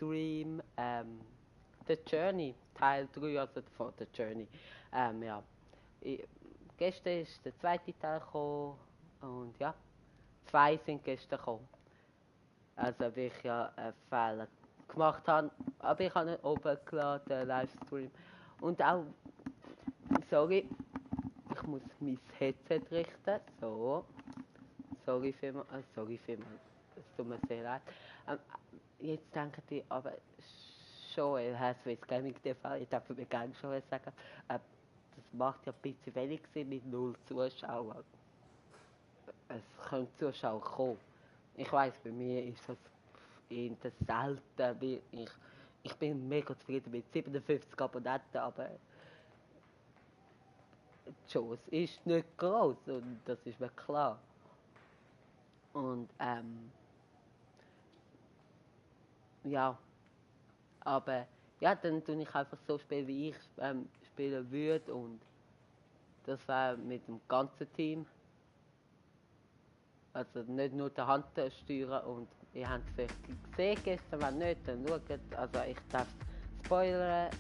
Livestream The Journey, Teil 3, also von The Journey. Ja. Ich, gestern ist der zweite Teil gekommen und ja, zwei sind gestern gekommen. Also weil ich ja einen Fehler gemacht habe, aber ich habe ihn oben geladen, den Livestream. Und auch, sorry, ich muss mein Headset richten, so. Sorry vielmals, es tut mir sehr leid. Jetzt denken die, aber Joel hat Swiss Gaming TV, ich darf mir gerne Joel sagen, das macht ja ein bisschen wenig Sinn mit 0 Zuschauern. Es können Zuschauer kommen. Ich weiss, bei mir ist das eher selten, weil ich bin mega zufrieden mit 57 Abonnenten, aber die Chance ist nicht groß und das ist mir klar. Und ja, aber ja, dann tue ich einfach so spielen, wie ich spielen würde und das war mit dem ganzen Team. Also nicht nur die Hand steuern und ihr habt es vielleicht gesehen gestern, wenn nicht, dann schaut, also ich darf spoilern,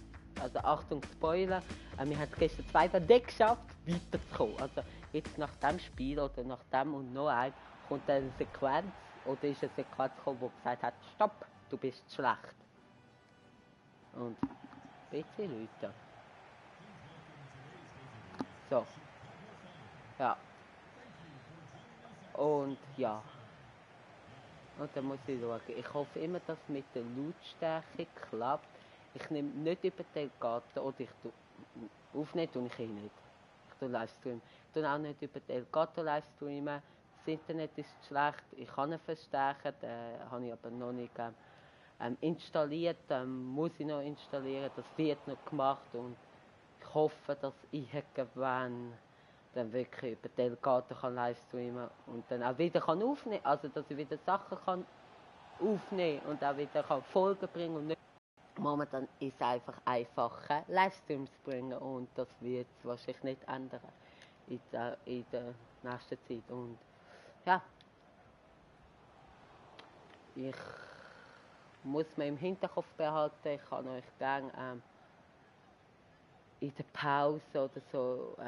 also Achtung Spoiler, wir haben es gestern zweimal nicht geschafft, weiterzukommen. Also jetzt nach dem Spiel oder nach dem und noch ein kommt eine Sequenz oder ist eine Sequenz gekommen, wo gesagt hat, stopp, du bist schlecht. Und bitte Leute. So. Ja. Und ja. Und dann muss ich schauen. Ich hoffe immer, dass es mit der Lautstärke klappt. Ich nehme nicht über den Elgato, oder ich tue aufnehmen tue ich nicht. Ich tue Livestream. Ich tue auch nicht über den Elgato Livestreamen. Das Internet ist schlecht. Ich kann ihn verstärken, den habe ich aber noch nicht installiert. Muss ich noch installieren. Das wird noch gemacht und ich hoffe, dass ich irgendwann dann wirklich über die Elgato kann livestreamen und dann auch wieder kann aufnehmen, also dass ich wieder Sachen kann aufnehmen und auch wieder kann Folgen bringen und nicht. Momentan ist es einfach einfacher, Livestreams zu bringen und das wird es wahrscheinlich nicht ändern in der nächsten Zeit und ja, ich muss mir im Hinterkopf behalten, ich kann euch gerne in der Pause oder so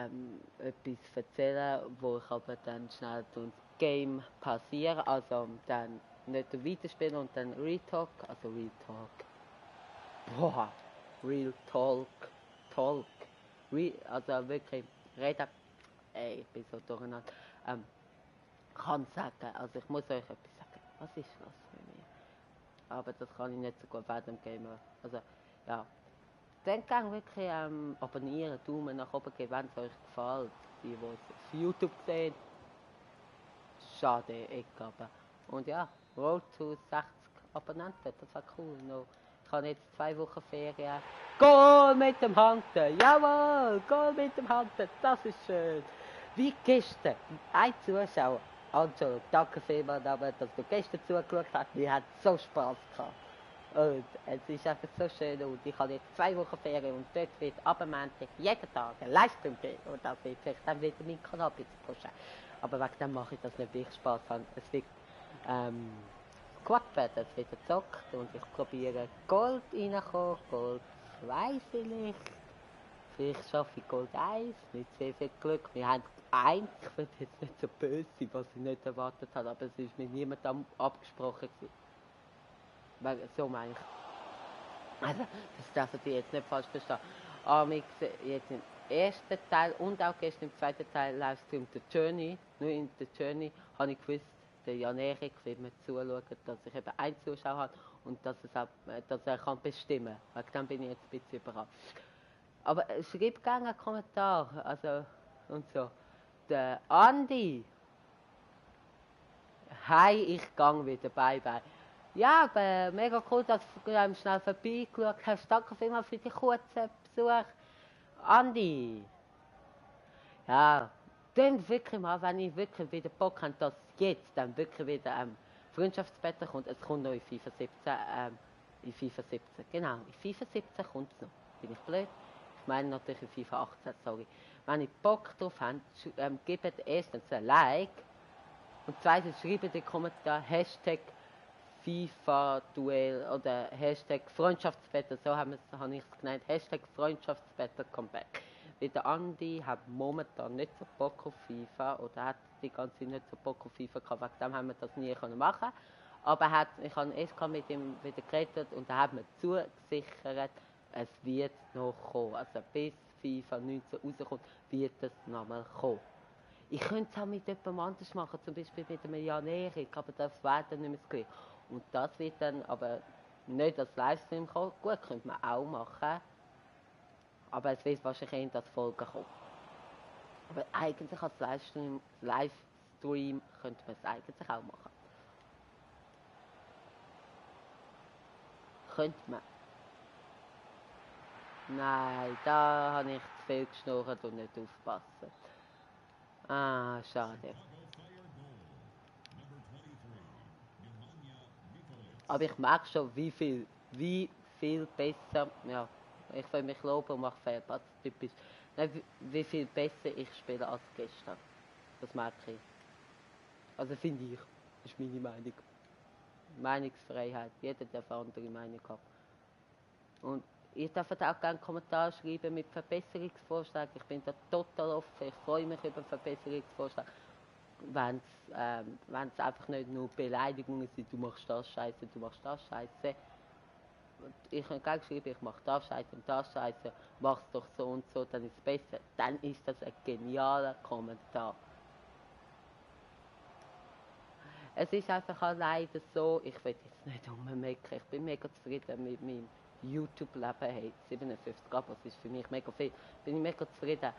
etwas erzählen, wo ich aber dann schnell das Game passiere, also dann nicht weiterspielen und dann Retalk, also Real Talk. Boah, Real Talk, Talk. Also wirklich reden, ey, ich bin so durcheinander. Kann sagen, also ich muss euch etwas sagen. Was ist das für mich? Aber das kann ich nicht so gut während dem Game. Also, ja. Dann gang wirklich abonnieren, Daumen nach oben geben, wenn es euch gefällt. Die es auf YouTube sehen, schade, aber. Und ja, Road to 60 Abonnenten, das war cool. No. Ich habe jetzt 2 Wochen Ferien. Goal mit dem Hunter, jawohl, Goal mit dem Hunter, das ist schön. Wie gestern, ein Zuschauer, Angelo, danke vielmals, dass du gestern zugeschaut hast, wir hatten so Spaß gehabt. Und es ist einfach so schön und ich habe jetzt 2 Wochen Ferien und dort wird ab Montag jeden Tag ein Livestream geben und das wird vielleicht dann wieder mein Kanal ein bisschen pushen. Aber wegen dem mache ich das nicht, weil ich Spaß habe. Es wird gesquat werden, es wird gezockt und ich probiere Gold reinzukommen, Gold 2 vielleicht. Vielleicht schaffe ich Gold 1 mit sehr viel Glück. Wir haben 1, ich will jetzt nicht so böse sein, was ich nicht erwartet habe, aber es ist mit niemandem abgesprochen gewesen. So meine ich. Also, das dürfen die jetzt nicht falsch verstehen. Aber jetzt im ersten Teil und auch gestern im zweiten Teil Livestream The Journey, nur in The Journey, habe ich gewusst, der Jan Erik wird mir zuschauen, dass ich eben einen Zuschauer habe und dass er kann bestimmen kann. Wegen dem bin ich jetzt ein bisschen überrascht. Aber schreib gerne einen Kommentar, also und so. Der Andi, hi, ich gang wieder, bye bye. Ja, aber mega cool, dass du schnell vorbeigeschaut hast. Danke vielmals für die kurzen Besuch. Andi, ja, dann wirklich mal, wenn ich wirklich wieder Bock habe, dass jetzt dann wirklich wieder Freundschaftsbett kommt. Es kommt noch in FIFA 17, in FIFA 17, genau, in FIFA 17 kommt es noch. Bin ich blöd? Ich meine natürlich in FIFA 18, sorry. Wenn ich Bock drauf habe, gebt erstens ein Like und zweitens schreibt in den Kommentar Hashtag FIFA-Duell oder Hashtag Freundschaftsbattle, so habe ich es genannt, Hashtag Freundschaftsbattle Comeback. Weil der Andi hat momentan nicht so Bock auf FIFA oder hat die ganze Zeit nicht so Bock auf FIFA gehabt, wegen dem haben wir das nie machen. Aber ich habe erst mit ihm wieder geredet und er hat mir zugesichert, es wird noch kommen. Also bis FIFA 19 rauskommt, wird es nochmal kommen. Ich könnte es auch mit jemandem anders machen, zum Beispiel mit einem Jan Erik, aber das wäre dann nicht mehr das Gleiche. Und das wird dann aber nicht als Livestream kommen. Gut, könnte man auch machen, aber es wird wahrscheinlich in das Folge kommen. Aber eigentlich als Livestream könnte man es eigentlich auch machen. Könnte man. Nein, da habe ich zu viel geschnurrt und nicht aufpassen. Ah, schade. Aber ich merke schon, wie viel besser, ja, ich will mich loben und mache Fehlpass, typisch. Nein, wie viel besser ich spiele als gestern. Das merke ich. Also finde ich, ist meine Meinung. Meinungsfreiheit, jeder darf eine andere Meinung haben. Und ihr dürft auch gerne Kommentare schreiben mit Verbesserungsvorschlägen. Ich bin da total offen, ich freue mich über Verbesserungsvorschläge. Wenn es einfach nicht nur Beleidigungen sind, du machst das Scheiße, du machst das Scheiße. Ich kann gerne schreiben, ich mache das Scheiße und das Scheiße, mach's doch so und so, dann ist es besser. Dann ist das ein genialer Kommentar. Es ist einfach auch leider so, ich will jetzt nicht rummeckern, ich bin mega zufrieden mit meinem YouTube-Leben. Hey, 57 Abos ist für mich mega viel. Bin ich mega zufrieden.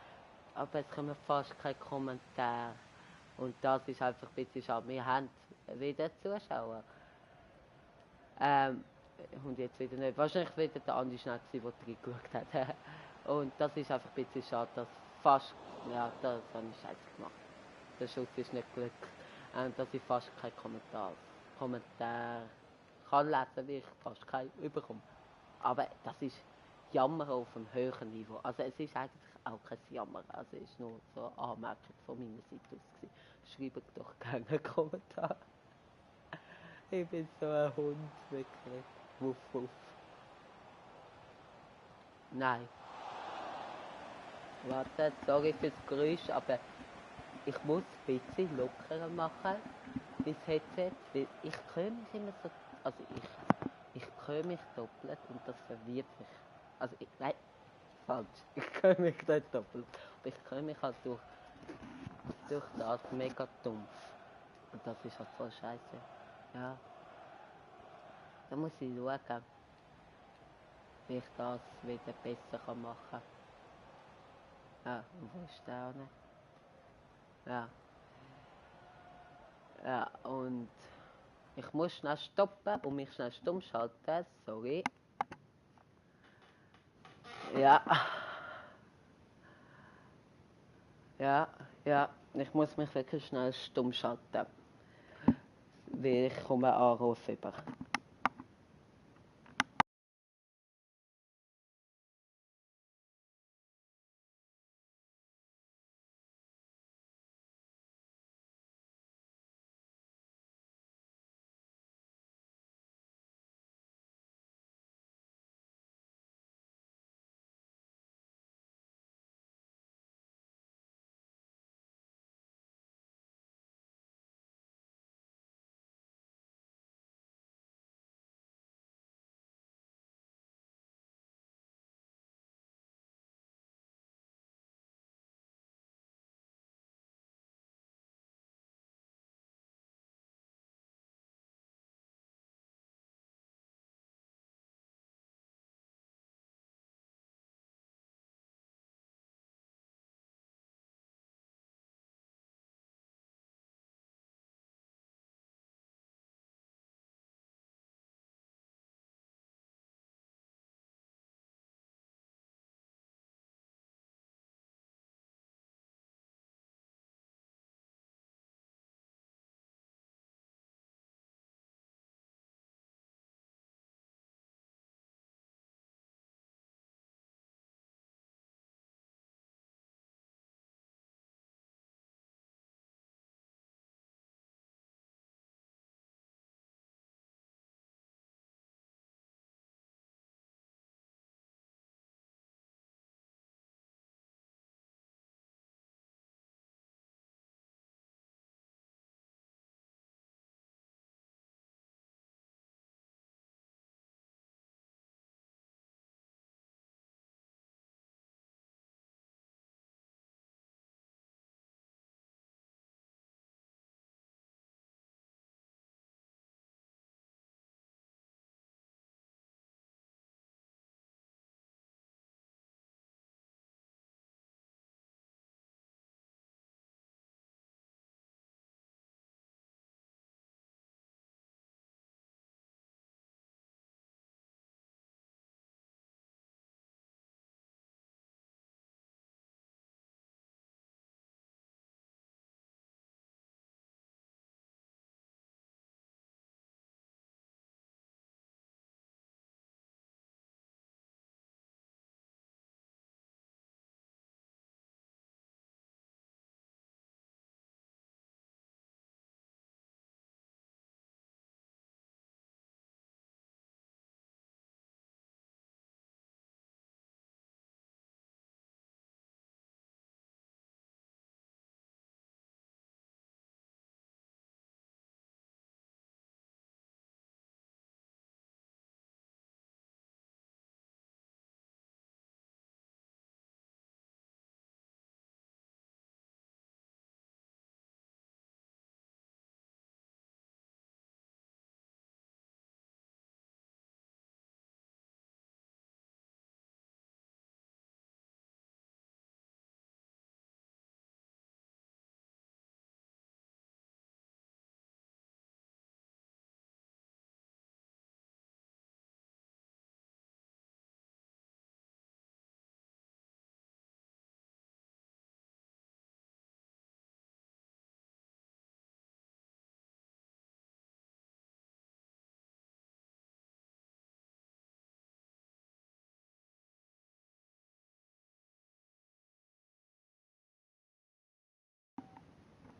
Aber es kommen fast keine Kommentare. Und das ist einfach ein bisschen schade. Wir haben wieder Zuschauer. Und jetzt wieder nicht. Wahrscheinlich wieder der Andi schnell gewesen, der reingeschaut hat. Und das ist einfach ein bisschen schade, dass fast, ja, das habe ich scheiße gemacht. Der Schutz ist nicht glücklich. Dass ich fast keinen Kommentar kann lesen, wie ich fast keinen überkomme. Aber das ist Jammer auf einem höheren Niveau. Also es ist eigentlich auch kein Jammer. Also es ist nur so eine Anmerkung von meiner Seite aus gewesen. Schreibt doch gerne einen Kommentar. Ich bin so ein Hund, wirklich. Wuff, wuff. Nein. Warte, sorry fürs Geräusch, aber ich muss ein bisschen lockerer machen, bis Headset, weil ich höre mich immer so, also ich höre mich doppelt und das verwirrt mich. Also, nein, falsch, ich höre mich nicht doppelt, aber ich höre mich halt durch das mega dumpf. Und das ist halt voll scheiße. Ja, da muss ich schauen, wie ich das wieder besser machen kann. Ja, und wo ist der auch nicht? Ja. Ja, und ich muss schnell stoppen und mich schnell stumm schalten. Sorry. Ja. Ja, ja. Ich muss mich wirklich schnell stumm schalten. Weil ich komme einen Anruf über.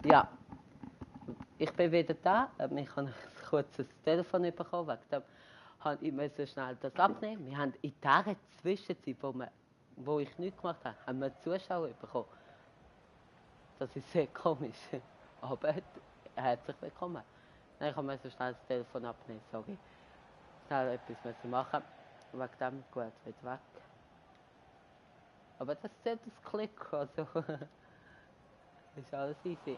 Ja, ich bin wieder da. Ich habe ein kurzes Telefon bekommen. Wegen dem musste ich schnell das abnehmen. Wir haben in dieser Zwischenzeit, wo ich nichts gemacht habe, haben wir Zuschauer bekommen. Das ist sehr komisch. Aber herzlich willkommen. Nein, ich musste schnell das Telefon abnehmen, sorry. Schnell etwas müssen machen. Wegen dem gut, wieder weg. Aber das zählt das Klick, also. Ist alles easy.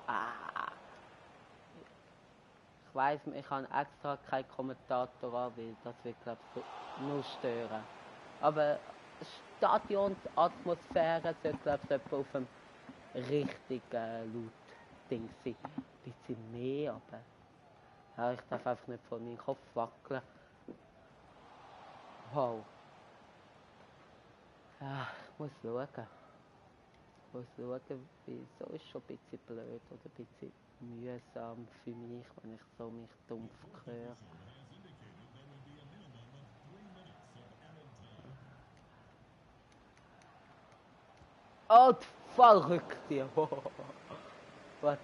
Ich weiss, ich habe extra keinen Kommentator an, weil das wird, glaube ich, nur stören. Aber Stadionsatmosphäre sollte, glaube ich, etwa auf dem richtigen Laut-Ding sein. Ein bisschen mehr, aber ja, ich darf einfach nicht vor meinem Kopf wackeln. Wow. Ja, ich muss schauen. Wieso ist schon ein bisschen blöd oder ein bisschen mühsam für mich, wenn ich so mich dumpf höre. Oh, die Fallrücktier! Was?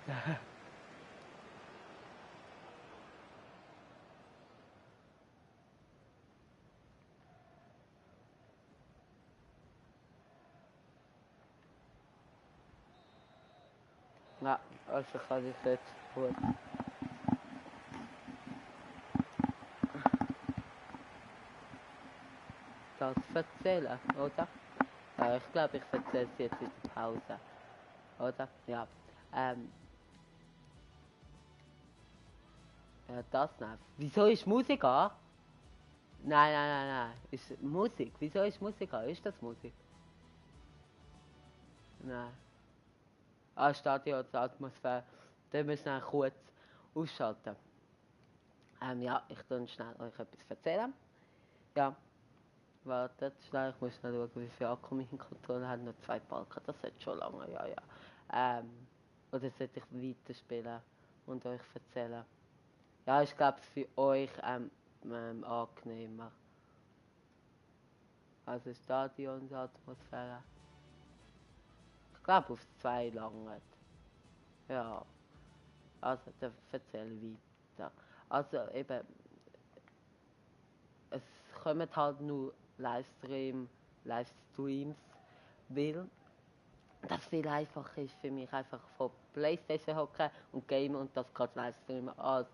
Ja, also kann ich jetzt gut. Das erzählen, oder? Ja, ich glaube, ich erzähle es jetzt in der Pause. Oder? Ja. Ja, das nicht. Wieso ist Musik an? Nein. Ist Musik? Wieso ist Musik an? Ist das Musik? Nein. Stadionsatmosphäre. Dann müssen wir kurz ausschalten. Ja, ich tue schnell euch etwas erzählen. Ja, wartet schnell, ich muss schnell schauen, wie viel Akku mein Controller hat. Noch 2 Balken, das hat schon lange, ja. Oder sollte ich weiterspielen und euch erzählen? Ja, ich glaube es für euch angenehmer. Also Stadionsatmosphäre. Ich glaube auf 2 lange. Ja, also dann erzähle ich weiter. Also eben, es kommen halt nur Livestreams, weil das viel einfacher ist für mich, einfach von Playstation hocken und gamen und das gerade Livestreamen als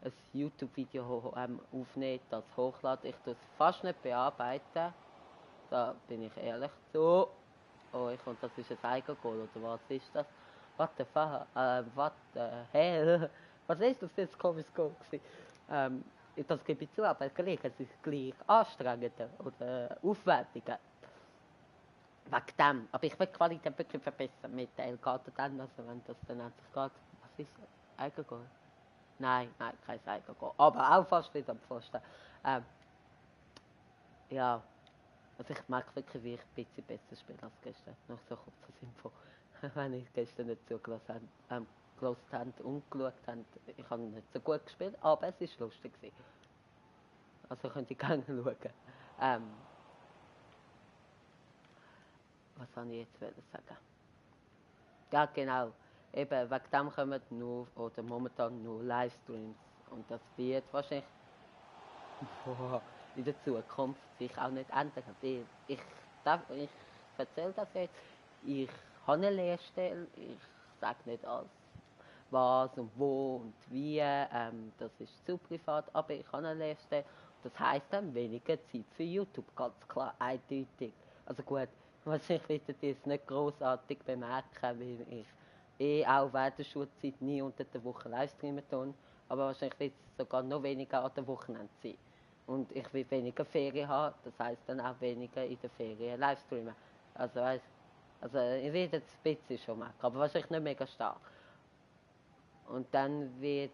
ein YouTube-Video aufnehmen, das hochladen. Ich tue es fast nicht bearbeiten, da bin ich ehrlich zu euch und das ist ein Eigengoal, oder was ist das? What the fuck, what the hell, was ist das jetzt komisches Goal gewesen? Das gebe ich zu, aber gleich, es ist gleich anstrengender oder aufwendiger. Wegen dem. Aber ich will die Qualität wirklich verbessern mit der Elgato dann, also wenn das dann endlich geht. Was ist das? Eigengoal? Nein, kein Eigengoal. Aber auch fast nicht am Pfosten. Ja, also ich merke wirklich, wie ich ein bisschen besser spiele als gestern. Noch so kurz als Info. Wenn ich gestern nicht zugelassen habe, und geschaut habe, ich habe nicht so gut gespielt, aber es war lustig gewesen. Also könnt ihr gerne schauen. Was soll ich jetzt sagen? Ja, genau. Eben, wegen dem kommen nur, oder momentan nur Livestreams. Und das wird wahrscheinlich in der Zukunft sich auch nicht ändern. Weil ich erzähle das jetzt, ich habe eine Lehrstelle, ich sage nicht alles, was und wo und wie, das ist zu privat, aber ich habe eine Lehrstelle. Das heisst dann weniger Zeit für YouTube, ganz klar, eindeutig. Also gut, wahrscheinlich werdet ihr es nicht grossartig bemerken, weil ich auch während der Schulzeit nie unter der Woche Livestreamen tue, aber wahrscheinlich wird es sogar noch weniger an der Wochenende sein. Und ich will weniger Ferien haben, das heisst dann auch weniger in der Ferien Livestreamen. Also ich werde jetzt ein bisschen schon merken, aber wahrscheinlich nicht mega stark. Und dann wird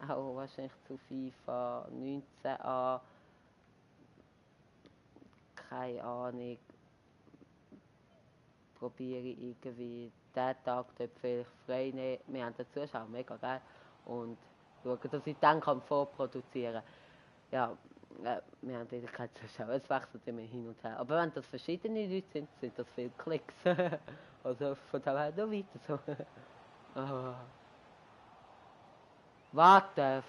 es auch wahrscheinlich zu FIFA 19 an, keine Ahnung, probiere ich irgendwie diesen Tag dort vielleicht frei nehmen. Wir haben den Zuschauer mega geil und schauen, dass ich dann vorproduzieren kann. Ja, wir haben wieder keine Zuschauer, es wechselt immer hin und her. Aber wenn das verschiedene Leute sind, sind das viele Klicks. Also von daher noch weiter so. Warte,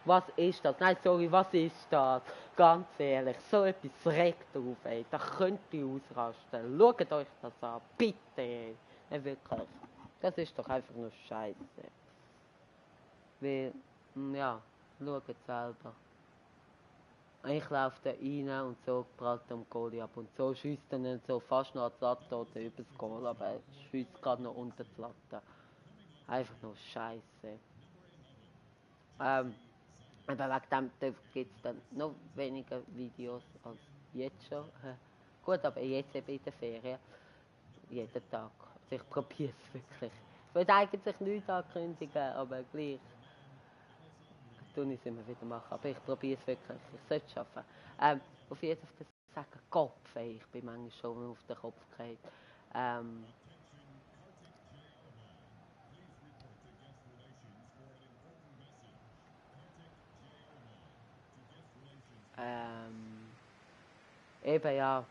was ist das? Nein, sorry, was ist das? Ganz ehrlich, so etwas regt auf, ey. Da könnt ihr ausrasten. Schaut euch das an, bitte. Nicht wirklich. Das ist doch einfach nur Scheiße. Weil, ja, schaut selber. Ich laufe da rein und so prallt am Goalie ab und so schießt dann so fast noch an die Latte oder übers Goal, aber er schießt gerade noch unter die Latte. Einfach nur Scheiße. Aber wegen dem gibt es dann noch weniger Videos als jetzt schon. Gut, aber jetzt eben in der Ferien. Jeden Tag. Also ich probiere es wirklich. Ich will eigentlich nichts ankündigen, aber gleich tue ich es immer wieder machen. Aber ich probiere es wirklich. Ich sollte es schaffen. Auf jeden Fall sagen, Kopf, ey. Ich bin manchmal schon auf den Kopf gefallen. Eben ja,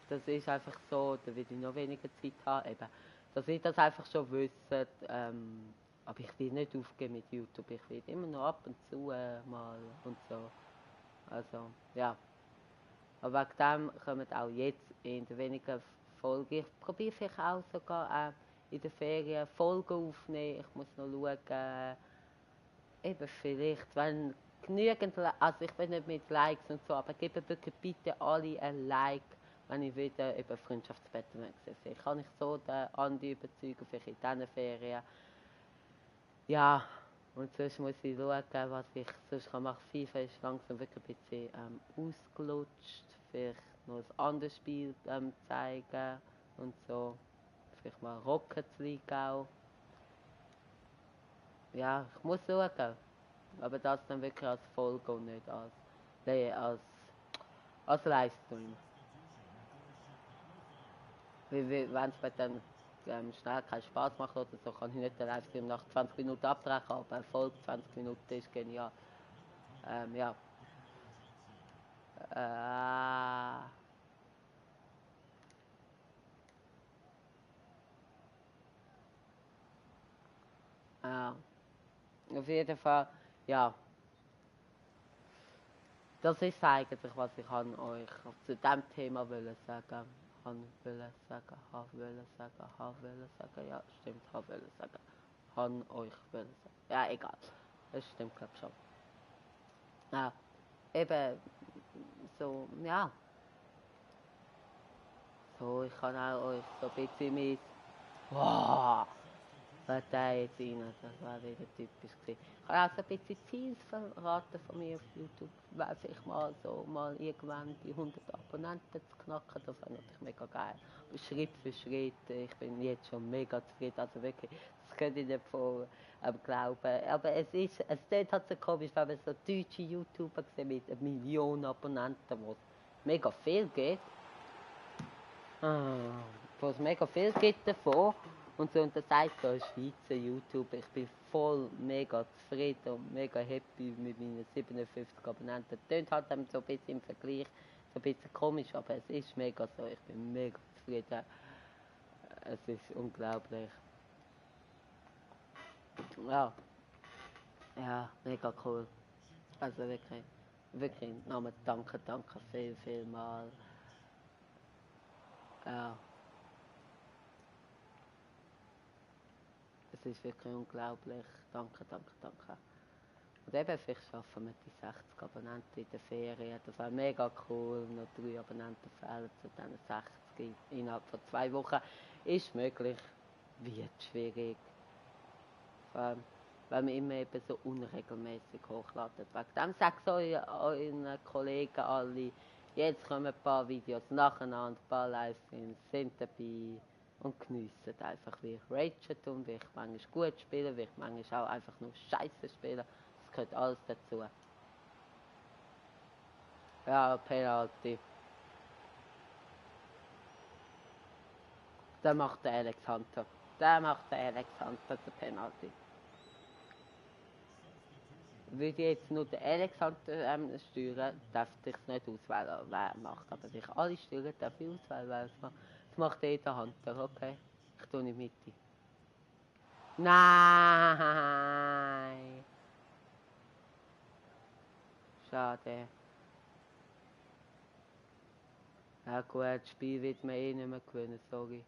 das ist einfach so, da will ich noch weniger Zeit haben, eben, dass ich das einfach schon wüsste, aber ich will nicht aufgeben mit YouTube, ich will immer noch ab und zu mal und so, also ja, aber wegen dem kommen auch jetzt in der weniger Folgen, ich probiere vielleicht auch sogar in der Ferien Folgen aufnehmen, ich muss noch schauen, eben vielleicht, wenn genügend, also ich bin nicht mit Likes und so, aber gebt wirklich bitte alle ein Like, wenn ich wieder über Freundschaftsbetten sehe. Kann ich so den Andi überzeugen, vielleicht in diesen Ferien. Ja, und sonst muss ich schauen, was ich sonst kann machen. FIFA ist langsam wirklich ein bisschen ausgelutscht. Vielleicht noch ein anderes Spiel zeigen und so. Vielleicht mal Rockets League auch. Ja, ich muss schauen. Aber das dann wirklich als Folge und nicht als Livestream. Wenn es mir dann schnell keinen Spaß macht oder so, kann ich nicht den Livestream nach 20 Minuten abbrechen, aber eine Folge 20 Minuten ist genial. Ja. Auf jeden Fall, ja. Das ist eigentlich, was ich an euch zu diesem Thema wollen sagen. Wollen sagen, ja, stimmt, wollen sagen. Euch wollen sagen. Ja, egal. Das stimmt, glaube ich schon. Ja, eben, so, ja. So, ich kann auch euch so ein bisschen mit. Wow! Was da jetzt rein, das war wieder typisch gewesen. Ich habe auch so ein bisschen Ziels verraten von mir auf YouTube. Weiß ich mal irgendwann die 100 Abonnenten zu knacken, das wäre natürlich mega geil. Aber Schritt für Schritt, ich bin jetzt schon mega zufrieden, also wirklich, das könnt ihr nicht voll glauben. Aber es klingt halt so komisch, wenn man so deutsche YouTuber sieht mit 1 Million Abonnenten, wo es mega viel geht. Wo es mega viel gibt davon. Und so, und das heißt so ein Schweizer YouTuber, ich bin voll mega zufrieden und mega happy mit meinen 57 Abonnenten. Das klingt halt so ein bisschen im Vergleich, so ein bisschen komisch, aber es ist mega so, ich bin mega zufrieden. Es ist unglaublich. Ja, ja, mega cool. Also wirklich, nochmal danke viel mal. Ja. Es ist wirklich unglaublich. Danke. Und eben, vielleicht schaffen wir die 60 Abonnenten in der Ferien. Das wäre mega cool. Noch 3 Abonnenten fehlen zu diesen 60 innerhalb von 2 Wochen. Ist möglich, wird schwierig. Vor allem, weil wir immer eben so unregelmäßig hochladen. Wegen dem sagt euren Kollegen alle, jetzt kommen ein paar Videos nacheinander, ein paar Livestreams, sind dabei und geniessen einfach, wie ich rage und wie ich manchmal gut spiele, wie ich manchmal auch einfach nur Scheiße spiele. Das gehört alles dazu. Ja, Penalty. Der macht der Alex Hunter. Der Penalty. Würde ich jetzt nur den Alex Hunter steuern, darf ich es nicht auswählen, wer macht. Aber wenn ich alle steuere, darf ich auswählen, wer es macht. Das macht jeder Hunter, okay? Ich tue in die Mitte. Nein! Schade. Ja gut, das Spiel wird man eh nicht mehr gewinnen, sorry.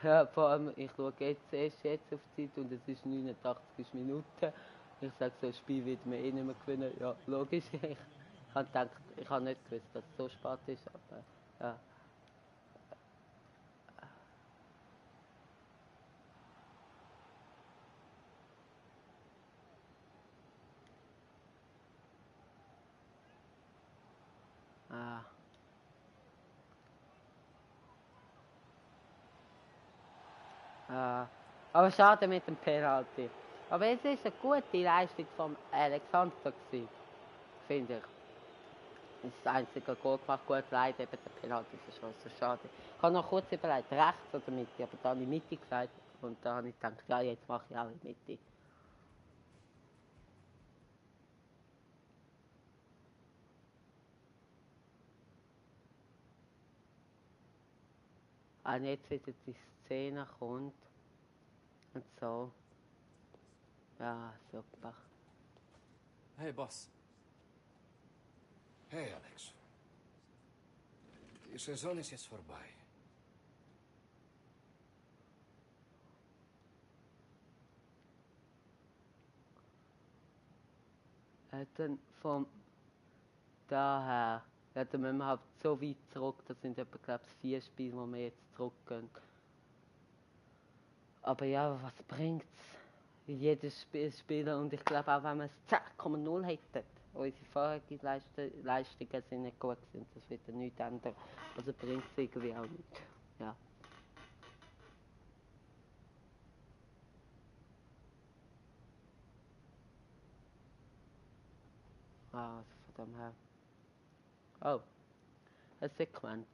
Ja, vor allem, ich schaue jetzt auf die Zeit und es ist 89 Minuten. Ich sage so, das Spiel wird man eh nicht mehr gewinnen. Ja, logisch. Ich habe nicht gewusst, dass es so spät ist, aber ja. Ah. Ah. Aber schade mit dem Penalty. Aber es ist eine gute Leistung von Alexander gewesen, finde ich. Das einzige Goal gemacht, gut leid, eben der Penalty verschossen, schade. Ich habe noch kurz überlegt, rechts oder Mitte, aber dann in Mitte gesagt und da habe ich gedacht, ja jetzt mache ich auch in Mitte. Und jetzt wieder die Szene kommt und so. Ja, super. Hey, Boss. Hey, Alex. Die Saison ist jetzt vorbei. Dann von daher, ja, dann müssen wir halt so weit zurück, das sind etwa, glaube ich, 4 Spiele, wo wir jetzt zurückgehen. Aber ja, was bringt's? Jedes Spieler, und ich glaube auch, wenn wir es 10,0 hätten, unsere vorherigen Leistungen sind nicht gut gewesen, das wird ja nichts ändern. Also bringt es irgendwie auch nicht. Ja. Also von dem her. Oh, eine Sequenz.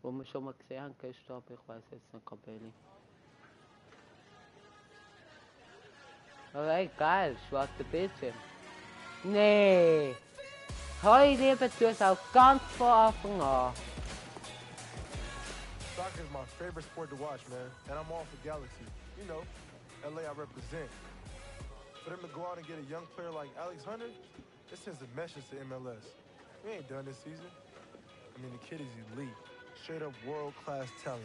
Wo wir schon mal gesehen haben gestern, aber ich weiß jetzt nicht, ob welche. Okay, geil, schwarzer Bildschirm. Nee! Hoi, liebe Zuschauer, ganz von Anfang an. Soccer is my favorite sport to watch, man. And I'm all for Galaxy. You know, LA I represent. For them to go out and get a young player like Alex Hunter, it sends a message to MLS. We ain't done this season. I mean, the kid is elite. Straight up world-class talent.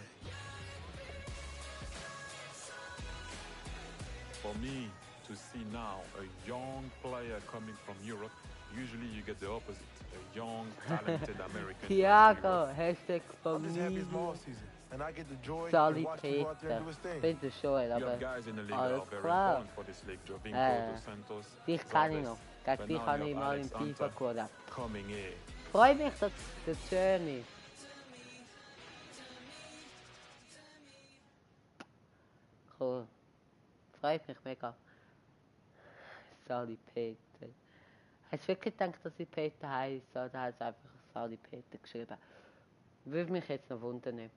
For me to see now a young player coming from Europe, usually you get the opposite, a young, talented American. Thiago, Hashtag I'm just happy it's my Familie. off season. And I get the joy Sali to watch him go out there Peter. and do his thing. Bitte schon, You aber have guys in the league alles that are very klar. important for this league. Jovinko, Dos Santos, Dich kenne ich Zaves. noch. Gegen But dich now habe you ich have mal im Alex FIFA Hunter geholt. coming in. Freue mich, dass der Journey. Cool. Freut mich mega. Sali Peter. Hast du wirklich gedacht, dass ich Peter heiße? Oder hast du einfach Sali Peter geschrieben? Würde mich jetzt noch wundern.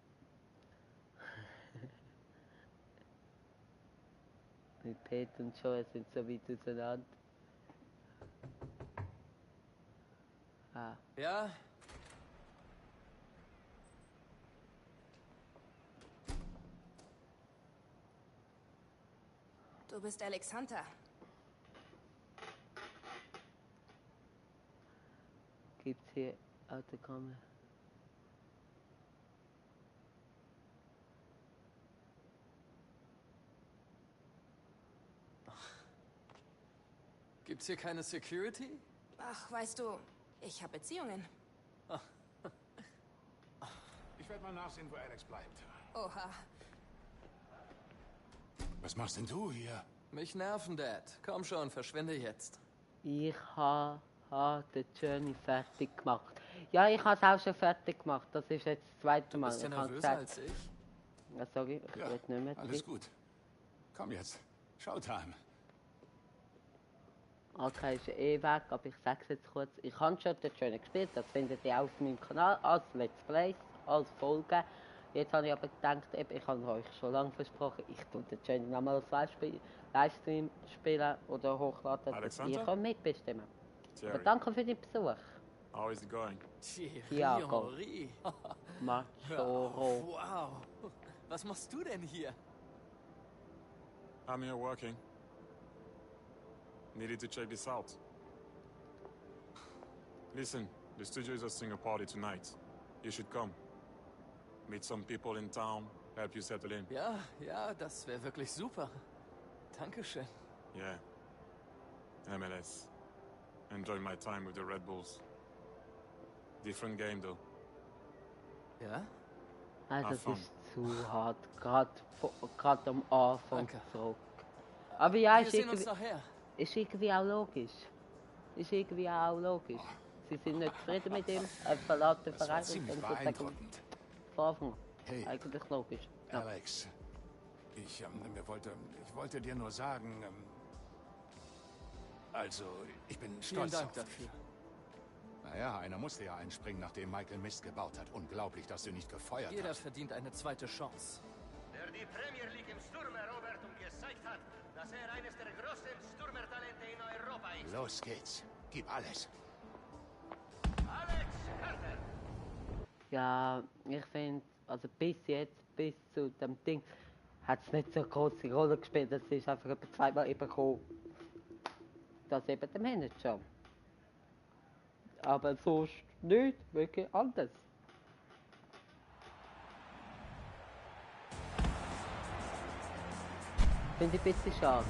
Mit Peter und Joel sind so weit auseinander. Ah. Ja? Du bist Alex Hunter. Gibt's hier Autogramme? Gibt's hier keine Security? Ach, weißt du, ich habe Beziehungen. Ich werde mal nachsehen, wo Alex bleibt. Oha. Was machst denn du hier? Mich nerven, Dad. Komm schon, verschwinde jetzt. Ich habe den Journey fertig gemacht. Ja, ich habe es auch schon fertig gemacht. Das ist jetzt das zweite Mal. Bist du Ich habe nervöser als ich? Ja, sorry, ich Ja, will nicht mehr. alles gut. Komm jetzt. Showtime. Okay, ist eh weg, aber ich sage es jetzt kurz. Ich habe schon den Journey gespielt, das findet ihr auch auf meinem Kanal als Let's Play, als Folge. Jetzt habe ich aber gedacht, ich habe euch schon lange versprochen, ich tue den Journey nochmal als Livestream spielen oder hochladen, dass Alexander? ihr könnt mitbestimmen. Aber Thierry, danke für den Besuch. how is it going? Thiago. Henri. Machoro. Wow. Was machst du denn hier? I'm here working. Needed to check this out. Listen, the studio is hosting a party tonight. You should come. Meet some people in town, help you settle in. Ja, das wäre wirklich super. Dankeschön. Yeah. MLS. Enjoy my time with the Red Bulls. Different game though. Ja? Ah, das Anfang. ist zu hart. Gerade am Anfang Danke. zurück. Aber ja, Wir sehen uns nachher. ist irgendwie auch logisch. Ist irgendwie auch logisch. Sie sind nicht zufrieden mit ihm, er verlässt den Das war Verein ziemlich und dann sagen beeindruckend. von Anfang an. Hey. Eigentlich logisch. Ja. Alex, ich wollte dir nur sagen, also, ich bin Vielen stolz Dank auf dafür. dich. Naja, einer musste ja einspringen, nachdem Michael Mist gebaut hat. Unglaublich, dass du nicht gefeuert Jeder hast. verdient eine zweite Chance. Der die Premier League im Sturm erobert und gezeigt hat, dass er eines der größten Stürmertalente in Europa ist. Los geht's. Gib alles. Alex Carter! Ja, ich finde, also bis jetzt, bis zu dem Ding, hat es nicht so eine große Rolle gespielt. Es ist einfach etwa zweimal eben gekommen, dass eben der Manager. Aber sonst nicht wirklich anders. Finde ich ein bisschen schade.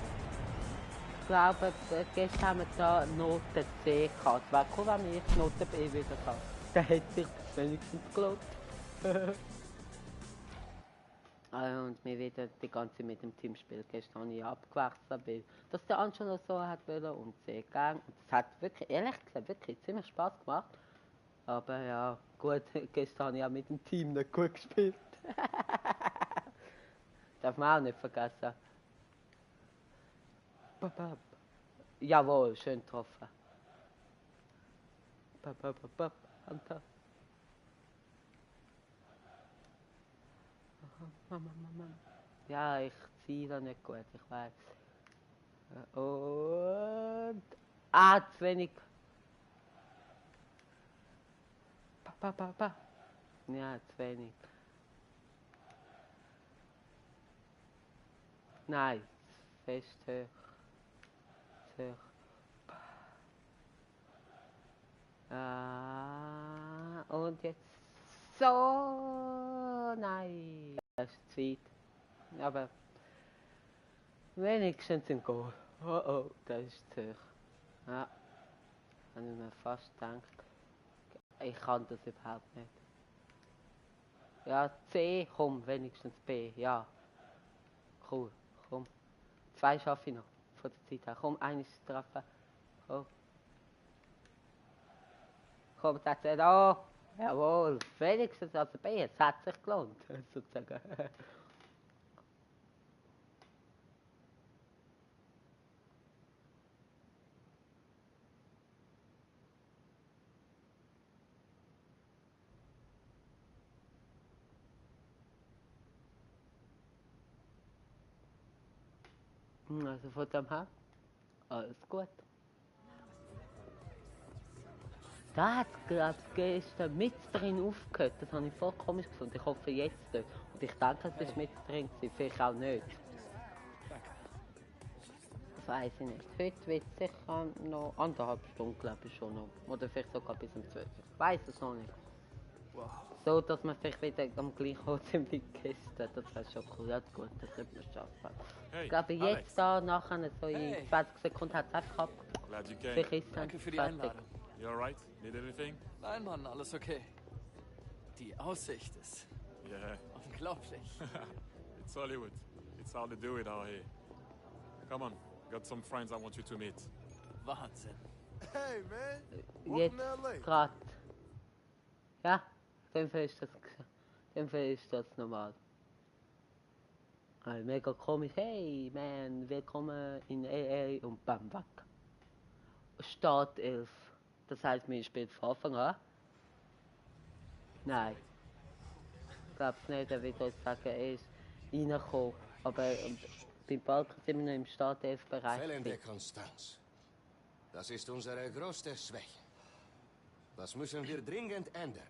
Ich glaube, gestern haben wir da Note C gehabt. Es wäre cool, wenn ich Note B wieder habe. Dann hätte sich das wenigstens gelohnt. Und wir wieder die ganze Zeit mit dem Team spielen. Gestern habe ich abgewechselt, weil das der Anschluss noch so hat wollen und C gegangen. Und es hat wirklich, ehrlich gesagt, wirklich ziemlich Spaß gemacht. Aber ja, gut, gestern habe ich auch mit dem Team nicht gut gespielt. Darf man auch nicht vergessen. Jawohl, schön getroffen. Hunter. Mama. Ja, ich ziehe da nicht gut, ich weiß. Und... Ah, zu wenig. Ja, zu wenig. Nein, fest hoch. Zu hoch. Ah, und jetzt so. Nein. Das ist zu weit. Aber wenigstens ein Goal. Oh, das ist zu hoch. Ja, habe ich mir fast gedacht. Ich kann das überhaupt nicht. Ja, C, komm, wenigstens B, ja. Cool, komm. 2 schaffe ich noch, von der Zeit her. Komm, eines treffen. Komm. Komm, das ist da. Jawohl, wenigstens also B, es hat sich gelohnt, sozusagen. Also von dem her, alles gut. Da hat es gestern mit drin aufgehört, das habe ich voll komisch gefunden. Ich hoffe jetzt nicht. Und ich denke, es ist mit drin gewesen, vielleicht auch nicht. Das weiß ich nicht. Heute wird es sicher noch 1,5 Stunden, glaube ich schon noch. Oder vielleicht sogar bis um 12. Ich weiß es noch nicht. Wow. So, dass wir vielleicht wieder am gleichen Ort sind wie gestern. Das wäre schon cool. Ja, gut, das könnte man schaffen. Hey, Ich glaube, Alex. jetzt da, nachher, so in Hey. 20 Sekunden hat es einfach abgebrochen. Glad you came. Vielleicht ist es dann Danke für die fertig. Einladung. You alright? Need anything? Nein, Mann, alles okay. Die Aussicht ist Yeah. unglaublich. It's Hollywood. It's how they do it out here. Come on, got some friends I want you to meet. Wahnsinn. Hey, man. Welcome Jetzt to LA. gerade. Ja, dann ist das normal. Mega komisch. Hey, man, willkommen in LA und bam, weg. Startelf. Das heißt, wir spielen von Anfang an. Nein. Ich glaube nicht, er wird uns sagen, er ist reingekommen. Aber beim Balken sind wir noch im Startelf-Bereich. Fehlende Konstanz. Das ist unsere größte Schwäche. Das müssen wir dringend ändern.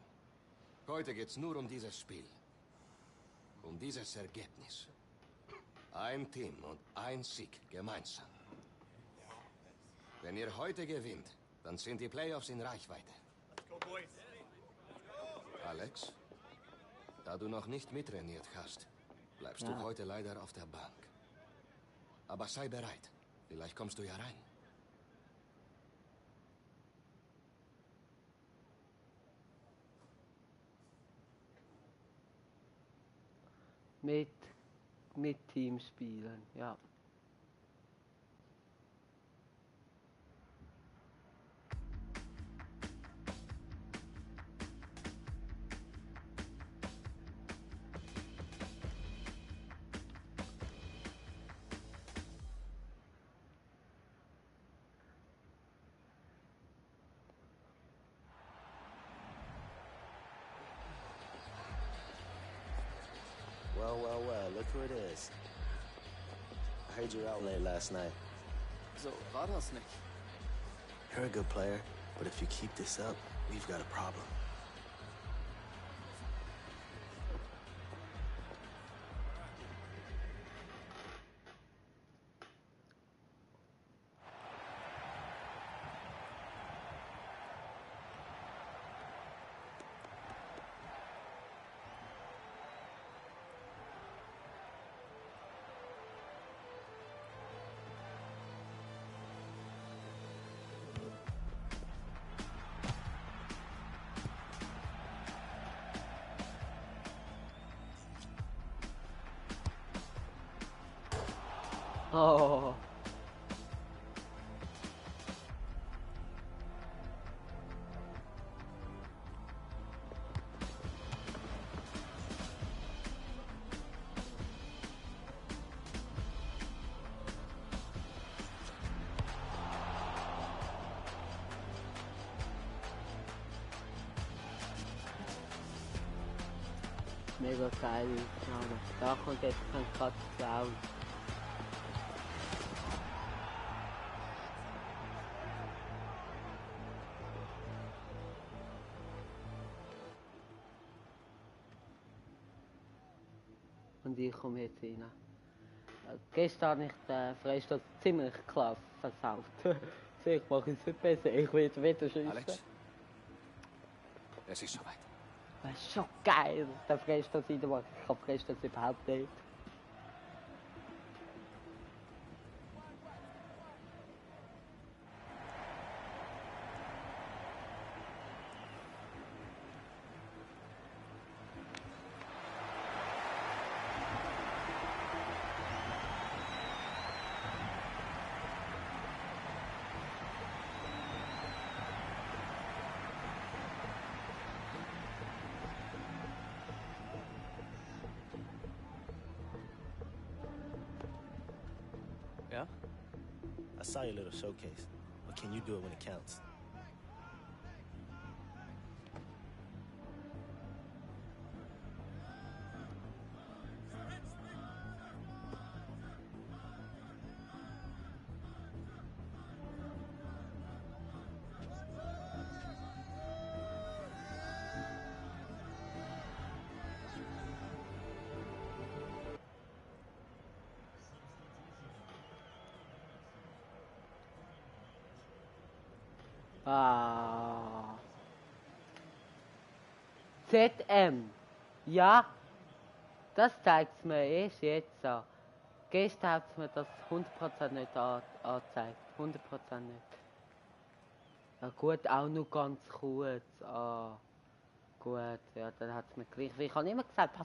Heute geht's nur um dieses Spiel. Um dieses Ergebnis. Ein Team und ein Sieg gemeinsam. Wenn ihr heute gewinnt, dann sind die Playoffs in Reichweite. Alex, da du noch nicht mittrainiert hast, bleibst du heute leider auf der Bank. Aber sei bereit. Vielleicht kommst du ja rein. Mit Teamspielen, ja. Well, look who it is. I heard you were out late last night. So war das nicht. You're a good player, but if you keep this up, we've got a problem. Oh. Mega geil, da kommt jetzt kein Katz raus. Und ich komme jetzt rein. Gestern habe ich den Freistoß ziemlich klar versaut. Ich mache es nicht besser, ich will wieder schießen. Alex, es ist soweit. Das ist schon geil, der Freistoß reinmachen. Ich habe Freistoß überhaupt nicht. Ja? I saw your little showcase, but can you do it when it counts? Ah. ZM. Ja, das zeigt es mir erst jetzt an. Gestern hat es mir das 100% nicht angezeigt. 100% nicht. Ja gut, auch nur ganz kurz. Ah, gut, ja, dann hat es mir gleich. Ich habe immer gesagt,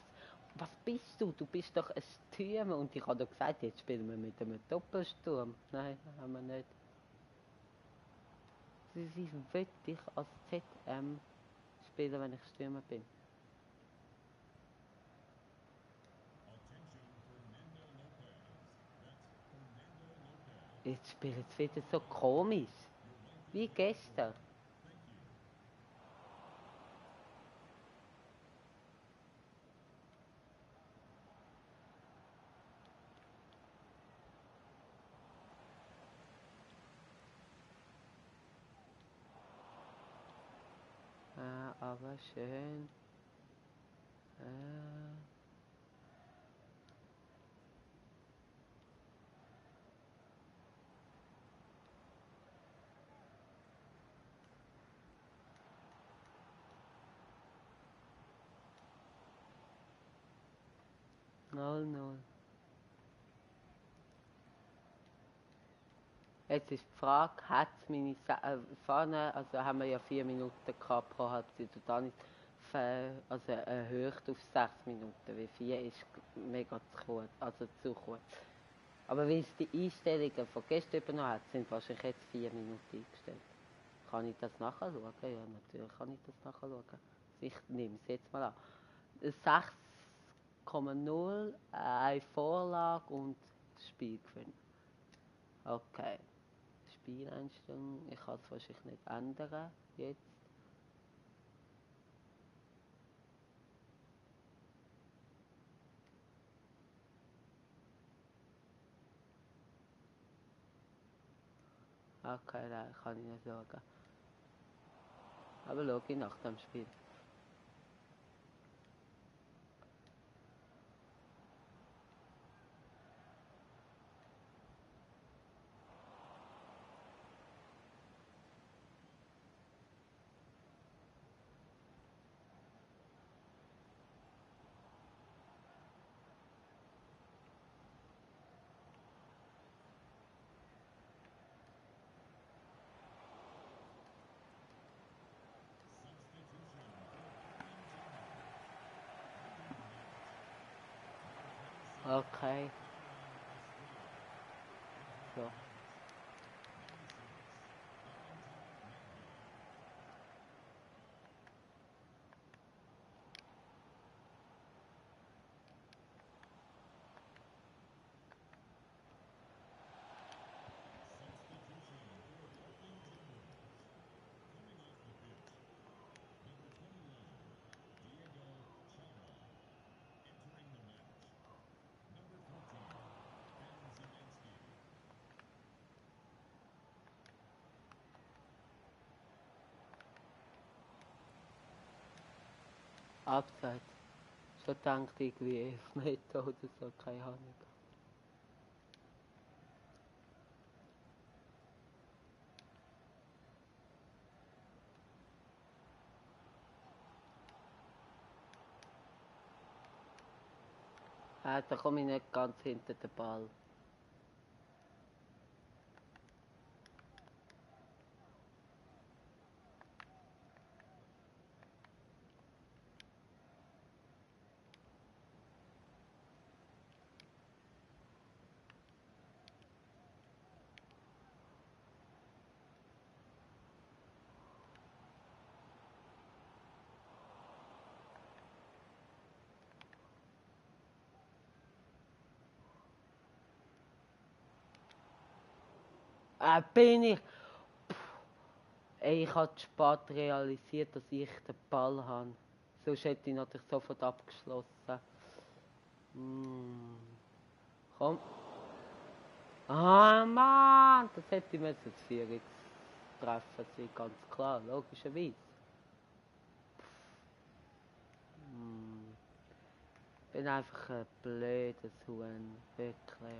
was bist du? Du bist doch ein Stürmer. Und ich habe doch gesagt, jetzt spielen wir mit einem Doppelsturm. Nein, haben wir nicht. Wie will ich als ZM spielen, wenn ich Stürmer bin? Jetzt spielt es wieder so komisch. Wie gestern. Aber schön. 0-0. Jetzt ist die Frage, hat es meine vorne, also haben wir ja 4 Minuten gehabt pro Halbzeit und dann ist also erhöht auf 6 Minuten, weil 4 ist mega zu kurz, also zu kurz. Aber weil es die Einstellungen von gestern übernommen hat, sind wahrscheinlich jetzt 4 Minuten eingestellt. Kann ich das nachschauen? Ja, natürlich kann ich das nachschauen. Ich nehme es jetzt mal an. 6,0, eine Vorlage und das Spiel gewinnen. Okay. Spieleinstellung, ich kann es wahrscheinlich nicht ändern jetzt. Okay, nein, kann ich nicht schauen. Aber schau ich nach dem Spiel. Okay. So. Abseits. Schon gedacht, irgendwie 11 Meter oder so, keine Ahnung. Da komme ich nicht ganz hinter den Ball. Bin ich. Ey, ich habe zu spät realisiert, dass ich den Ball habe. Sonst hätte ich natürlich sofort abgeschlossen. Komm. Ah, Mann! Das hätte ich müssen das 4x treffen sein, ganz klar, logischerweise. Ich bin einfach ein blödes Huhn, wirklich.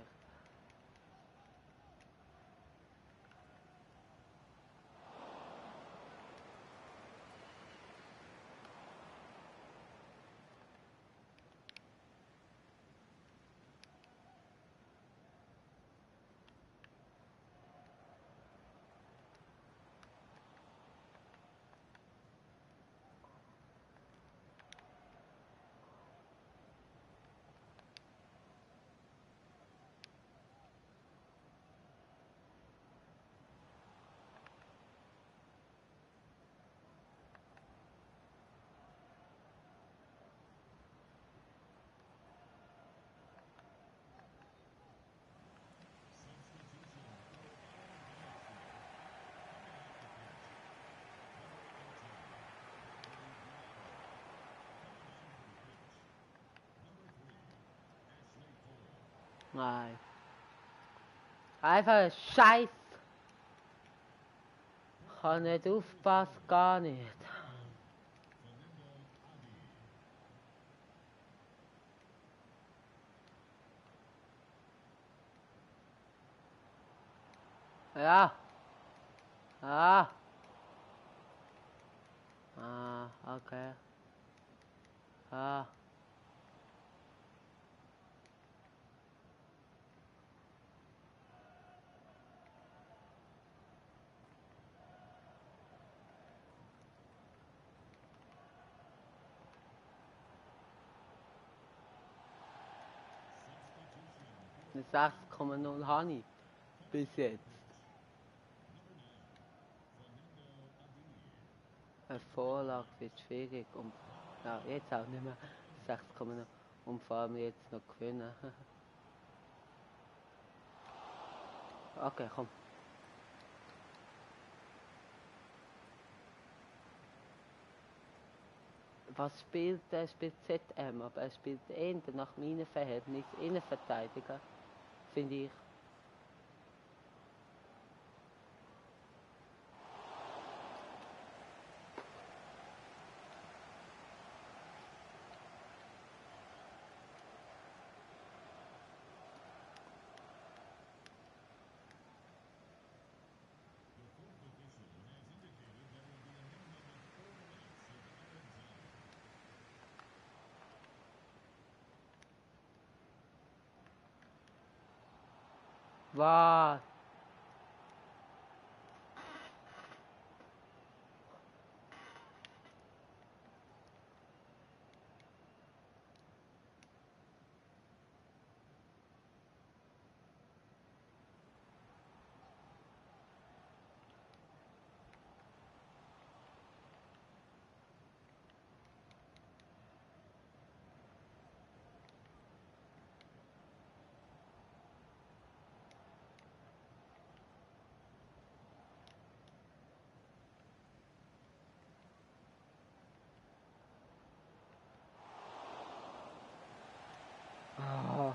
Nein. Einfach ein Scheiß. Ich kann nicht aufpassen, gar nicht. Ja. Ah. Ah, okay. Ah. Eine 6,0 habe ich bis jetzt. Eine Vorlage wird schwierig und ja, jetzt auch nicht mehr 6,0 und vor allem jetzt noch gewinnen. Okay, komm. Was spielt er? Er spielt ZM, aber er spielt eher nach meinem Verhältnis Innenverteidiger, finde ich. Was? Ah.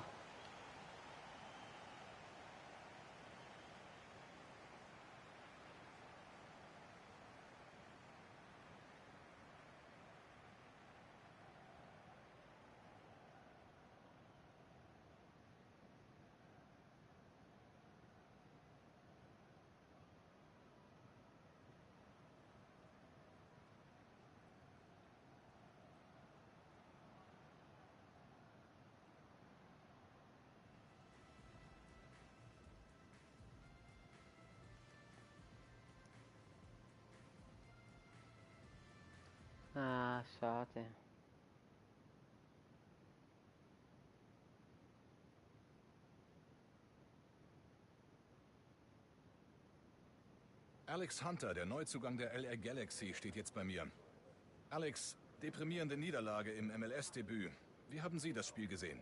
Ah, schade. Alex Hunter, der Neuzugang der LA Galaxy, steht jetzt bei mir. Alex, deprimierende Niederlage im MLS-Debüt. Wie haben Sie das Spiel gesehen?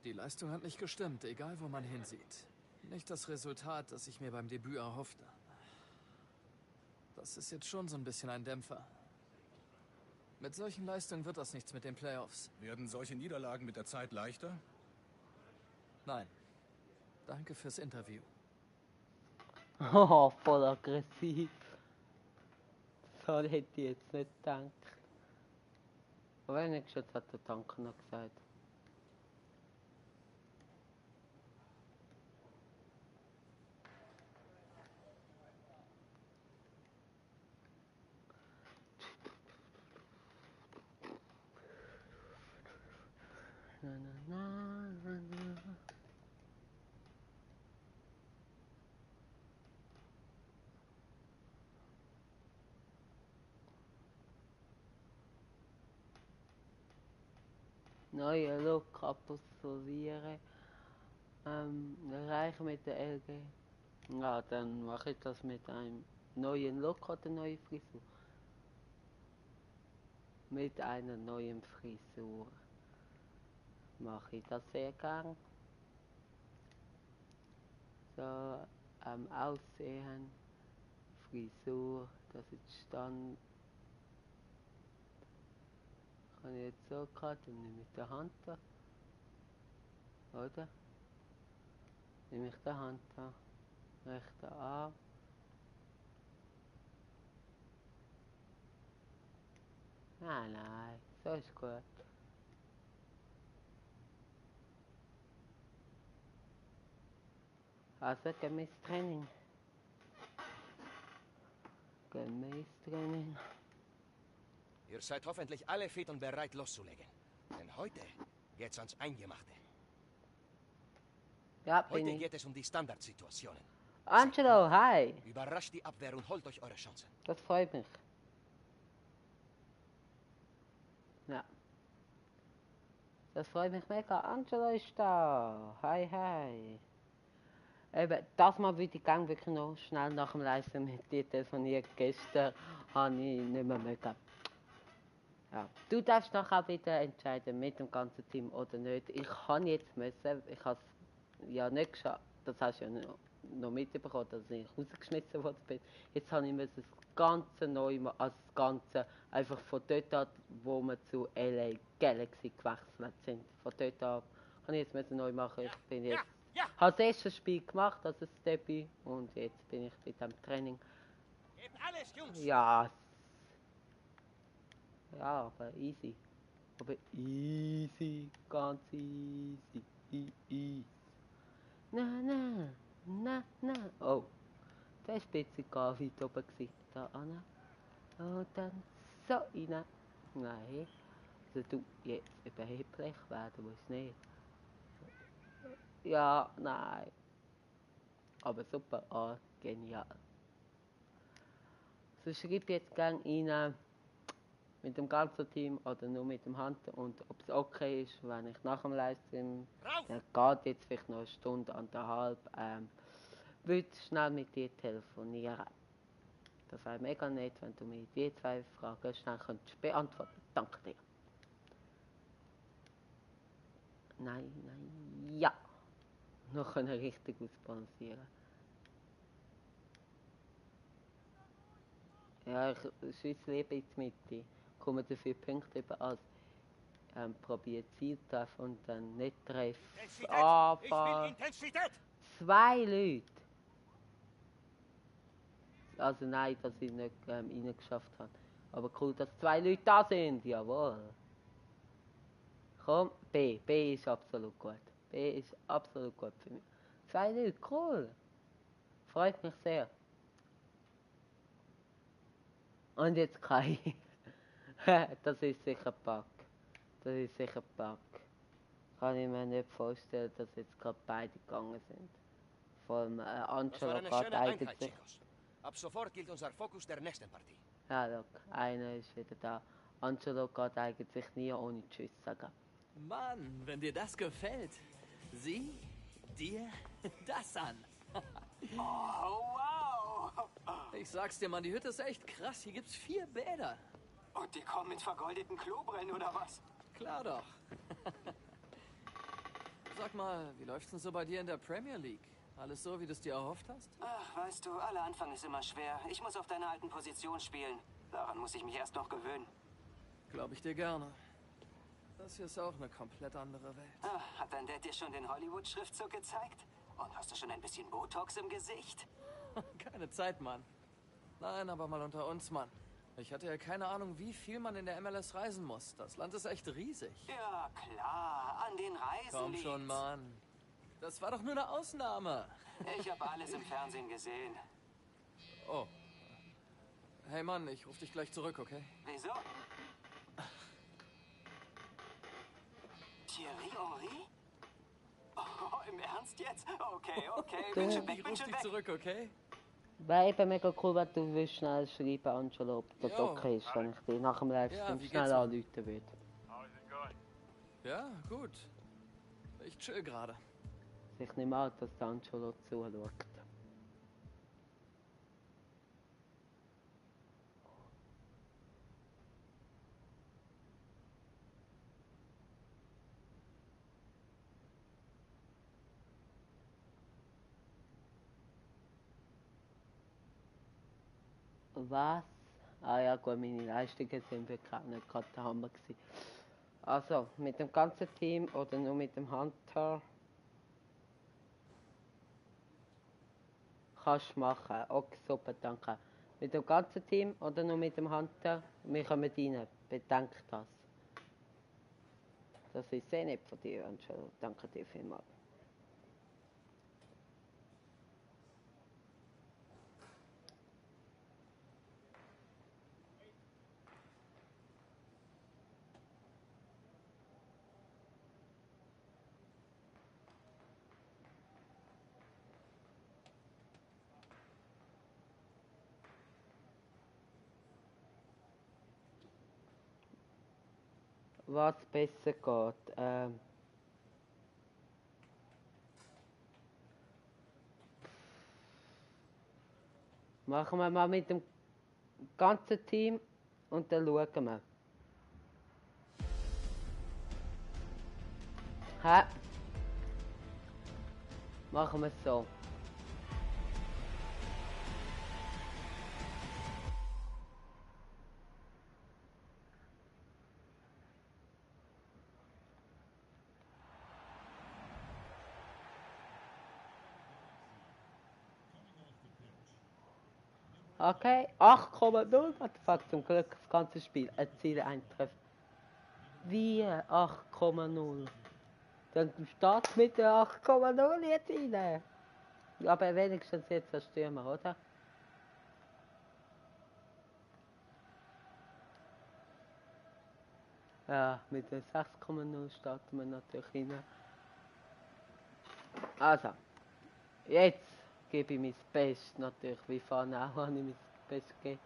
Die Leistung hat nicht gestimmt, egal wo man hinsieht. Nicht das Resultat, das ich mir beim Debüt erhoffte. Das ist jetzt schon so ein bisschen ein Dämpfer. Mit solchen Leistungen wird das nichts mit den Playoffs. Werden solche Niederlagen mit der Zeit leichter? Nein. Danke fürs Interview. Oh, voll aggressiv. Das hätte ich jetzt nicht gedacht. Aber wenigstens hat der Danke noch gesagt. Na, na, na, na, na. Neue Look apostolieren. Erreichen mit der LG. Ja, dann mache ich das mit einem neuen Look oder neue Frisur. Mit einer neuen Frisur mache ich das sehr gern. So, Aussehen, Frisur, das ist Stand. Kann ich jetzt so gerade, dann nehme ich die Hand da. Oder? Nehme ich die Hand da. Rechter Arm. Nein, so ist gut. Also gemäß Training. Gemäß Training. Ihr seid hoffentlich alle fit und bereit loszulegen. Denn heute geht's ans Eingemachte. Ja, bin Heute ich. geht es um die Standardsituationen. Angelo, hi. Überrascht die Abwehr und holt euch eure Chancen. Das freut mich. Ja. Das freut mich mega. Angelo ist da. Hi, hi. Eben, das Mal würde ich gerne wirklich noch schnell nach dem Livestream mit dir telefonieren. Gestern habe ich nicht mehr mögen. Ja. Du darfst nachher wieder entscheiden, mit dem ganzen Team oder nicht. Ich kann jetzt müssen, ich habe es ja nicht geschafft, das hast du ja noch mitbekommen, dass ich rausgeschmissen worden bin. Jetzt habe ich müssen das Ganze neu machen, also das Ganze einfach von dort an, wo wir zu LA Galaxy gewechselt sind. Von dort an habe ich jetzt müssen neu machen. Ich bin jetzt, habe das erste Spiel gemacht, also das Debüt, und jetzt bin ich mit dem Training. Gebt alles, Jungs! Ja. Ja, aber easy. Aber easy, ganz easy. Easy. Na, na, na, na. Oh, da war ein bisschen gar weit oben. Da an. Und dann so rein. Nein. Also du, jetzt überheblich werden muss nicht. Ja, nein. Aber super, ah, genial. So schreib jetzt gerne rein. Mit dem ganzen Team oder nur mit dem Hunter und ob es okay ist, wenn ich nach dem Livestream, der geht jetzt vielleicht noch eine Stunde, anderthalb, würde schnell mit dir telefonieren. Das wäre mega nett, wenn du mir die 2 Fragen schnell könntest beantworten. Danke dir. Nein, nein, ja. Noch können richtig ausbalancieren. Ja, ich schieße lieber in die Mitte. Kommen dafür Punkte über als probiert Ziel treffen und dann nicht treffen. Aber 2 Leute. Also nein, dass ich nicht reingeschafft habe. Aber cool, dass 2 Leute da sind. Jawohl. Komm, B. B ist absolut gut. B ist absolut gut für mich. 2 Leute, cool. Freut mich sehr. Und jetzt Kai. Das ist sicher ein Bug. Das ist sicher ein Bug. Kann ich mir nicht vorstellen, dass jetzt gerade beide gegangen sind. Vor allem Angelo gerade eigentlich. Ab sofort gilt unser Fokus der nächsten Partie. Ja, look, einer ist wieder da. Angelo geht eigentlich nie ohne Tschüss sagen. Mann, wenn dir das gefällt, sieh dir das an. Oh, wow! Ich sag's dir, Mann, die Hütte ist echt krass. Hier gibt's 4 Bäder. Und die kommen mit vergoldeten Klobrillen, oder was? Klar doch. Sag mal, wie läuft's denn so bei dir in der Premier League? Alles so, wie du es dir erhofft hast? Ach, weißt du, aller Anfang ist immer schwer. Ich muss auf deiner alten Position spielen. Daran muss ich mich erst noch gewöhnen. Glaube ich dir gerne. Das hier ist auch eine komplett andere Welt. Ach, hat dein Dad dir schon den Hollywood-Schriftzug gezeigt? Und hast du schon ein bisschen Botox im Gesicht? Keine Zeit, Mann. Nein, aber mal unter uns, Mann. Ich hatte ja keine Ahnung, wie viel man in der MLS reisen muss. Das Land ist echt riesig. Ja, klar. An den Reisen Komm liegt's. schon, Mann. Das war doch nur eine Ausnahme. Ich habe alles im Fernsehen gesehen. Oh. Hey, Mann, ich rufe dich gleich zurück, okay? Wieso? Thierry Henry? Oh, im Ernst jetzt? Okay, okay. Bin schon weg, Ich bin ruf schon dich weg. zurück, okay? Wäre eben mega cool, wenn du willst schnell schreiben, Angelo, ob das Jo. okay ist, wenn ich dich nach dem Livestream wie schnell geht's, Mann? anrufen würde. Ja, gut. Ich chill gerade. Ich nehme an, dass der Angelo zuschaut. Was? Ah ja gut, meine Leistungen sind wirklich auch nicht gerade der Hammer gewesen. Also, mit dem ganzen Team oder nur mit dem Hunter? Kannst du machen. Okay, super, danke. Mit dem ganzen Team oder nur mit dem Hunter? Wir kommen rein. Bedenk das. Das ist sehr nett von dir, Angelo. Danke dir vielmals. was besser geht. Machen wir mal mit dem ganzen Team und dann schauen wir. Hä? Machen wir es so. Okay, 8,0. What the fuck, zum Glück das ganze Spiel. Erziele ein Treff. Wie 8,0? Dann startet mit der 8,0 jetzt rein. Aber wenigstens jetzt zerstören wir, oder? Ja, mit der 6,0 starten wir natürlich rein. Also, jetzt gebe ich mein Bestes natürlich, wie vorhin auch habe ich mein Bestes gegeben.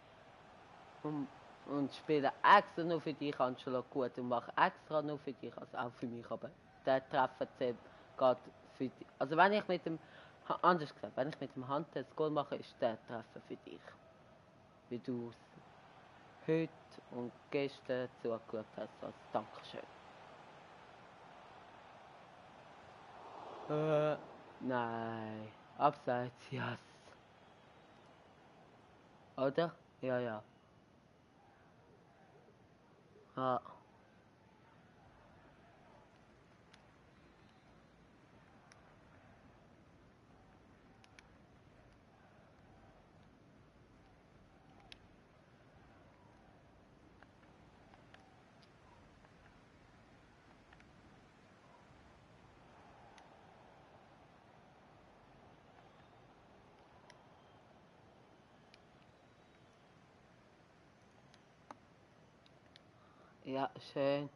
Und spiele extra nur für dich, Angelo, gut, und mache extra nur für dich, also auch für mich, aber der Treffer zählt geht für dich. Also wenn ich mit dem, anders gesagt, wenn ich mit dem Hand das Goal mache, ist der Treffer für dich. Wie du es heute und gestern zugeschaut hast, als Dankeschön. Nein, abseits, yes. Oder? Ja, ja. Ah. Ja, schön.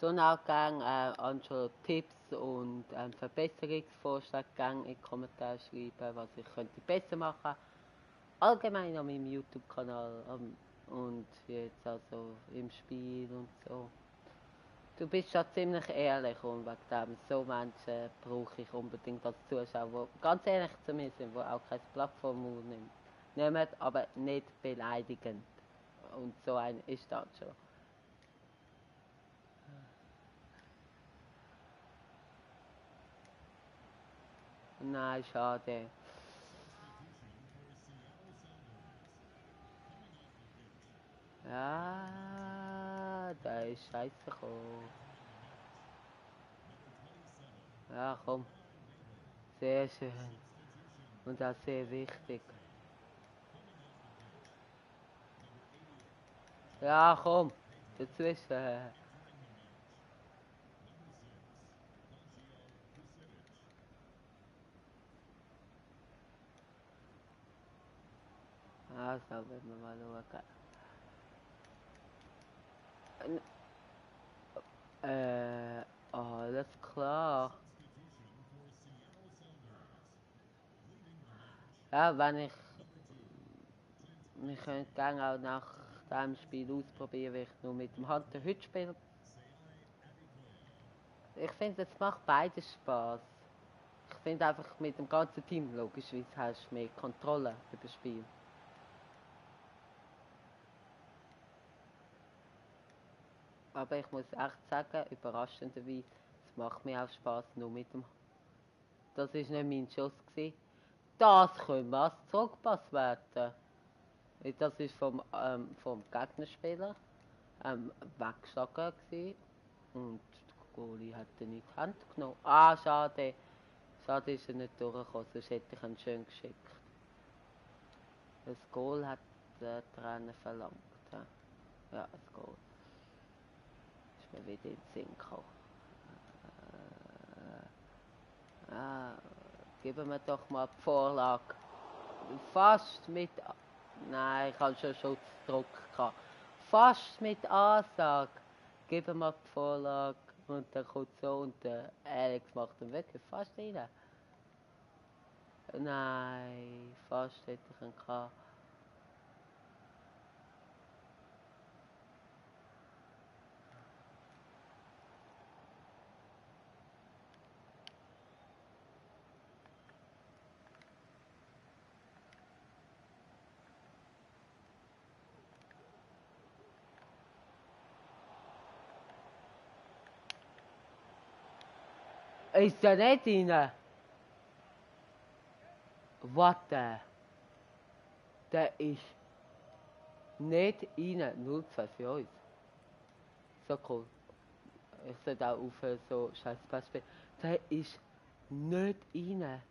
Dann auch gerne Angelo Tipps und Verbesserungsvorschläge gerne in die Kommentare schreiben, was ich könnte besser machen. Allgemein an meinem YouTube-Kanal und jetzt also im Spiel und so. Du bist ja ziemlich ehrlich und wegen dem, so Menschen brauche ich unbedingt als Zuschauer, die ganz ehrlich zu mir sind, die auch kein Plattform nehmen, aber nicht beleidigend. Und so ein ist das schon. Nein, schade. Ja, da ist scheiße gekommen. Ja, komm. Sehr schön. Und auch sehr wichtig. Ja, komm. Dazwischen. Also, wenn wir mal schauen. Alles klar. Ja, wenn ich könnte gerne auch nach dem Spiel ausprobieren, wie ich nur mit dem Hunter heute spiele. Ich finde, es macht beides Spaß. Ich finde einfach mit dem ganzen Team, logischerweise hast du mehr Kontrolle über das Spiel. Aber ich muss echt sagen, überraschenderweise, es macht mir auch Spaß nur mit dem. Das ist nicht mein Schuss gewesen. Das könnte was Zurückpass werden. Das ist vom Gegnerspieler weggeschlagen gewesen. Und der Goalie hat ihn in die Hand genommen. Ah, schade. Schade ist er nicht durchgekommen, sonst hätte ich ihn schön geschickt. Das Goal hat der Trainer verlangt. Ja, das Goal. Ist mir wieder in den Sinn gekommen. Geben wir doch mal die Vorlage. Fast mit... Nein, ich habe schon Schutzdruck gehabt. Fast mit Ansage. Geben wir die Vorlage. Und dann kommt so und der Alex macht ihn wirklich fast rein. Nein, fast hätte ich ihn gehabt. Ist der nicht rein? Warte. Der ist nicht rein. 0-2 für uns. So cool. Ich sollte auch aufhören, so scheiß Passspiel. Der ist nicht rein.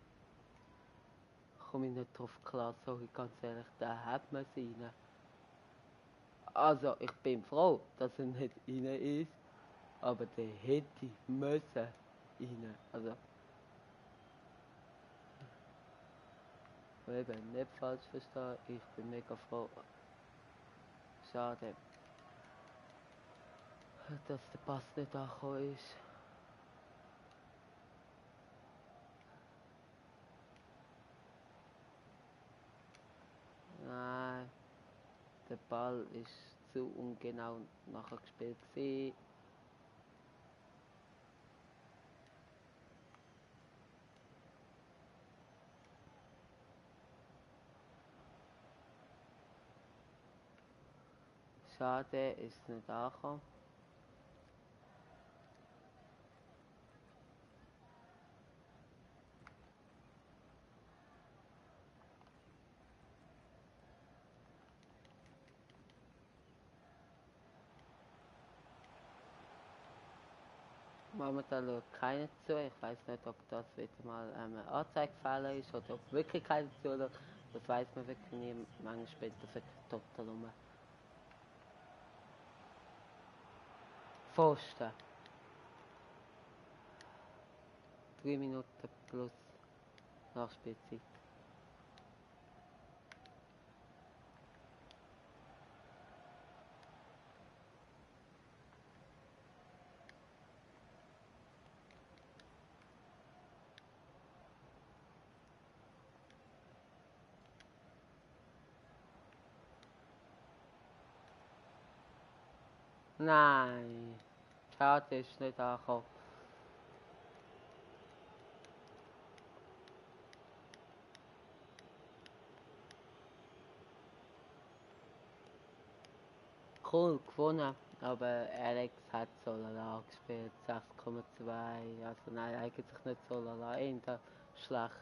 Komme ich nicht drauf klar, sorry, ganz ehrlich. Der hat man rein. Also, ich bin froh, dass er nicht rein ist. Aber der hätte müssen rein. Also. Eben, nicht falsch verstehen, ich bin mega froh. Schade, dass der Pass nicht angekommen ist. Nein, der Ball ist zu ungenau nachher gespielt gewesen. Schade, ist nicht angekommen. Momentan schaut keiner zu. Ich weiß nicht, ob das wieder mal eine Anzeigefehler ist oder ob wirklich keiner zuschaut. Das weiß man wirklich nie. Manchmal spielt das wirklich total rum. Pfosten. 3 Minuten plus Nachspielzeit. Nein, schade, ist nicht angekommen. Cool, gewonnen, aber Alex hat so lala gespielt, 6,2, also nein, eigentlich nicht so lala, eher schlecht.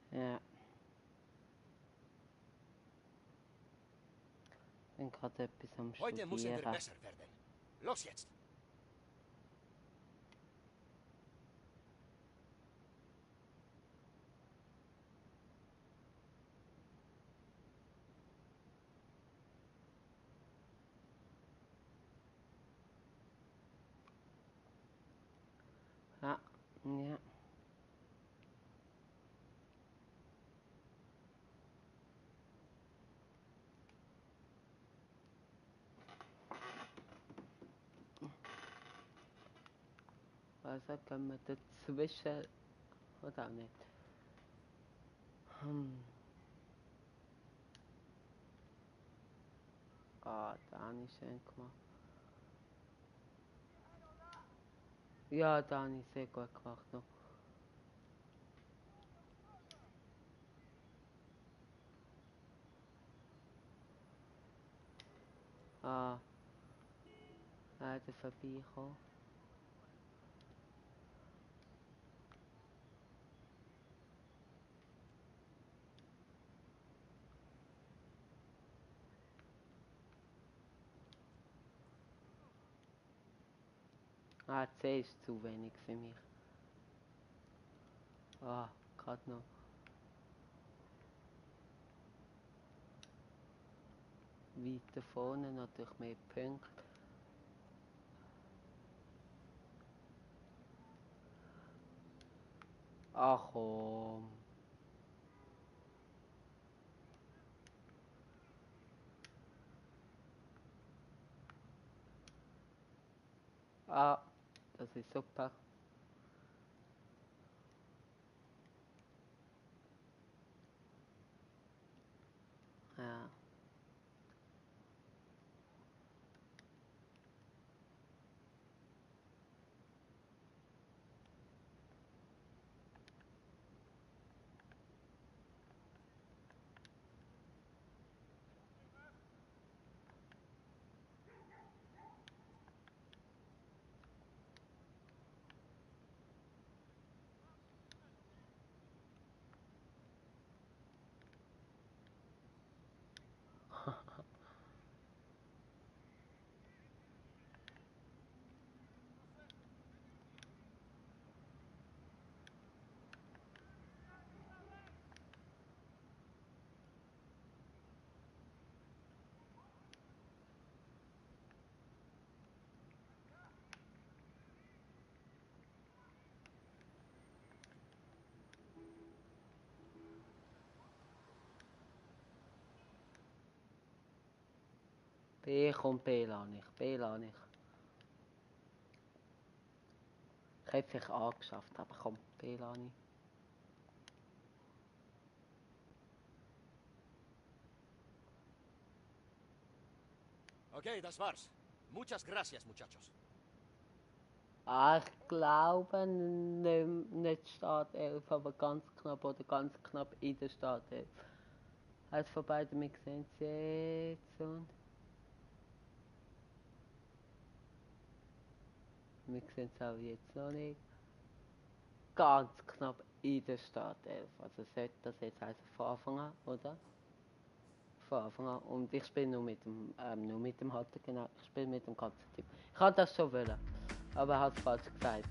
Ja. Bin gerade etwas am Studieren. Heute müssen wir besser werden. Los jetzt! Ja, ja. Also können wir dazwischen. Oder auch nicht. Ah, da habe ich schön gemacht. Ja, da habe ich sehr gut gemacht noch. Ah, leider vorbeikommen. Ah, C ist zu wenig für mich. Ah, gerade noch. Weiter vorne natürlich mehr Punkte. Ach komm. Ah, das ist super. Ja. B kommt, B lade ich, B lade ich. Ich hätte vielleicht A geschafft, aber komm, B lade ich. Okay, das war's. Muchas gracias, muchachos. Ah, ich glaube nicht Startelf, aber ganz knapp oder ganz knapp in der Startelf. Also von beiden, wir sehen es jetzt und wir sehen es auch jetzt noch nicht. Ganz knapp in der Startelf. Also sollte das jetzt heißen von Anfang an, oder? Von Anfang an. Und ich spiele nur mit dem Halter, genau. Ich spiele mit dem ganzen Team. Ich kann das schon wollen, aber er hat es falsch gesagt.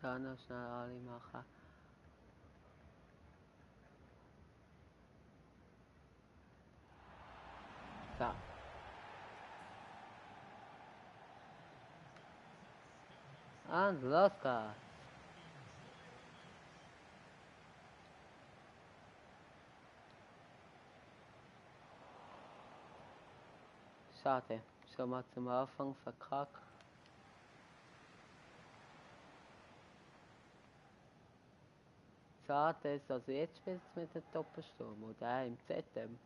Dann noch schnell alle machen. So. Und los geht's. Schade, schon mal zum Anfang verkackt. Schade ist, also jetzt spielt es mit dem Doppelsturm oder im ZM.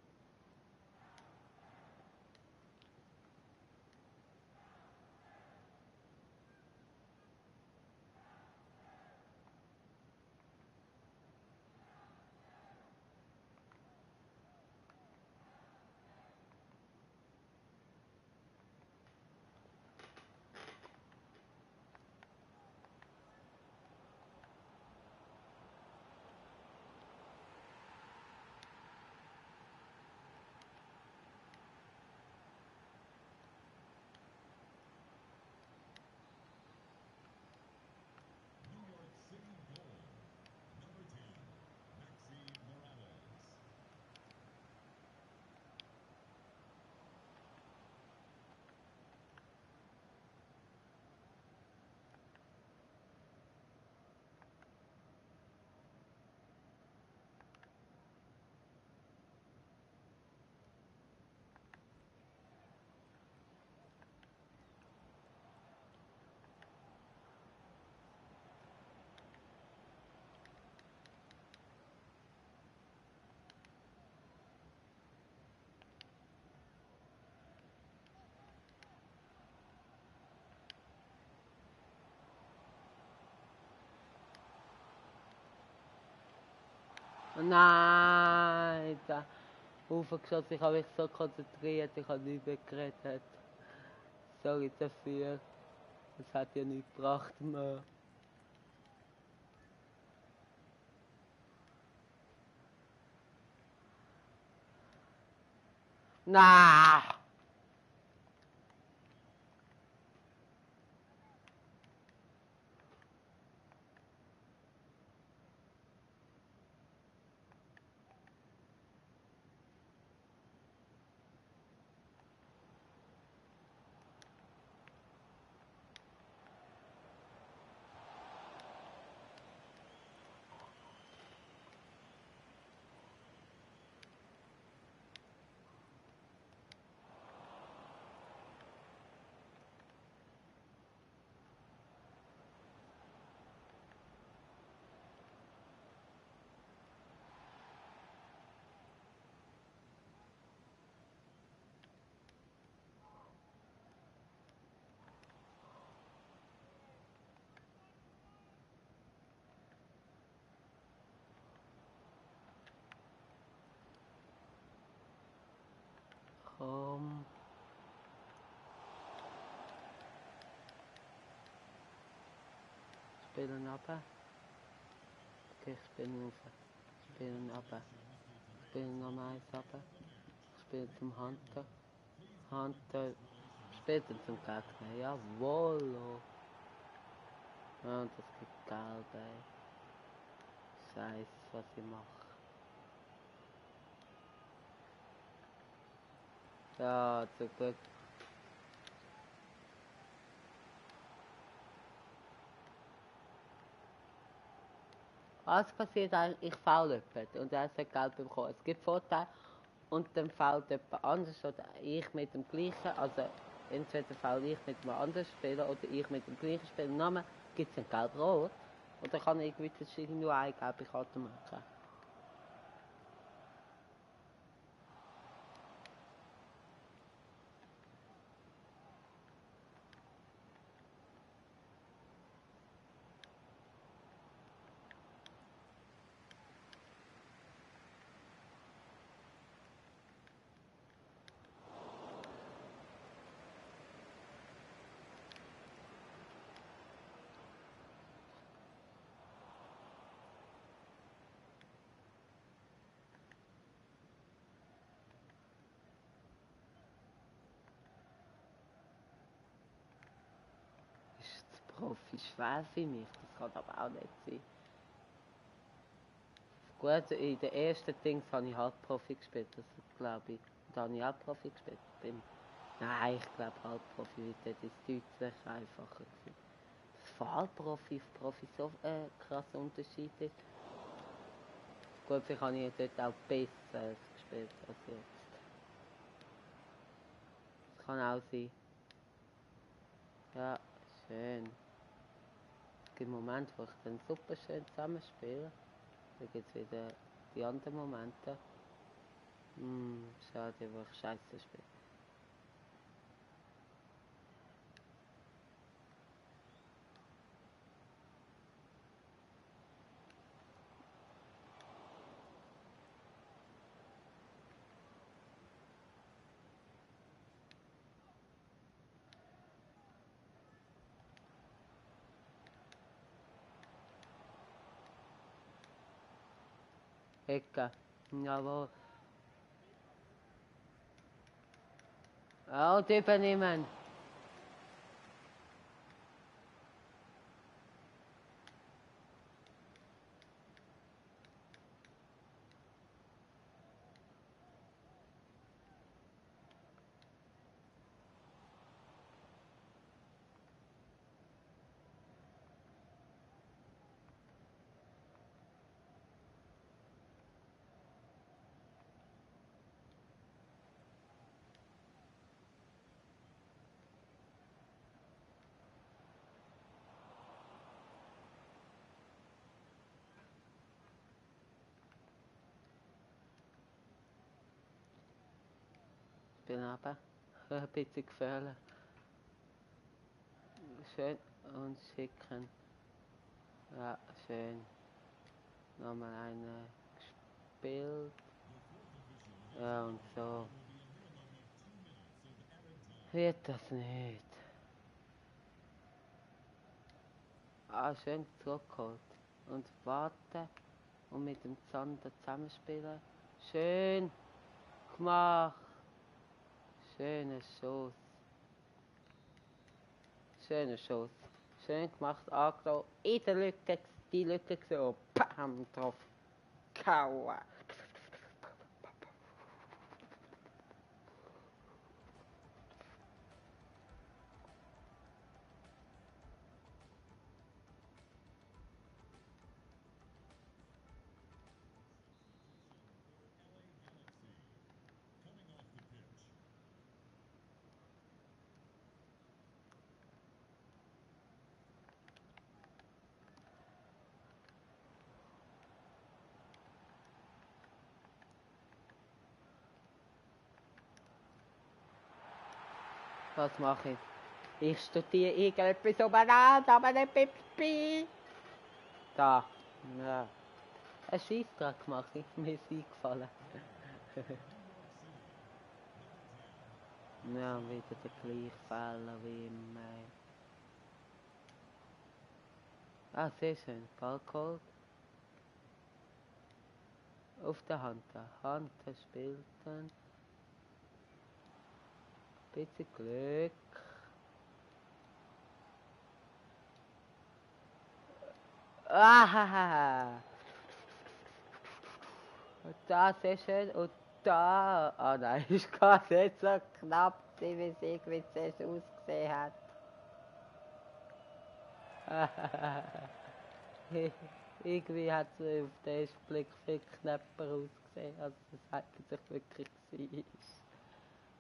Nein, da aufgeschossen. Ich habe mich so konzentriert, ich habe nicht mehr geredet. Sorry dafür. Das hat ja nichts gebracht mehr. Na! Komm. Spielen runter. Okay, spielen rauf. Spielen runter. Spielen nochmal eins runter. Spielen zum Hunter. Hunter. Spielt zum Gegner. Jawohl. Ja, und das gibt Gelb, ey. Scheiße, was ich mache. Ja, zum Glück. Was passiert eigentlich? Ich faule jemanden und er hat Geld bekommen. Es gibt Vorteile und dann fault jemand anders oder ich mit dem gleichen, also entweder faule ich mit einem anderen Spieler oder ich mit dem gleichen Spieler. Namen gibt es ein Gelb-Rot oder kann ich wirklich nur eine gelbe Karte machen. Profi schwer für mich, das kann aber auch nicht sein. Gut, in den ersten Dings habe ich Halbprofi gespielt, das glaube ich. Da habe ich Halbprofi gespielt. Nein, ich glaube Halbprofi, weil dort ist es deutlich einfacher gewesen. Das Vollprofi auf Profi so krasser Unterschied ist. Gut, vielleicht habe ich dort auch besser gespielt als jetzt. Das kann auch sein. Ja, schön. Es gibt Momente, wo ich dann super schön zusammenspiele. Da gibt es wieder die anderen Momente. Schade, wo ich scheiße spiele. Ecke. Jawohl. Oh, die übernehmen. Ich bin aber ein bisschen gefährlich. Schön und schicken. Ja, schön. Nochmal eine gespielt. Ja, und so. Wird das nicht. Ah, schön zurückgeholt. Und warten und mit dem Xander zusammenspielen. Schön gemacht. Schöner Schuss. Schöner Schuss. Schön gemacht, angenommen. In der Lücke, die Lücke so. Bam, drauf. Kaua. Was mache ich? Ich studiere irgendetwas umeinander, aber nicht Pipi. Da. Ja. Ein Scheissdreck mache ich. Mir ist eingefallen. Ja, wieder der gleiche Fehler wie immer. Ah, sehr schön. Ball geholt. Auf der Hunter. Hunter spielt dann. Bisschen Glück. Ah! Und da sehr schön. Und da. Ah nein, ist gar nicht so knapp, wie es irgendwie zuerst ausgesehen hat. Irgendwie hat es auf den ersten Blick viel knapper ausgesehen, als es eigentlich wirklich war.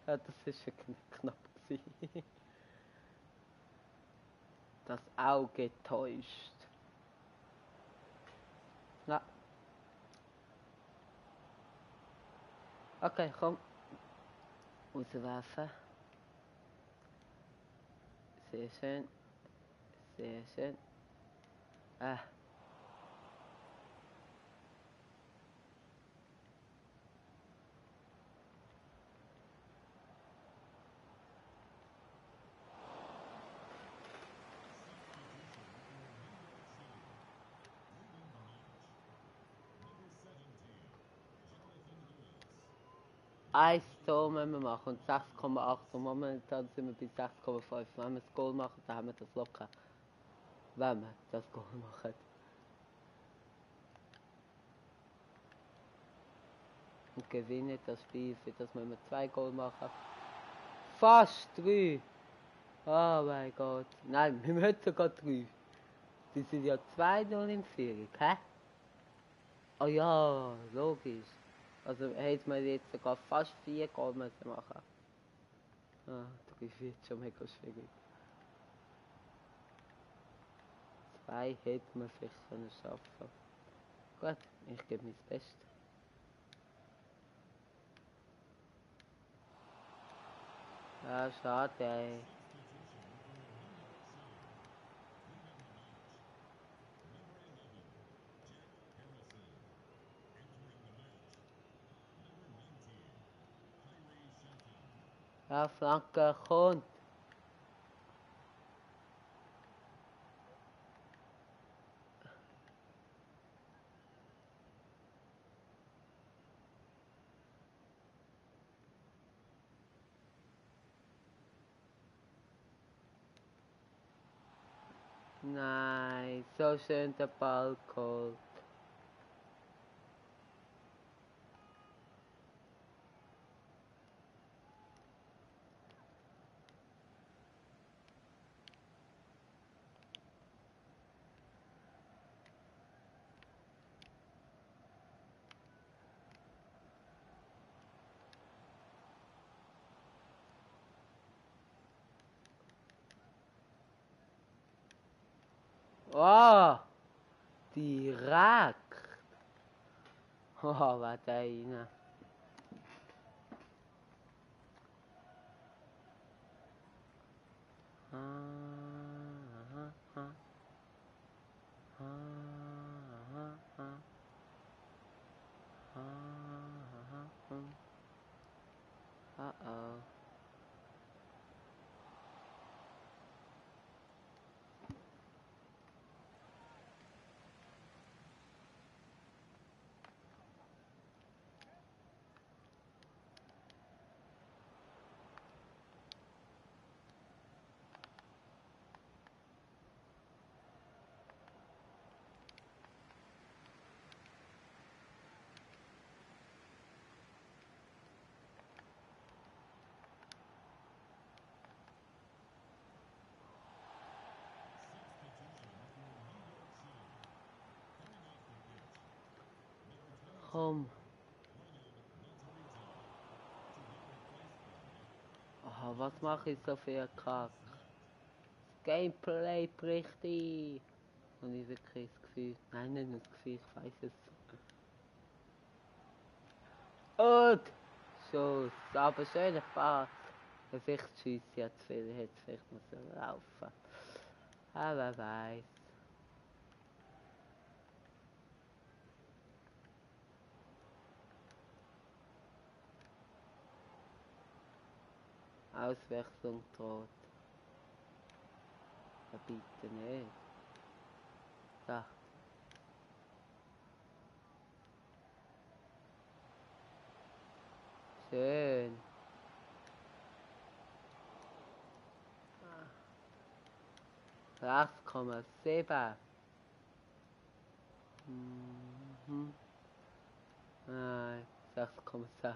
Ja, das ist wirklich knapp gewesen. Das Auge täuscht. Ja. Okay, komm. Rauswerfen. Sehr schön. Sehr schön. Ein Tor müssen wir machen und 6,8 und momentan sind wir bei 6,5. Wenn wir das Goal machen, dann haben wir das locker. Wenn wir das Goal machen. Und gewinnen das Spiel, für das müssen wir 2 Goal machen. Fast 3! Oh mein Gott. Nein, wir müssen sogar 3. Die sind ja 2-0 in Führung, hä? Oh ja, logisch. Also hätte man jetzt sogar fast 4 Goal müssen machen. Ah, 3 wird schon mega schwierig. 2 hätte man vielleicht können schaffen. Gut, ich gebe mein Bestes. Ja, schade, ey. Ja, Flanke kommt. Nein, so schön der Ball geholt. Oh, direkt. Oh, war der rein. Komm. Aha, was mache ich so für einen Kack? Das Gameplay bricht ein. Und ich wirklich das Gefühl. Nein, nicht nur das Gefühl, ich weiß es. Und Schuss, aber schöner Pass. Vielleicht schießt sie jetzt viel, hätte es vielleicht müssen laufen. Aber wer weiß. Auswechslung droht. Ja, bitte nicht. Da. Schön. 6,7. Nein, 6,6.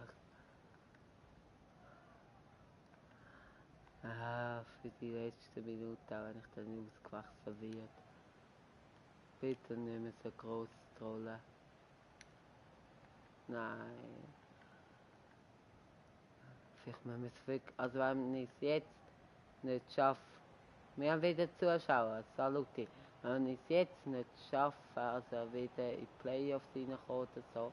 Ah, für die letzte Minute, auch wenn ich dann ausgewachsen wird. Bitte nicht mehr so groß trollen. Nein. Vielleicht müssen wir es wirklich, also wenn ich es jetzt nicht schaffe, wir haben wieder Zuschauer, Saluti. Wenn ich es jetzt nicht schaffe, also wieder in die Playoffs reinkommen oder so,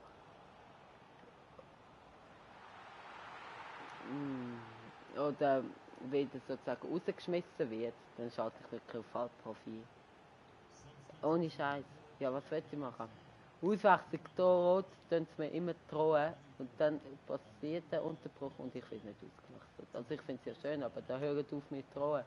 oder wieder sozusagen rausgeschmissen wird, dann schalte ich wirklich auf Halbprofi. Ohne Scheiß. Ja, was will ich machen? Auswechslung droht, dann sie mir immer drohen und dann passiert der Unterbruch und ich werde nicht ausgewechselt. Also ich finde es ja schön, aber da hört auf mit drohen.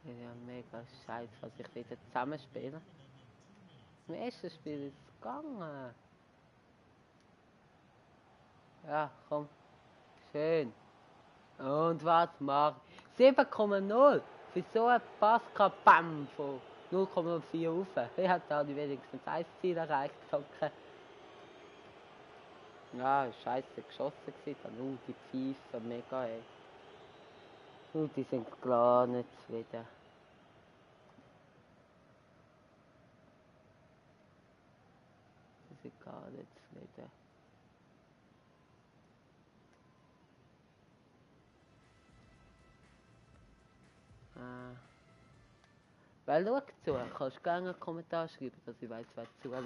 Ja, mega scheiße, was ich wieder zusammenspiele. Im ersten Spiel ist es gegangen. Ja, komm. Schön. Und was macht 7,0 für so einen Pass bam von 0,4 rauf. Ich hätte da wenigstens ein Ziel erreicht. Danke. Ja, scheiße geschossen gewesen. Dann die Pfeife, mega ey. Und die sind klar nicht zufrieden. Die sind gar nicht zufrieden. Wer schaut zu? Kannst du gerne einen Kommentar schreiben, dass ich weiss, wer zuschaut.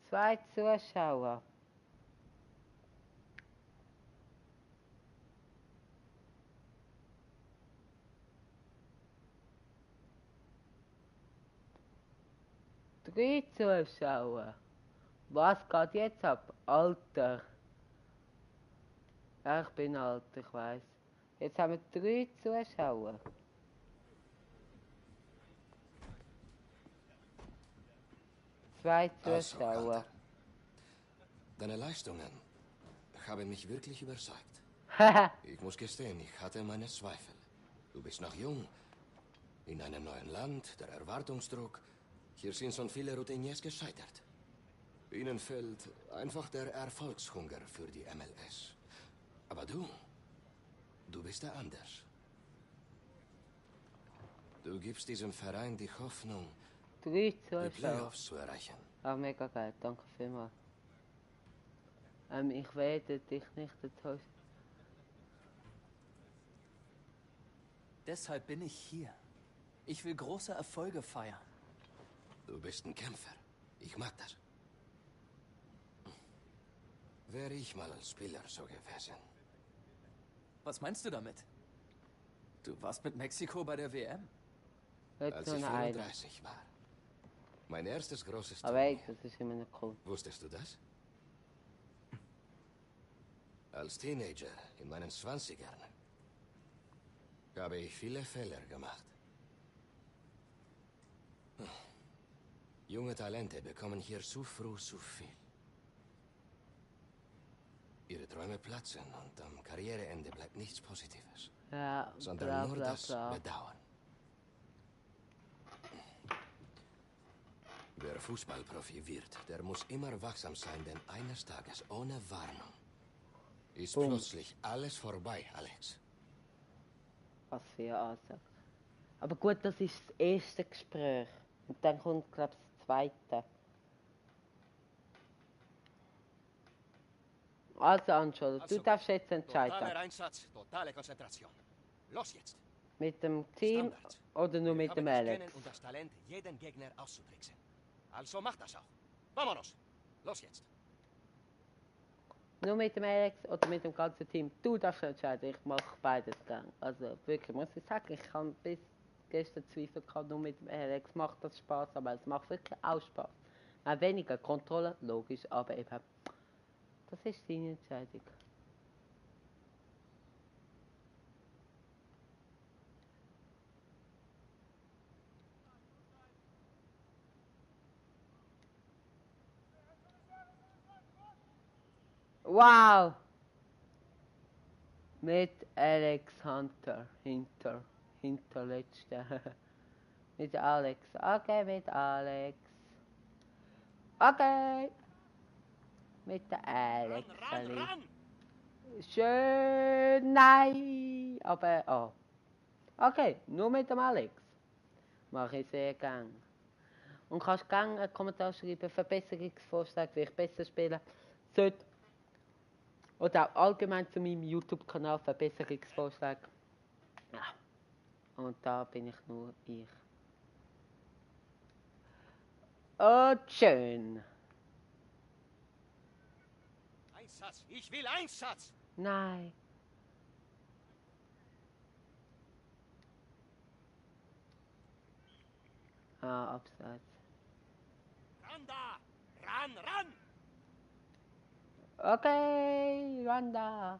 Zwei Zuschauer. Drei Zuschauer. Was geht jetzt ab? Alter. Ja, ich bin alt, ich weiß. Jetzt haben wir 3 Zuschauer. Zwei Zuschauer. Also, deine Leistungen haben mich wirklich überzeugt. Ich muss gestehen, ich hatte meine Zweifel. Du bist noch jung, in einem neuen Land, der Erwartungsdruck. Hier sind schon viele Routiniers gescheitert. Ihnen fehlt einfach der Erfolgshunger für die MLS. Aber du bist da anders. Du gibst diesem Verein die Hoffnung, 3 die Zuschauer. Playoffs zu erreichen. Ah, mega geil, danke vielmals. Ich werde dich nicht enttäuschen. Deshalb bin ich hier. Ich will große Erfolge feiern. Du bist ein Kämpfer. Ich mag das. Wäre ich mal als Spieler so gewesen. Was meinst du damit? Du warst mit Mexiko bei der WM? Als ich 34 war. Mein erstes großes Aber Turnier. hey, das ist immer noch cool. Wusstest du das? Als Teenager in meinen 20ern habe ich viele Fehler gemacht. Junge Talente bekommen hier zu früh zu viel. Ihre Träume platzen und am Karriereende bleibt nichts Positives. Ja, Sondern bla nur bla das bla. Bedauern. Wer Fußballprofi wird, der muss immer wachsam sein, denn eines Tages ohne Warnung ist Boom. plötzlich alles vorbei, Alex. Was für eine Ansage. Aber gut, das ist das erste Gespräch. Und dann kommt, glaube ich, das zweite. Also, Anschul, du darfst jetzt Totaler entscheiden. Einsatz, totale Konzentration. Los jetzt. Mit dem Team Standards. oder nur Wir mit haben dem das Alex? Können und das Talent, jeden Gegner auszutricksen. Also mach das auch. Vámonos. Los jetzt. Nur mit dem Alex oder mit dem ganzen Team? Du darfst entscheiden, ich mache beides gern. Also wirklich, muss ich sagen, ich habe bis gestern Zweifel gehabt, nur mit dem Alex macht das Spaß, aber es macht wirklich auch Spaß. Weniger Kontrolle, logisch, aber eben, das ist deine Entscheidung. Wow! Mit Alex Hunter, hinterletzte. Mit Alex, okay, mit Alex. Okay! Mit der Alex. Ran! Schön, nein! Aber, oh. Okay, nur mit dem Alex. Mache ich sehr gern. Und kannst gerne einen Kommentar schreiben, Verbesserungsvorschläge, wie ich besser spielen sollte. Oder auch allgemein zu meinem YouTube-Kanal Verbesserungsvorschläge. Ja. Und da bin ich nur ich. Und schön. Einsatz. Ich will Einsatz. Nein. Ah, abseits. Ran da. Ran! Okay, Randa.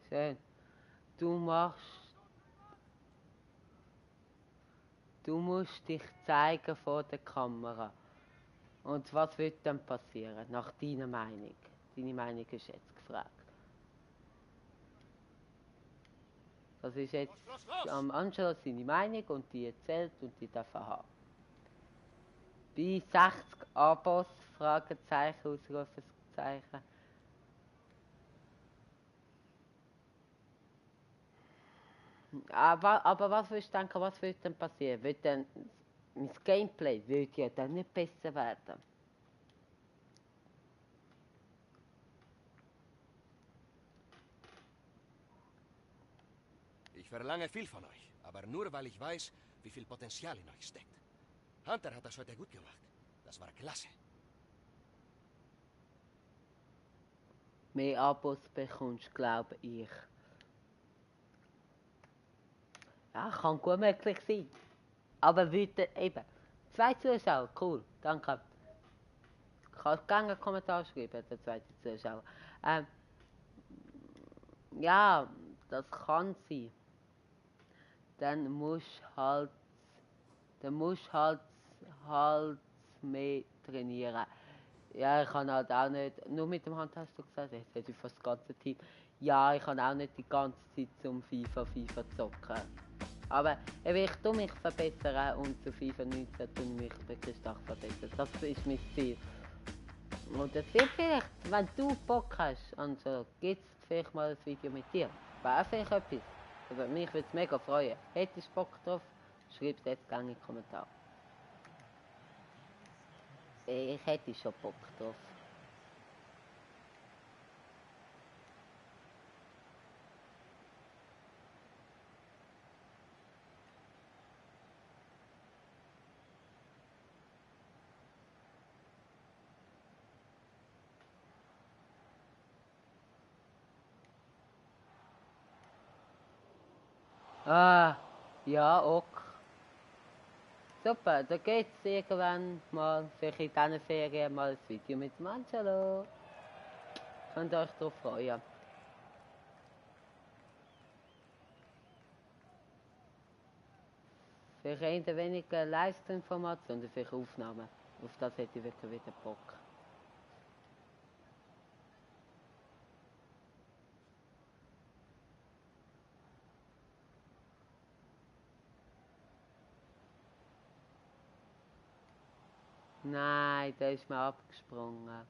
Schön. Du musst dich zeigen vor der Kamera. Und was wird dann passieren, nach deiner Meinung? Deine Meinung ist jetzt gefragt. Das ist jetzt am Angelo seine Meinung und die erzählt und die darf er haben. Bei 60 Abos, Fragezeichen, Ausrufezeichen. Aber was würdest du denken, was würde dann passieren? Wird dann mein Gameplay würde ja dann nicht besser werden? Ich verlange viel von euch, aber nur weil ich weiß, wie viel Potenzial in euch steckt. Hunter hat das heute gut gemacht. Das war klasse. Mehr Abos bekommst, glaube ich. Ja, kann gut möglich sein. Aber würde eben. 2 Zuschauer, cool, danke. Kannst gerne einen Kommentar schreiben, der zweite Zuschauer. Ja, das kann sein. Dann musst halt mehr trainieren. Ja, ich kann halt auch nicht, nur mit dem Hand hast du gesagt, jetzt hätte ich fast das ganze Team. Ja, ich kann auch nicht die ganze Zeit zum FIFA zocken. Aber ich tue mich verbessern und zu FIFA 19 tue ich mich wirklich stark verbessern. Das ist mein Ziel. Und das wird vielleicht, wenn du Bock hast, also gibt es vielleicht mal ein Video mit dir. Wäre vielleicht etwas. Aber mich würde es mega freuen. Hättest du Bock drauf? Schreib es jetzt gerne in die Kommentare. Ich hätte schon Bock drauf. Ah, ja, ok. Super, da geht's irgendwann mal, vielleicht in diesen Ferien, mal ein Video mit dem Angelo. Könnt ihr euch darauf freuen. Vielleicht eher weniger Livestream-Informationen, vielleicht Aufnahmen. Auf das hätte ich wirklich wieder Bock. Nein, der ist mir abgesprungen.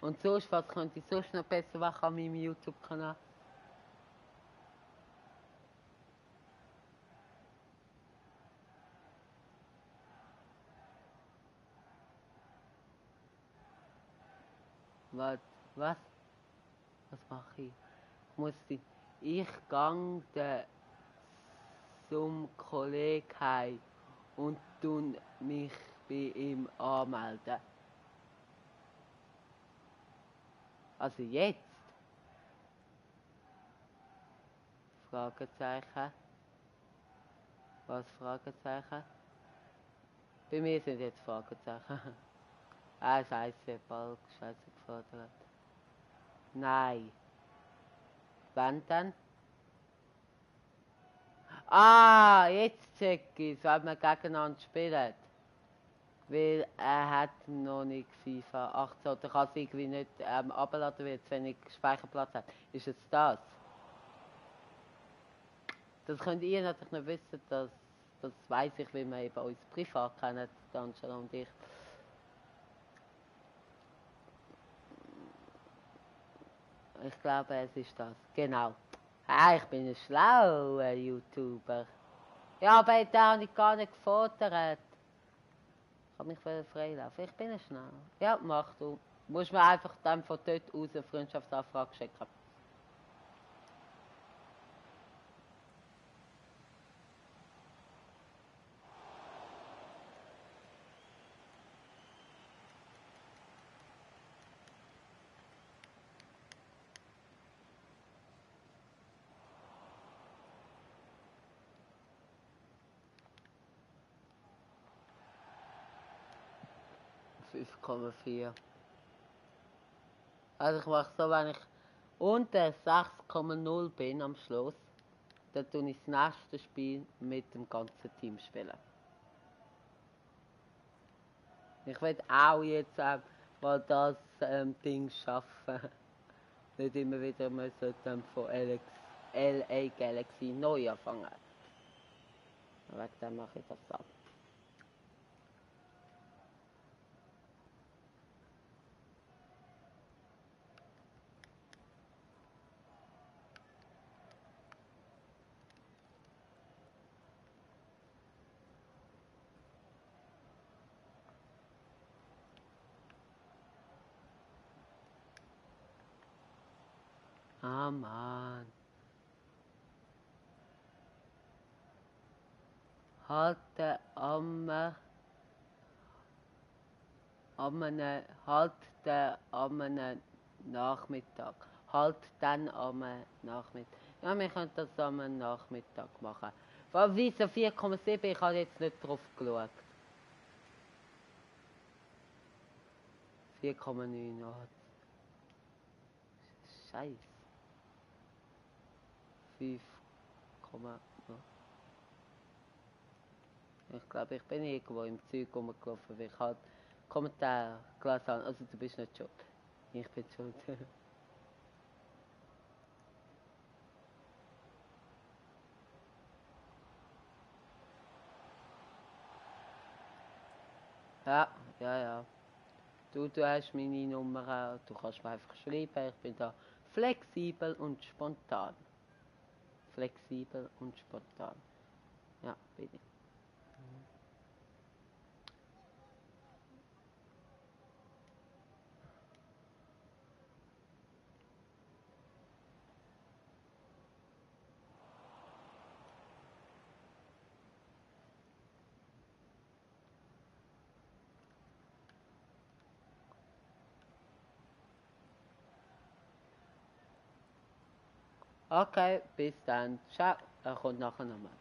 Und sonst, was könnte ich sonst noch besser machen an meinem YouTube-Kanal? Was? Was? Was mache ich? Ich gang zum Kollegen heim und tun mich bei ihm anmelden. Also jetzt? Fragezeichen. Was Fragezeichen? Bei mir sind jetzt Fragezeichen. Ah, scheiße, Balk, scheiße gefordert. Nein. Wann dann? Ah, jetzt check ich, weil wir gegeneinander spielen. Weil er hat noch nicht FIFA 18 oder kann es irgendwie nicht abladen, weil es wenig Speicherplatz hat. Ist es das? Das könnt ihr natürlich nicht wissen, das weiss ich, weil wir eben uns privat kennen, Angela und ich. Ich glaube, es ist das. Genau. Ah, ich bin ein schlauer YouTuber. Ja, aber da habe ich gar nicht gefordert. Ich habe mich freilaufen. Ich bin schnell. Ja, mach du. Musst mir einfach dann von dort aus eine Freundschaftsanfrage schicken. Fünf Komma vier. Also ich mache so, wenn ich unter 6,0 bin am Schluss, dann tue ich das nächste Spiel mit dem ganzen Team spielen. Ich will auch jetzt mal das Ding schaffen. Nicht immer wieder müssen von LA Galaxy neu anfangen. Wegen dem mache ich das ab. Ah, Mann. Halt am Nachmittag. Halt dann am Nachmittag. Ja, wir können das am Nachmittag machen. Wieso 4,7? Ich habe jetzt nicht drauf geschaut. 4,9. Oh. Scheiße. 5, ich glaube, ich bin irgendwo im Zeug rumgelaufen, weil ich halt Kommentar gelesen habe. Also du bist nicht schuld. Ich bin schuld. Ja. Du hast meine Nummer, du kannst mir einfach schreiben. Ich bin da flexibel und spontan. Flexibel und spontan. Ja, bin ich. Okay, bis dann. Ciao. Er kommt nachher nochmal.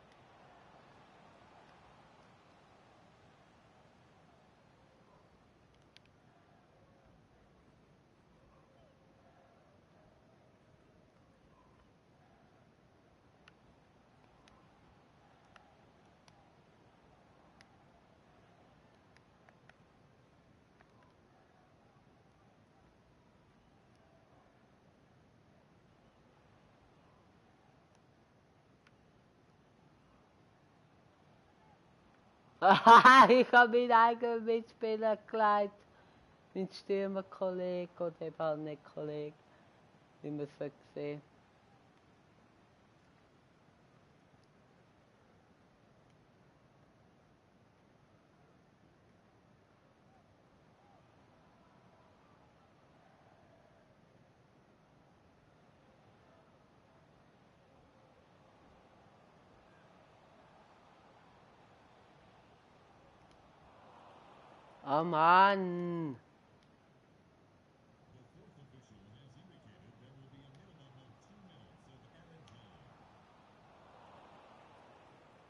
Ich habe meinen eigenen Mitspieler geleitet. Mein Stürmerkollege oder eben halt nicht Kollege, wie man es sehen. Oh Mann!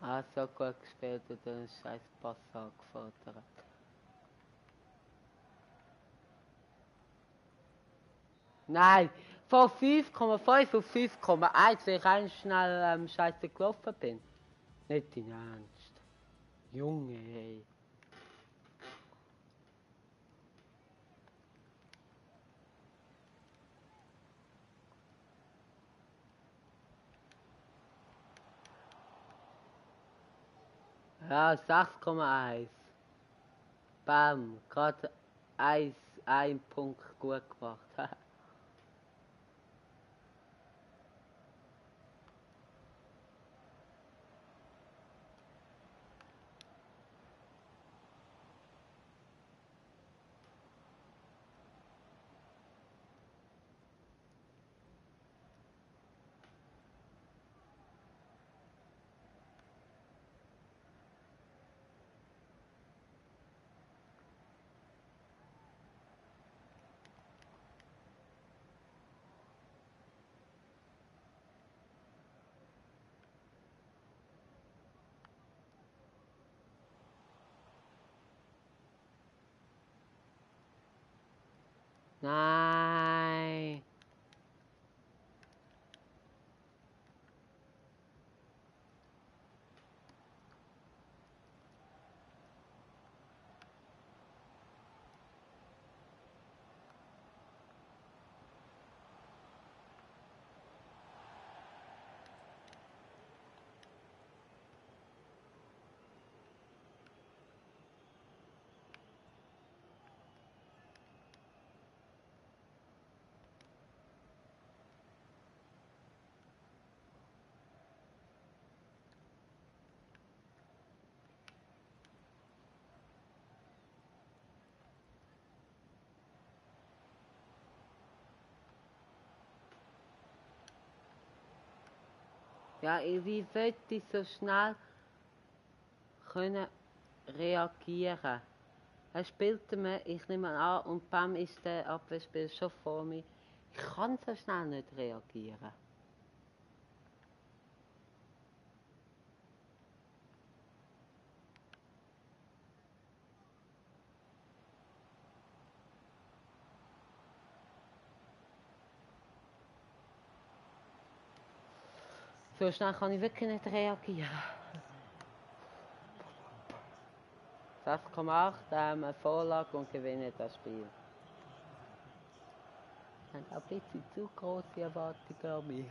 Ah, so gut gespielt und einen scheiß Pass angefordert. Nein! Von 5,5 auf 5,1, weil ich eigentlich schnell scheiße gelaufen bin. Nicht in Ernst. Junge, ey. Ja, 6,1. Bam, gerade ein Punkt gut gemacht. Nein. Ja, wie sollte ich so schnell können reagieren? Er spielte mir, ich nehme an, und bam ist der Abwehrspieler schon vor mir. Ich kann so schnell nicht reagieren. So schnell kann ich wirklich nicht reagieren. 6,8, eine Vorlage und gewinne das Spiel. Ich habe ein bisschen zu große Erwartungen an mich.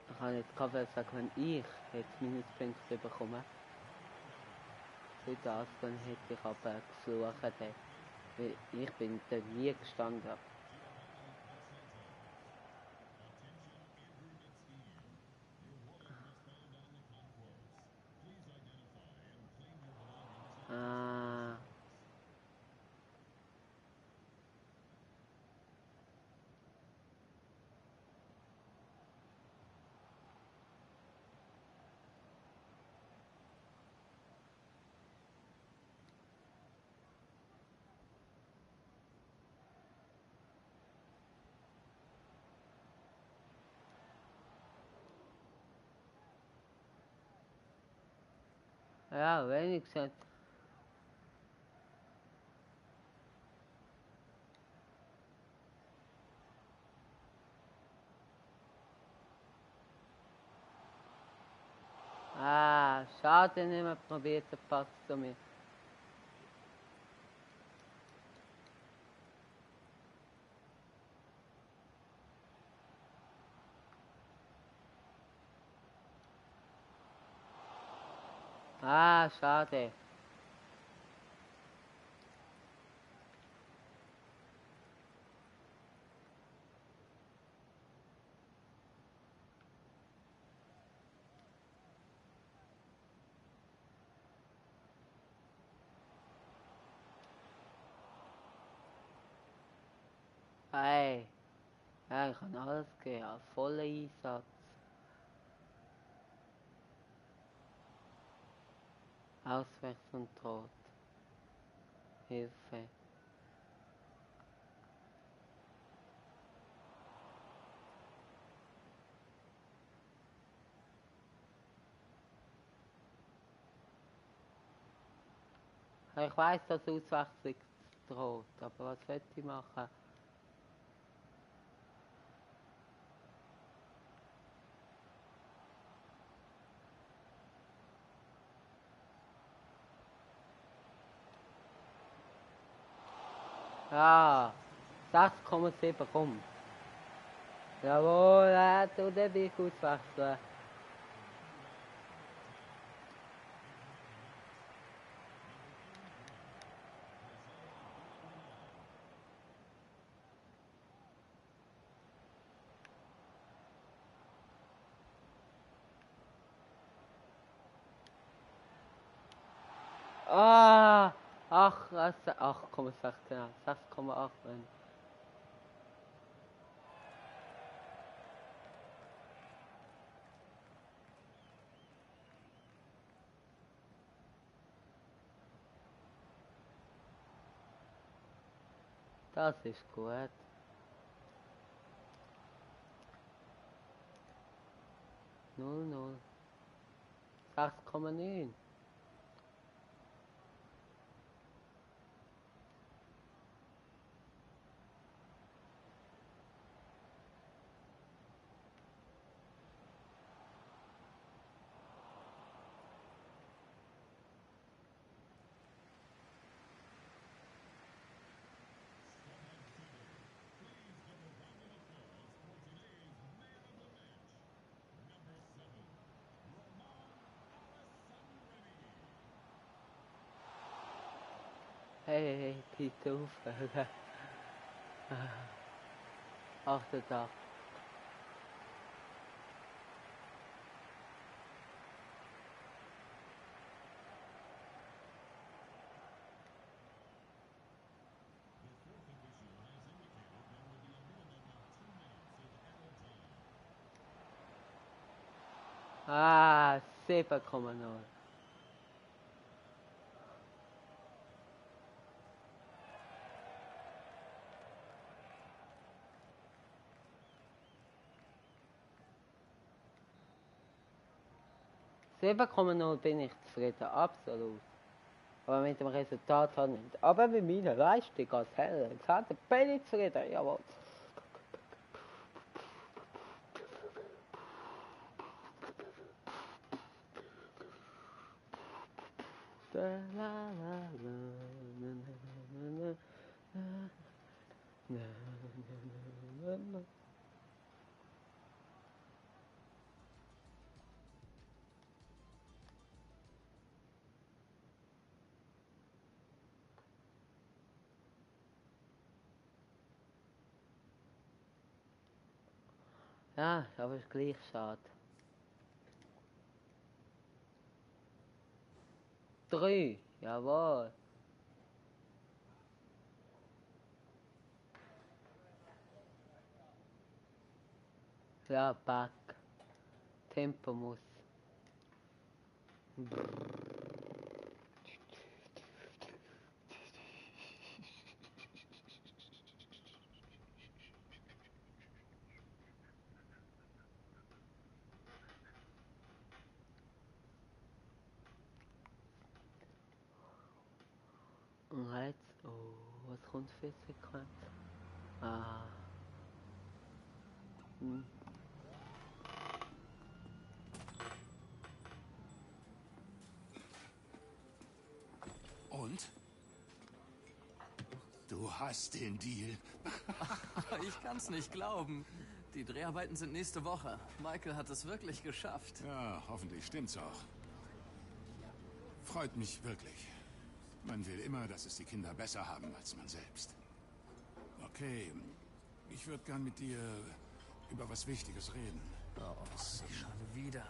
Ich kann jetzt gerade sagen, wenn ich jetzt Minuspunkte bekomme, für das, dann hätte ich aber geflucht. Weil ich bin da nie gestanden. Ah. Ja, wenigstens. Ah, schade, niemand probiert den Pass zu mir. Ah, schade. Hey, ja, ich kann alles geben, voller Einsatz. Auswärts und droht. Hilfe. Ich weiß, dass Auswechslung droht, aber was soll ich machen? Ja, 6,7 komm. Jawohl, du den Weg auswechseln. Ah, 8,6, genau. 6,8. Das ist gut. 0,0. 6,9. Hey, bitte aufhören. 88. Ah, 7,0. Bin ich zufrieden, absolut. Aber mit dem Resultat halt nicht. Aber mit meiner Leistung als Examen bin ich zufrieden, jawohl. Ja, aber ist gleich schade. 3, jawohl. Ja, Back. Tempo muss. Und jetzt, oh, was kommt für Sequenz? Ah. Hm. Und? Du hast den Deal. Ich kann's nicht glauben. Die Dreharbeiten sind nächste Woche. Michael hat es wirklich geschafft. Ja, hoffentlich stimmt's auch. Freut mich wirklich. Man will immer, dass es die Kinder besser haben als man selbst. Okay, ich würde gern mit dir über was Wichtiges reden. Oh, nicht schon wieder.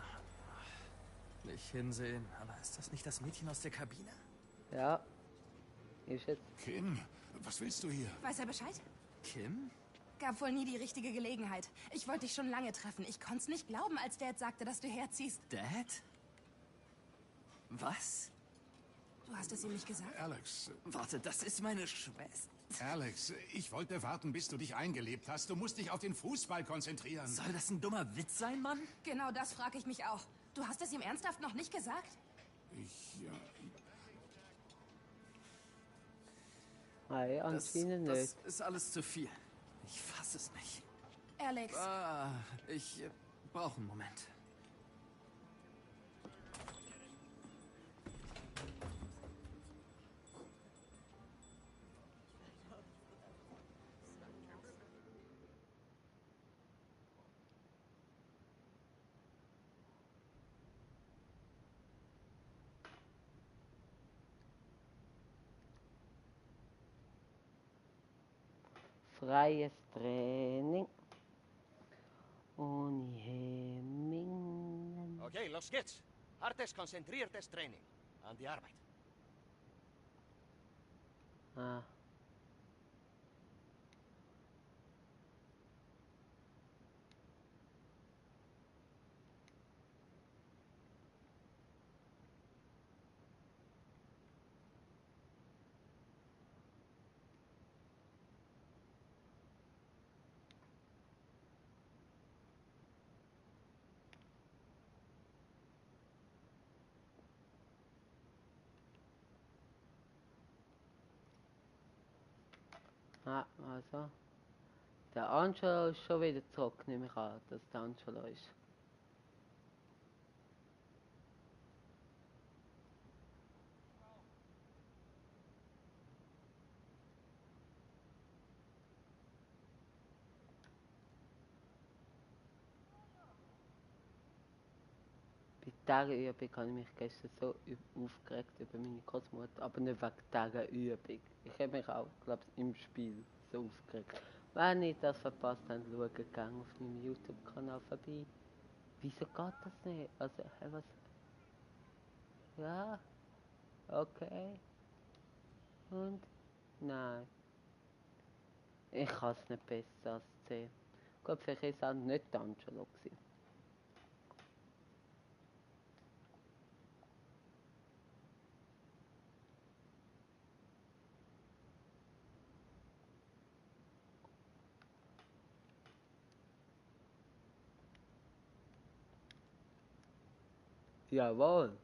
Nicht hinsehen. Aber ist das nicht das Mädchen aus der Kabine? Ja. Ist jetzt. Kim, was willst du hier? Weiß er Bescheid? Kim? Gab wohl nie die richtige Gelegenheit. Ich wollte dich schon lange treffen. Ich konnte es nicht glauben, als Dad sagte, dass du herziehst. Dad? Was? Du hast es ihm nicht gesagt? Alex. Warte, das ist meine Schwester. Alex, ich wollte warten, bis du dich eingelebt hast. Du musst dich auf den Fußball konzentrieren. Soll das ein dummer Witz sein, Mann? Genau das frage ich mich auch. Du hast es ihm ernsthaft noch nicht gesagt? Ja. Nein, anscheinend nicht. Das ist alles zu viel. Ich fasse es nicht. Alex. Ich brauche einen Moment. Freies Training. Ohne Hemmungen. Okay, los geht's. Hartes, konzentriertes Training. An die Arbeit. Ah. Ah, also. Der Angelo ist schon wieder zurück, nehme ich an, dass der Angelo ist. Bei dieser Übung habe ich mich gestern so aufgeregt über meine Großmutter, aber nicht wegen dieser Übung. Ich habe mich auch, glaube ich, im Spiel so aufgeregt. Wenn ihr das verpasst habt, schaut gerne auf meinem YouTube-Kanal vorbei. Wieso geht das nicht? Also, was? Ja? Okay. Und? Nein. Ich kann es nicht besser als 10. Gut, vielleicht ist es auch nicht Angelo gewesen. Jawohl.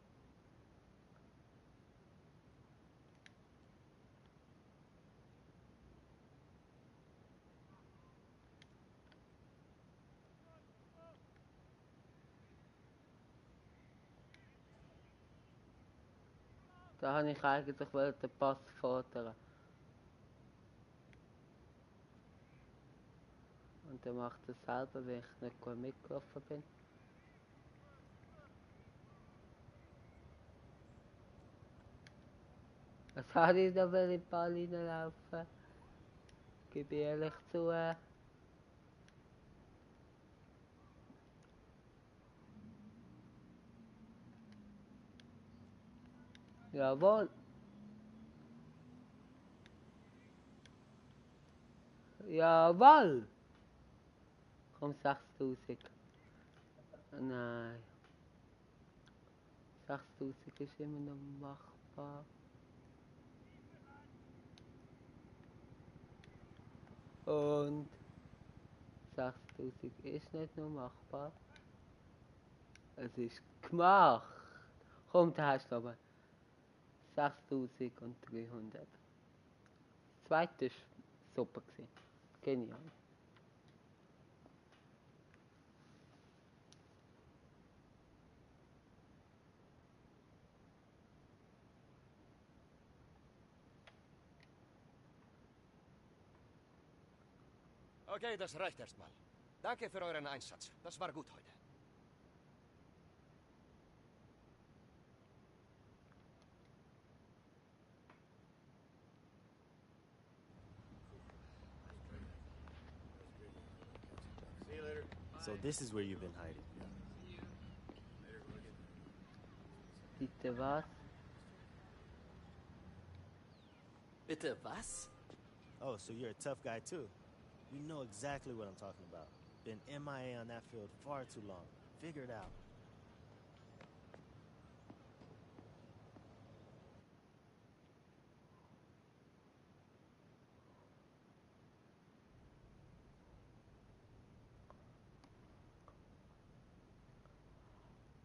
Da habe ich eigentlich den Pass fordern. Und der macht es selber, weil ich nicht gut mitgelaufen bin. Was habe ich da in den Ball reinlaufen? Gebe ich ehrlich zu. Jawohl. Jawohl. Komm, 6000. Nein. 6000 ist immer noch machbar. Und 6000 ist nicht nur machbar. Es ist gemacht. Komm, da hast du aber 6300. zweite war super. Genial. Okay, das reicht erstmal. Danke für euren Einsatz. Das war gut heute. So this is where you've been hiding. Bitte was? Bitte was? Oh, so you're a tough guy too. You know exactly what I'm talking about. Been MIA on that field far too long. Figure it out.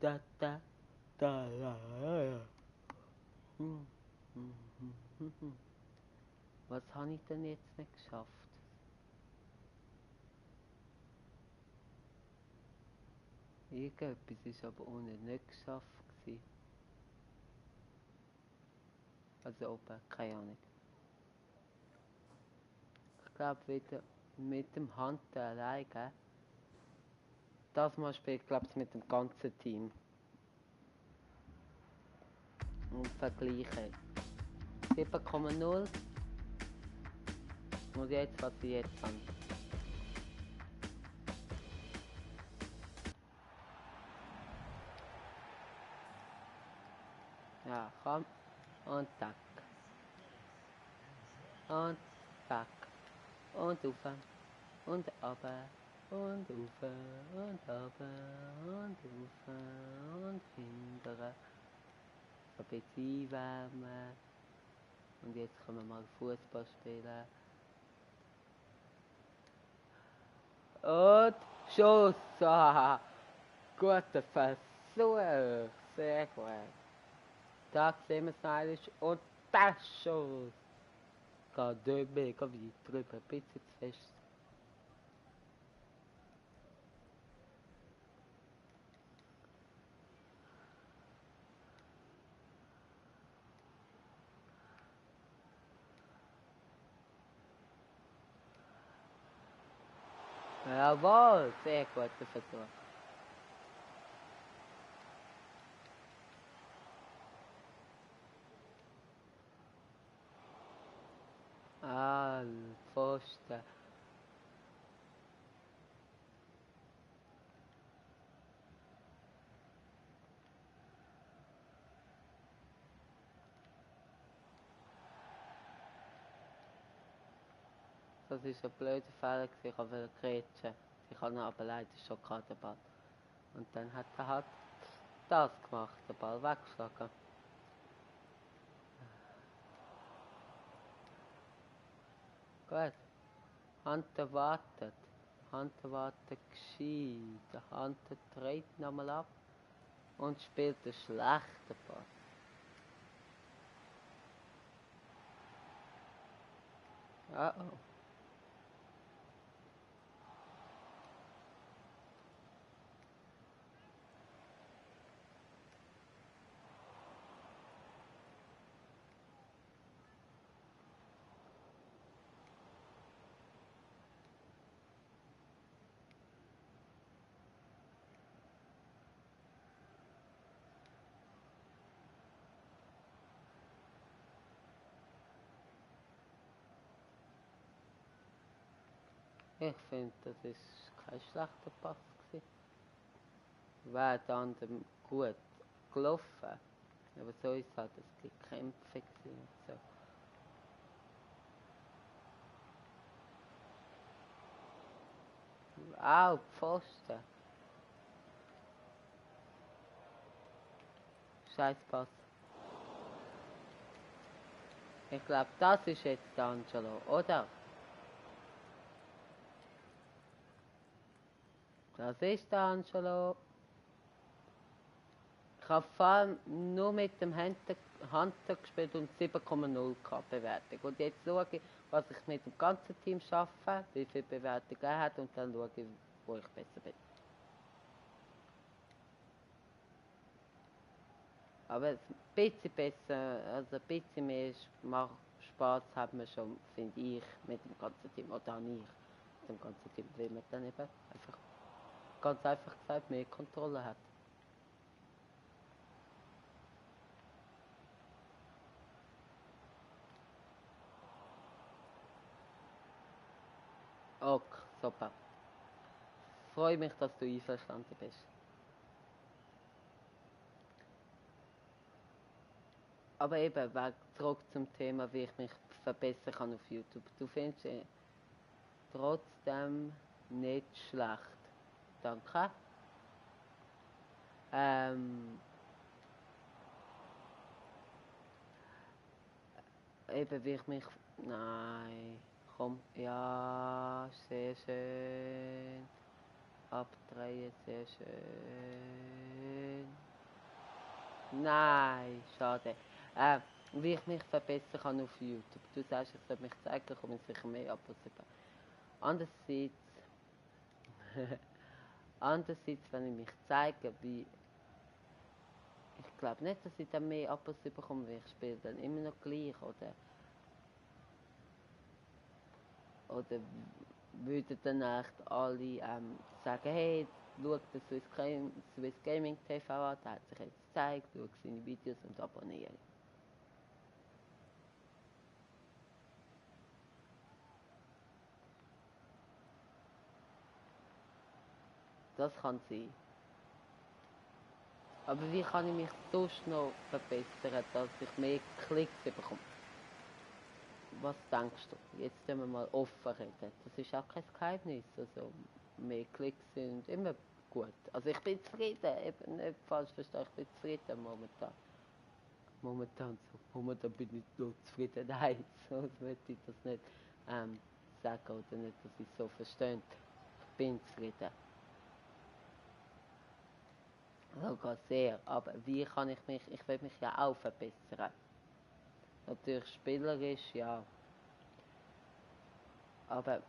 Da, da, da, da, da. Was habe ich denn jetzt nicht geschafft? Irgendetwas ist aber ohne nicht geschafft gewesen. Also oben, keine Ahnung. Ich glaube wieder mit dem Hunter alleine. Das Mal spielt, glaube ich, mit dem ganzen Team. Und vergleichen. 7,0. Und jetzt, was ich jetzt habe. Ja, komm. Und tack. Und tack. Und rauf. Und runter. Und rauf. Und runter. Und rauf. Und hinterher. So ein bisschen einwärmen. Und jetzt können wir mal Fußball spielen. Und Schuss! Ah, guter Versuch! Sehr gut. Da sehen wir es noch und das Schuss! Geht nicht mega weit drüber, ein bisschen zu fest. Jawohl, sehr guter Versuch. Ah, Pfosten. Das ist ein blöder Fehler, ich wollte grätschen. Ich habe ihn aber leider schon gehabt, den Ball. Und dann hat er halt das gemacht, den Ball weggeschlagen. Gut. Hunter wartet. Hunter wartet gescheit. Hunter dreht nochmal ab und spielt einen schlechten Pass. Oh oh. Ich finde, das ist kein schlechter Pass gewesen. Wäre der andere gut gelaufen. Aber so ist es halt, es gibt Kämpfe gewesen und so. Au, Pfosten. Scheiß Pass. Ich glaube, das ist jetzt der Angelo, oder? Das ist der Angelo. Ich habe vor allem nur mit dem Hunter gespielt und 7,0 Bewertung. Und jetzt schaue ich, was ich mit dem ganzen Team schaffe, wie viel Bewertung er hat und dann schaue ich, wo ich besser bin. Aber ein bisschen besser, also ein bisschen mehr Spaß hat man schon, finde ich, mit dem ganzen Team. Oder auch ich mit dem ganzen Team, weil man dann eben einfach, ganz einfach gesagt, mehr Kontrolle hat. Okay, super. Freue mich, dass du einverstanden bist. Aber eben, zurück zum Thema, wie ich mich verbessern kann auf YouTube. Du findest trotzdem nicht schlecht. Danke. Eben, wie ich mich... Nein, komm. Ja, sehr schön. Abdrehen, sehr schön. Nein, schade. Wie ich mich verbessern kann auf YouTube. Du sagst, ich soll mich zeigen, komme ich sicher mehr Abos über. Andererseits, wenn ich mich zeige, wie... Ich glaube nicht, dass ich dann mehr Abos bekomme, weil ich spiele dann immer noch gleich, oder würden dann echt alle sagen, hey, schau den Swiss Gaming TV an, der hat sich jetzt gezeigt, schau seine Videos und abonniere. Das kann sein. Aber wie kann ich mich sonst noch verbessern, dass ich mehr Klicks bekomme? Was denkst du? Jetzt können wir mal offen reden. Das ist auch kein Geheimnis. Also, mehr Klicks sind immer gut. Also ich bin zufrieden, eben nicht falsch verstehen, ich bin zufrieden momentan. Momentan bin ich so zufrieden. Nein, so möchte ich das nicht sagen oder nicht, dass ich so verstehe. Ich bin zufrieden. Sogar sehr. Aber wie kann ich will mich ja auch verbessern. Natürlich spielerisch, ja. Aber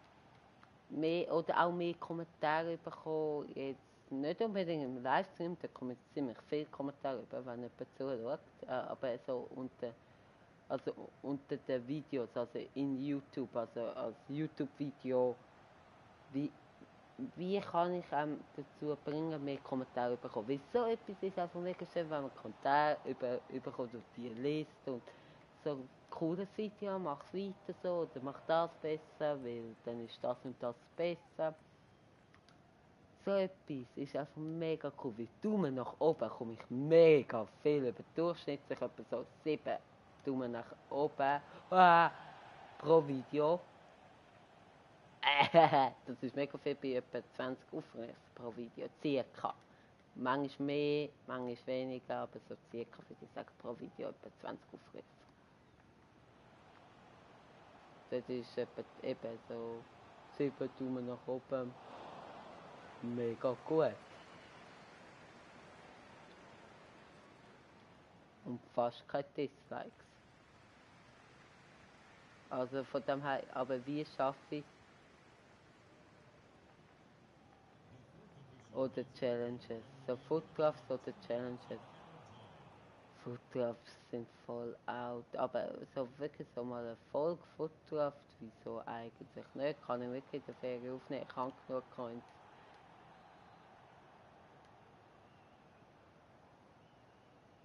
mehr oder auch mehr Kommentare bekommen, jetzt nicht unbedingt im Livestream, da kommen ziemlich viele Kommentare über, wenn jemand zuschaut, aber so unter den Videos, also in YouTube, also als YouTube-Video, wie kann ich dazu bringen, mehr Kommentare zu bekommen? Weil so etwas ist einfach mega schön, wenn man Kommentare überkommt und die liest und so ein cooles Video, mach es weiter so oder mach das besser, weil dann ist das und das besser. So etwas ist einfach mega cool. Wie Daumen nach oben komme ich mega viel über durchschnittlich etwa so 7 Daumen nach oben pro Video. Das ist mega viel bei etwa 20 Aufrufen pro Video, circa. Manchmal mehr, manchmal weniger, aber so circa, würde ich sagen, pro Video etwa 20 Aufrufe. Das ist eben so 7 Daumen nach oben. Mega gut. Und fast keine Dislikes. Also von dem her, aber wie schaffe ich oder Challenges? So Foodcrafts oder Challenges? Foodcrafts sind voll out, aber so wirklich so mal eine Folge Foodcraft, wieso eigentlich nicht? Kann ich wirklich in der Ferien aufnehmen, ich habe genug Coins.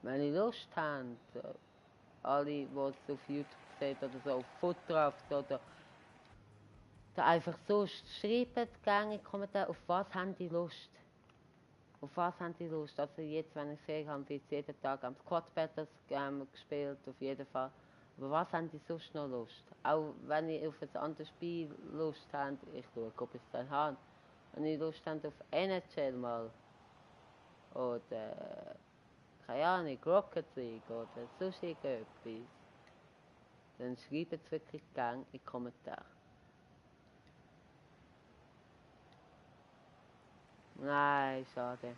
Wenn ihr Lust habt, alle, die es auf YouTube sehen oder so, auf Foodcraft oder einfach so, schreibt gerne in die Kommentare, auf was haben die Lust? Auf was haben die Lust? Also jetzt, wenn ich Ferien habe, wird jeden Tag am Squad Battles gespielt, auf jeden Fall. Aber was haben die sonst noch Lust? Auch wenn ihr auf ein anderes Spiel Lust habt, ich schaue, ob ich es dann habe. Wenn ihr Lust habt auf NHL mal, oder, keine Ahnung, Rocket League, oder sonst irgendetwas, dann schreibt es wirklich gerne in die Kommentare. Nein, schade.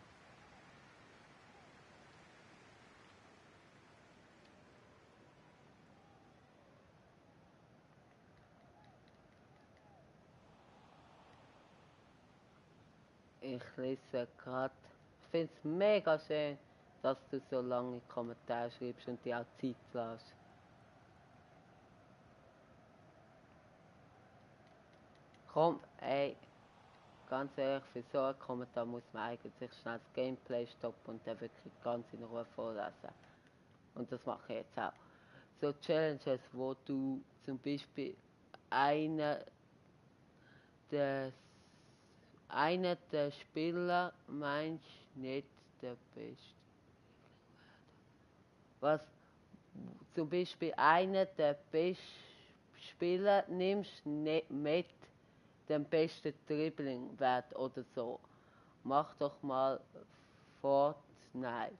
Ich lese gerade. Ich finde es mega schön, dass du so lange Kommentare schreibst und dir auch Zeit lässt. Komm, ey, ganz ehrlich, für so einen Kommentar muss man eigentlich schnell das Gameplay stoppen und dann wirklich ganz in Ruhe vorlesen. Und das mache ich jetzt auch. So Challenges, wo du zum Beispiel einer der Spieler meinst nicht der Beste. Was zum Beispiel einer der besten Spieler nimmst nicht mit dem besten Dribbling-Wert oder so. Mach doch mal Fortnite.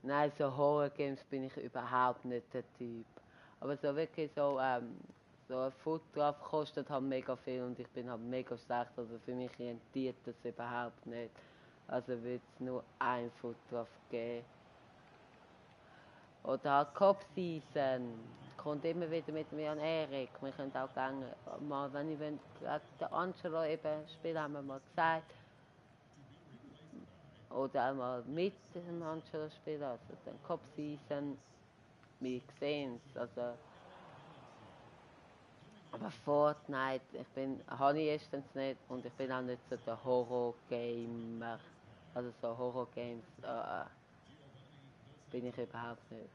Nein, so Horror-Games bin ich überhaupt nicht der Typ. Aber so wirklich so, so ein Foot drauf kostet halt mega viel und ich bin halt mega schlecht. Also für mich rentiert das überhaupt nicht. Also wird es nur ein Foot drauf geben. Oder halt Cop-Season. Kommt immer wieder mit mir an Erik. Wir können auch gerne mal, wenn ich den Angelo eben spielen, haben wir mal gesagt. Oder einmal mit dem Angelo spielen, also den Cop-Season. Wir sehen es, also. Aber Fortnite, habe ich erstens nicht und ich bin auch nicht so der Horror-Gamer. Also so Horror-Games bin ich überhaupt nicht.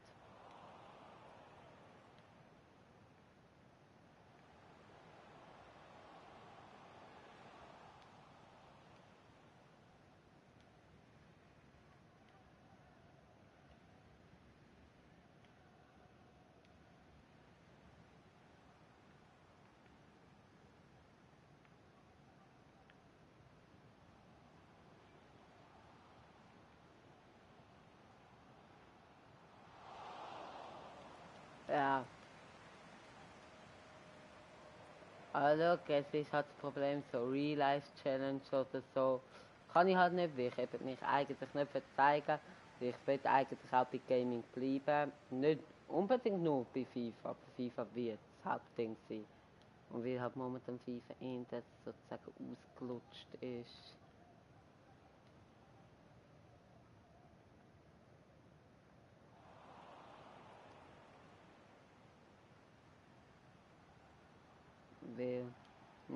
Ja. Also, es ist halt das Problem, so Real-Life-Challenge oder so, kann ich halt nicht, weil ich mich eigentlich nicht verzeigen. Ich will eigentlich auch bei Gaming bleiben. Nicht unbedingt nur bei FIFA, aber FIFA wird das Hauptding sein. Und weil halt momentan FIFA das sozusagen ausgelutscht ist. Weil,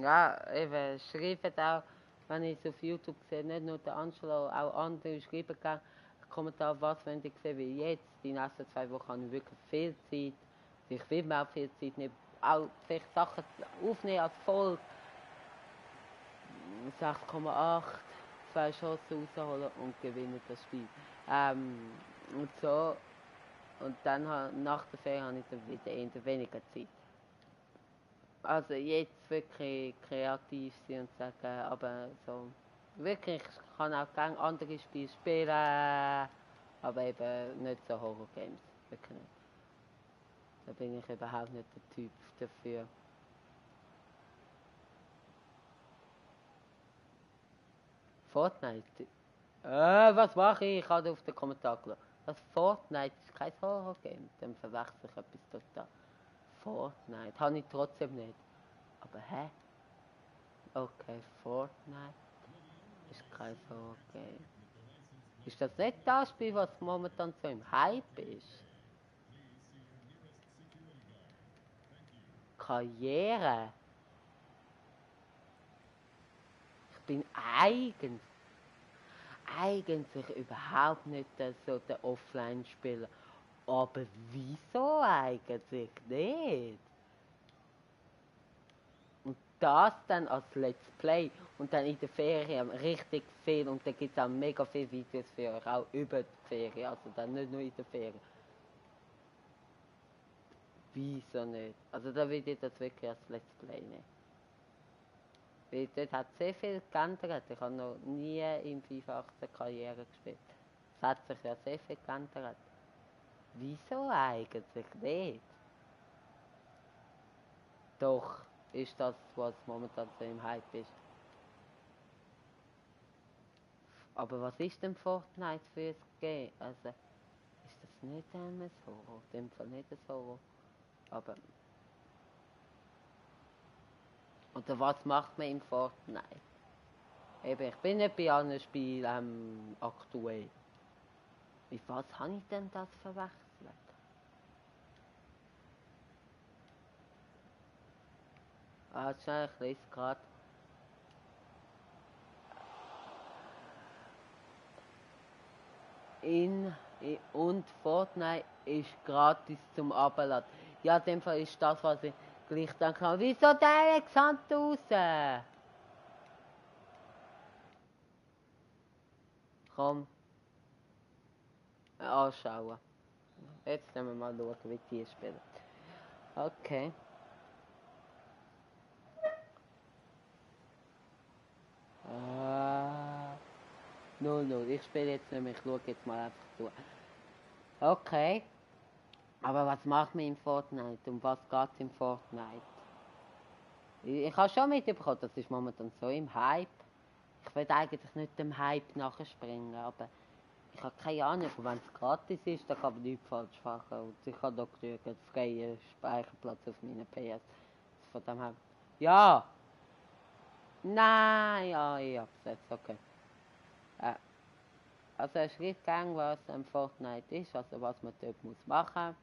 ja, eben, schreiben auch, wenn ich es auf YouTube sehe, nicht nur der Angelo, auch andere schreiben gerne Kommentar, was wenn ich sehe, wie jetzt, die nächsten 2 Wochen habe ich wirklich viel Zeit. Ich will mir auch viel Zeit nehmen, auch vielleicht Sachen aufnehmen als Folge. 6,8, 2 Chancen rausholen und gewinnen das Spiel. Und so. Und dann nach der Ferien habe ich dann wieder eher weniger Zeit. Also jetzt wirklich kreativ sein und sagen, aber so wirklich, ich kann auch gerne andere Spiele spielen, aber eben nicht so Horror-Games, wirklich nicht. Da bin ich überhaupt nicht der Typ dafür. Fortnite? Was mache ich? Ich habe auf den Kommentar geschaut. Das Fortnite ist kein Horror-Game, dann verwechsel ich etwas total. Fortnite habe ich trotzdem nicht. Aber hä? Okay, Fortnite ist kein Horror-Game. Ist das nicht das Spiel, was momentan so im Hype ist? Karriere? Ich bin eigentlich überhaupt nicht so der Offline-Spieler. Aber wieso eigentlich nicht? Und das dann als Let's Play und dann in der Ferien richtig viel und dann gibt es auch mega viele Videos für euch, auch über die Ferien, also dann nicht nur in der Ferien. Wieso nicht? Also da würde ich das wirklich als Let's Play nehmen. Weil dort hat sehr viel geändert. Ich habe noch nie im FIFA 18 Karriere gespielt. Es hat sich ja sehr viel geändert. Wieso eigentlich nicht? Doch ist das, was momentan so im Hype ist. Aber was ist denn Fortnite für ein Game? Also, ist das nicht ein Horror? In dem Fall nicht ein Horror. Aber... Oder was macht man im Fortnite? Eben, ich bin nicht bei allen Spielen aktuell. Mit was habe ich denn das verwechselt? Schnell, ich lese gerade. Und Fortnite ist gratis zum Abladen. Ja, in dem Fall ist das, was ich gleich denke. Wieso der Alexander raus? Komm. Anschauen. Jetzt nehmen wir mal schauen, wie die spielen. Okay. No. Ich spiele jetzt nämlich, ich schaue jetzt mal einfach zu. Okay. Aber was macht man in Fortnite? Um was geht es in Fortnite? Ich habe schon mitbekommen, das ist momentan so im Hype. Ich will eigentlich nicht dem Hype nachspringen, aber ich habe keine Ahnung, wenn es gratis ist, dann kann man nichts falsch machen. Und ich habe da genügend freien Speicherplatz auf meiner PS. Von dem her. Ja! Nein, ja, ich hab's jetzt, okay. Also er schreibt gern, was Fortnite ist, also was man dort muss machen.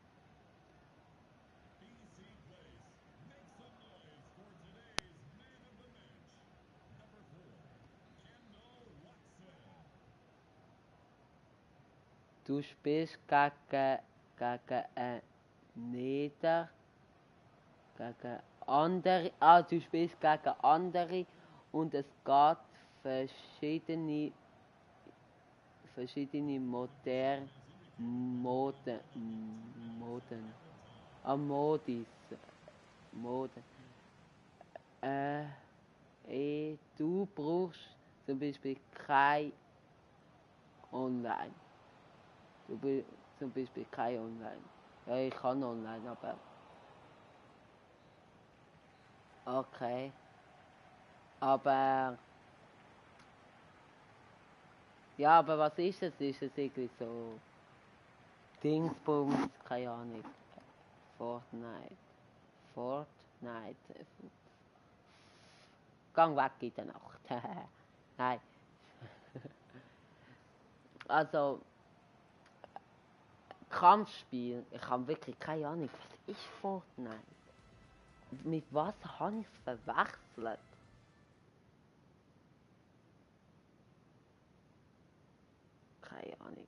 Du spielst gegen andere, du spielst gegen andere und es geht verschiedene Moden. Du brauchst zum Beispiel kein Online. Zum Beispiel kein Online. Ja, ich kann Online, aber... Okay. Aber... Ja, aber was ist es? Ist es irgendwie so... Dingsbums, keine Ahnung. Fortnite. Gang weg in der Nacht. Nein. Also... Kampfspiel. Ich habe wirklich keine Ahnung. Was ist Fortnite? Mit was habe ich es verwechselt? Keine Ahnung.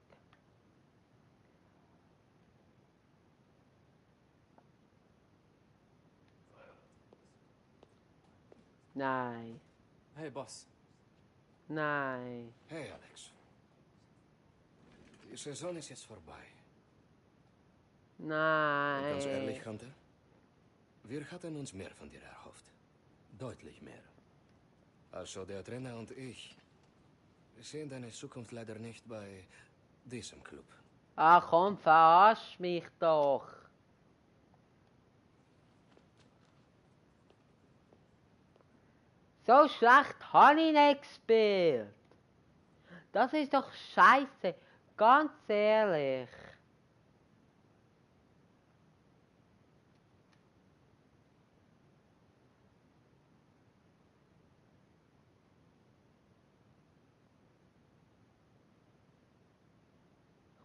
Nein. Hey, Boss. Nein. Hey, Alex. Die Saison ist jetzt vorbei. Nein. Und ganz ehrlich, Hunter, wir hatten uns mehr von dir erhofft. Deutlich mehr. Also der Trainer und ich sehen deine Zukunft leider nicht bei diesem Club. Ach komm, verarsch mich doch. So schlecht habe ich nicht gespielt. Das ist doch scheiße. Ganz ehrlich.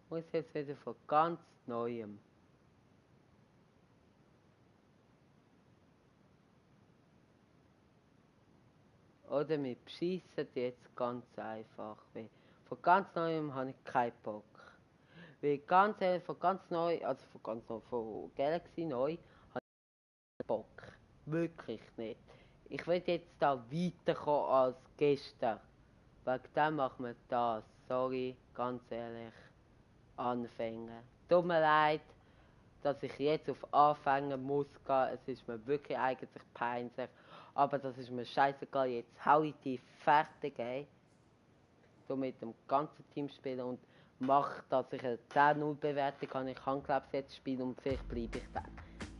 Ich muss jetzt wieder von ganz Neuem. Oder wir beschissen jetzt ganz einfach. Weil von ganz Neuem habe ich keinen Bock. Weil ganz ehrlich, von Galaxy neu, habe ich keinen Bock. Wirklich nicht. Ich will jetzt da weiterkommen als gestern. Wegen dem machen wir das. Sorry, ganz ehrlich. Anfängen. Tut mir leid, dass ich jetzt auf Anfängen muss gehen. Es ist mir wirklich eigentlich peinlich. Aber das ist mir scheißegal. Jetzt hau ich die fertig, ey. Du mit dem ganzen Team spielen und mach, dass ich eine 10-0 Bewertung habe. Ich kann, glaube ich, jetzt spielen und vielleicht bleibe ich dann.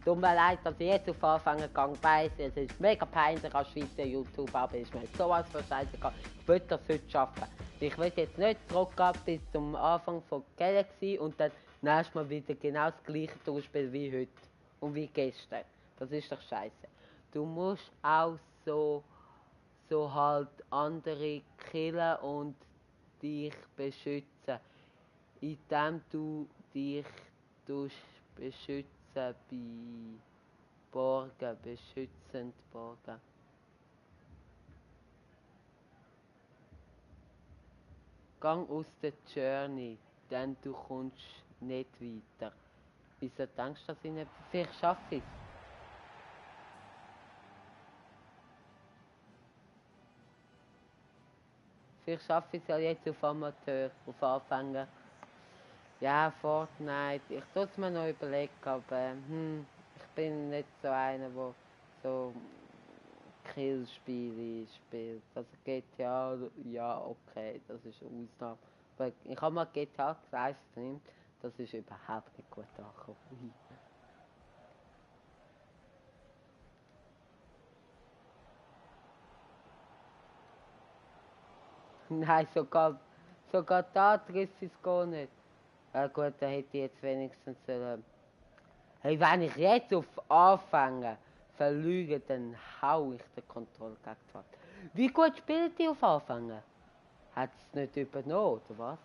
Tut mir leid, dass ich jetzt auf Anfängen gegangen weiss. Es ist mega peinlich als Schweizer YouTube, aber ist mir sowas von scheißegal. Ich will das heute schaffen. Ich will jetzt nicht zurückgehen bis zum Anfang von Galaxy und dann nächstes Mal wieder genau das gleiche durchspielen wie heute und wie gestern. Das ist doch scheiße. Du musst auch so so halt andere killen und dich beschützen. Indem du dich beschützen bei Borgen, beschützend Borgen. Gang aus der Journey, denn du kommst nicht weiter. Wieso denkst du, dass ich nicht... Vielleicht schaffe ich es. Vielleicht schaffe ich es ja jetzt auf Amateur, auf Anfänger. Ja, Fortnite, ich tue es mir noch überlegen, aber ich bin nicht so einer, der so Killspiele spielt. Also GTA, ja okay, das ist eine Ausnahme. Aber ich habe mal GTA gestreamt, das ist überhaupt nicht gut angekommen. Nein, sogar da trifft es gar nicht. Gut, da hätte ich jetzt wenigstens hey, wenn ich jetzt auf Anfänge verlüge, dann hau ich den Kontrollgegner. Wie gut spielt die auf Anfänge? Hat es nicht übernommen, oder was?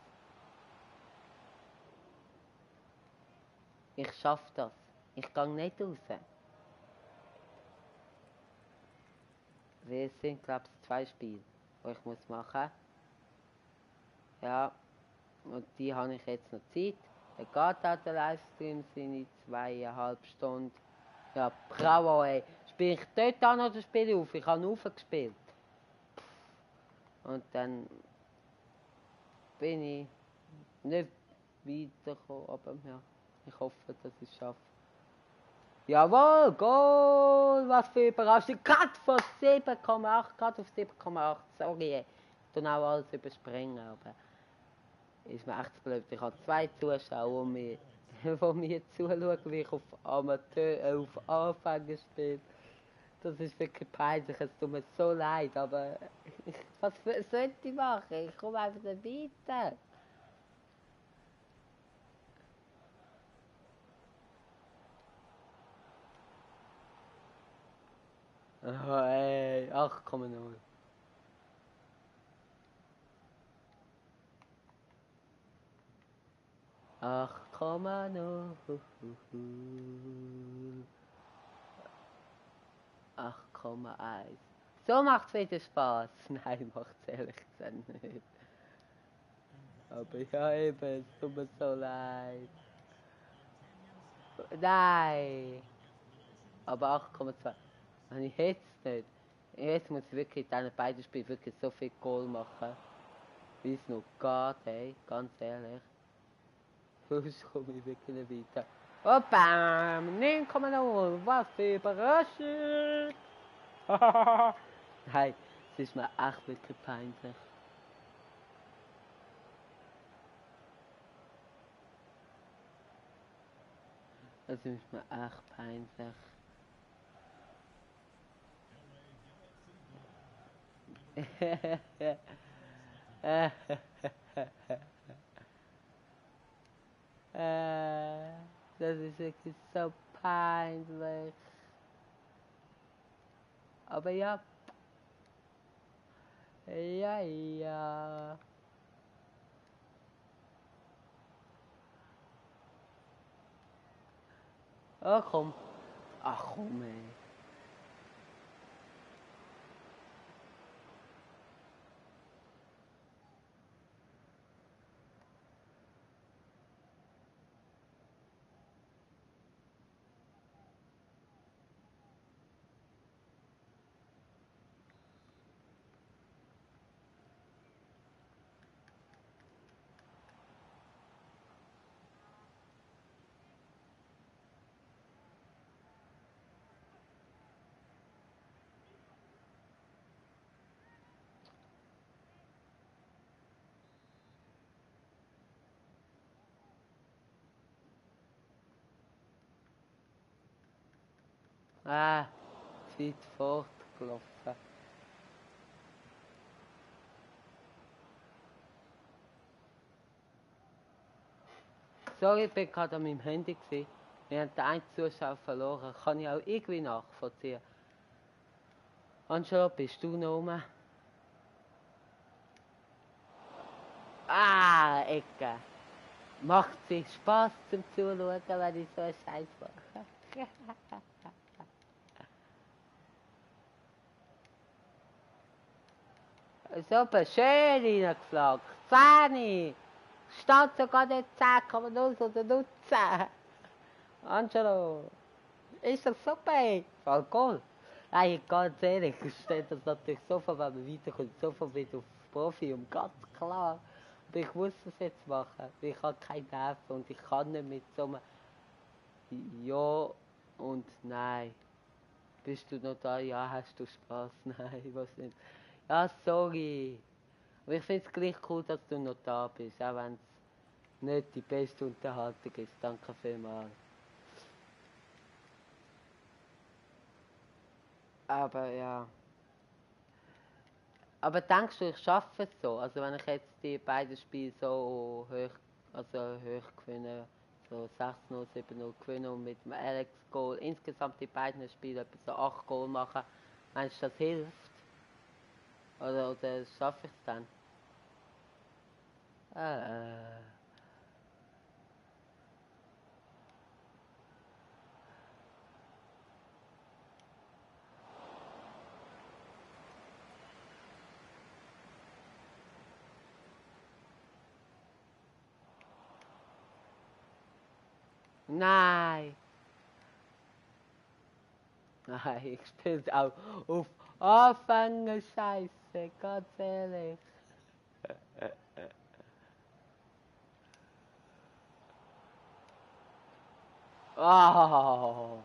Ich schaff das. Ich gehe nicht raus. Es sind, glaube ich, 2 Spiele, die ich machen muss. Ja, und die habe ich jetzt noch Zeit. Der geht auch der Livestream, seine 2,5 Stunden. Ja, bravo, ey. Spiele ich dort an oder spiele ich auf? Ich habe aufgespielt. Und dann bin ich nicht weitergekommen, aber ja, ich hoffe, dass ich es schaffe. Jawohl, Goal! Was für Überraschung! Gerade von 7,8, gerade auf 7,8. Sorry, ich tue auch alles überspringen, aber ist mir echt blöd. Ich habe 2 Zuschauer, die mir zuschauen, wie ich auf Amateur, auf Anfänger spiele. Das ist wirklich peinlich, es tut mir so leid, aber was sollte ich machen? Ich komme einfach nicht weiter. Oh, ey, 8,0. Ach, komm an, 8,1. So macht's wieder Spaß. Nein, macht's ehrlich gesagt nicht. Aber ja eben, es tut mir so leid. Nein. Aber 8,2. Und ich hätte es nicht. Jetzt muss ich wirklich in diesen beiden Spielen wirklich so viel Goal machen. Wie es noch geht, hey, ganz ehrlich. Sonst komme ich wirklich nicht weiter. Oh, bam! 9,0! Was für Überraschung! Nein, es ist mir echt wirklich peinlich. Es ist mir echt peinlich. Das ist wirklich so peinlich. Aber ja. Ja. Oh, komm. Ach, komm, ey. Zeit fortgelaufen. Sorry, ich bin gerade an meinem Handy gewesen. Wir haben den einen Zuschauer verloren. Kann ich auch irgendwie nachvollziehen. Angelo, bist du noch rum? Ah, Ecke. Macht sich Spaß zum Zuschauen, wenn ich so einen Scheiß mache. Super, schön reingeflaggt. 10. Steht sogar nicht 10,0, sondern nur 10. Angelo, ist das super? Voll cool. Nein, ganz ehrlich, ich stelle das natürlich sofort, wenn man weiterkommt, sofort wieder auf Profi, ganz klar. Aber ich muss das jetzt machen. Ich habe keine Nerven und ich kann nicht mit so einem Ja und Nein. Bist du noch da? Ja, hast du Spaß? Nein, was nicht. Ja, sorry. Aber ich finde es gleich cool, dass du noch da bist, auch wenn es nicht die beste Unterhaltung ist. Danke vielmals. Aber ja. Aber denkst du, ich schaffe es so? Also wenn ich jetzt die beiden Spiele so hoch gewinne, so 6-0, 7-0 gewinne und mit dem Alex Goal insgesamt die beiden Spiele etwa so 8 Goal machen, meinst du, das hilft? Oder schaffe ich es dann? Nein! Nein, ich spiele auch auf Anfänger Scheiße, ganz ehrlich. Oh.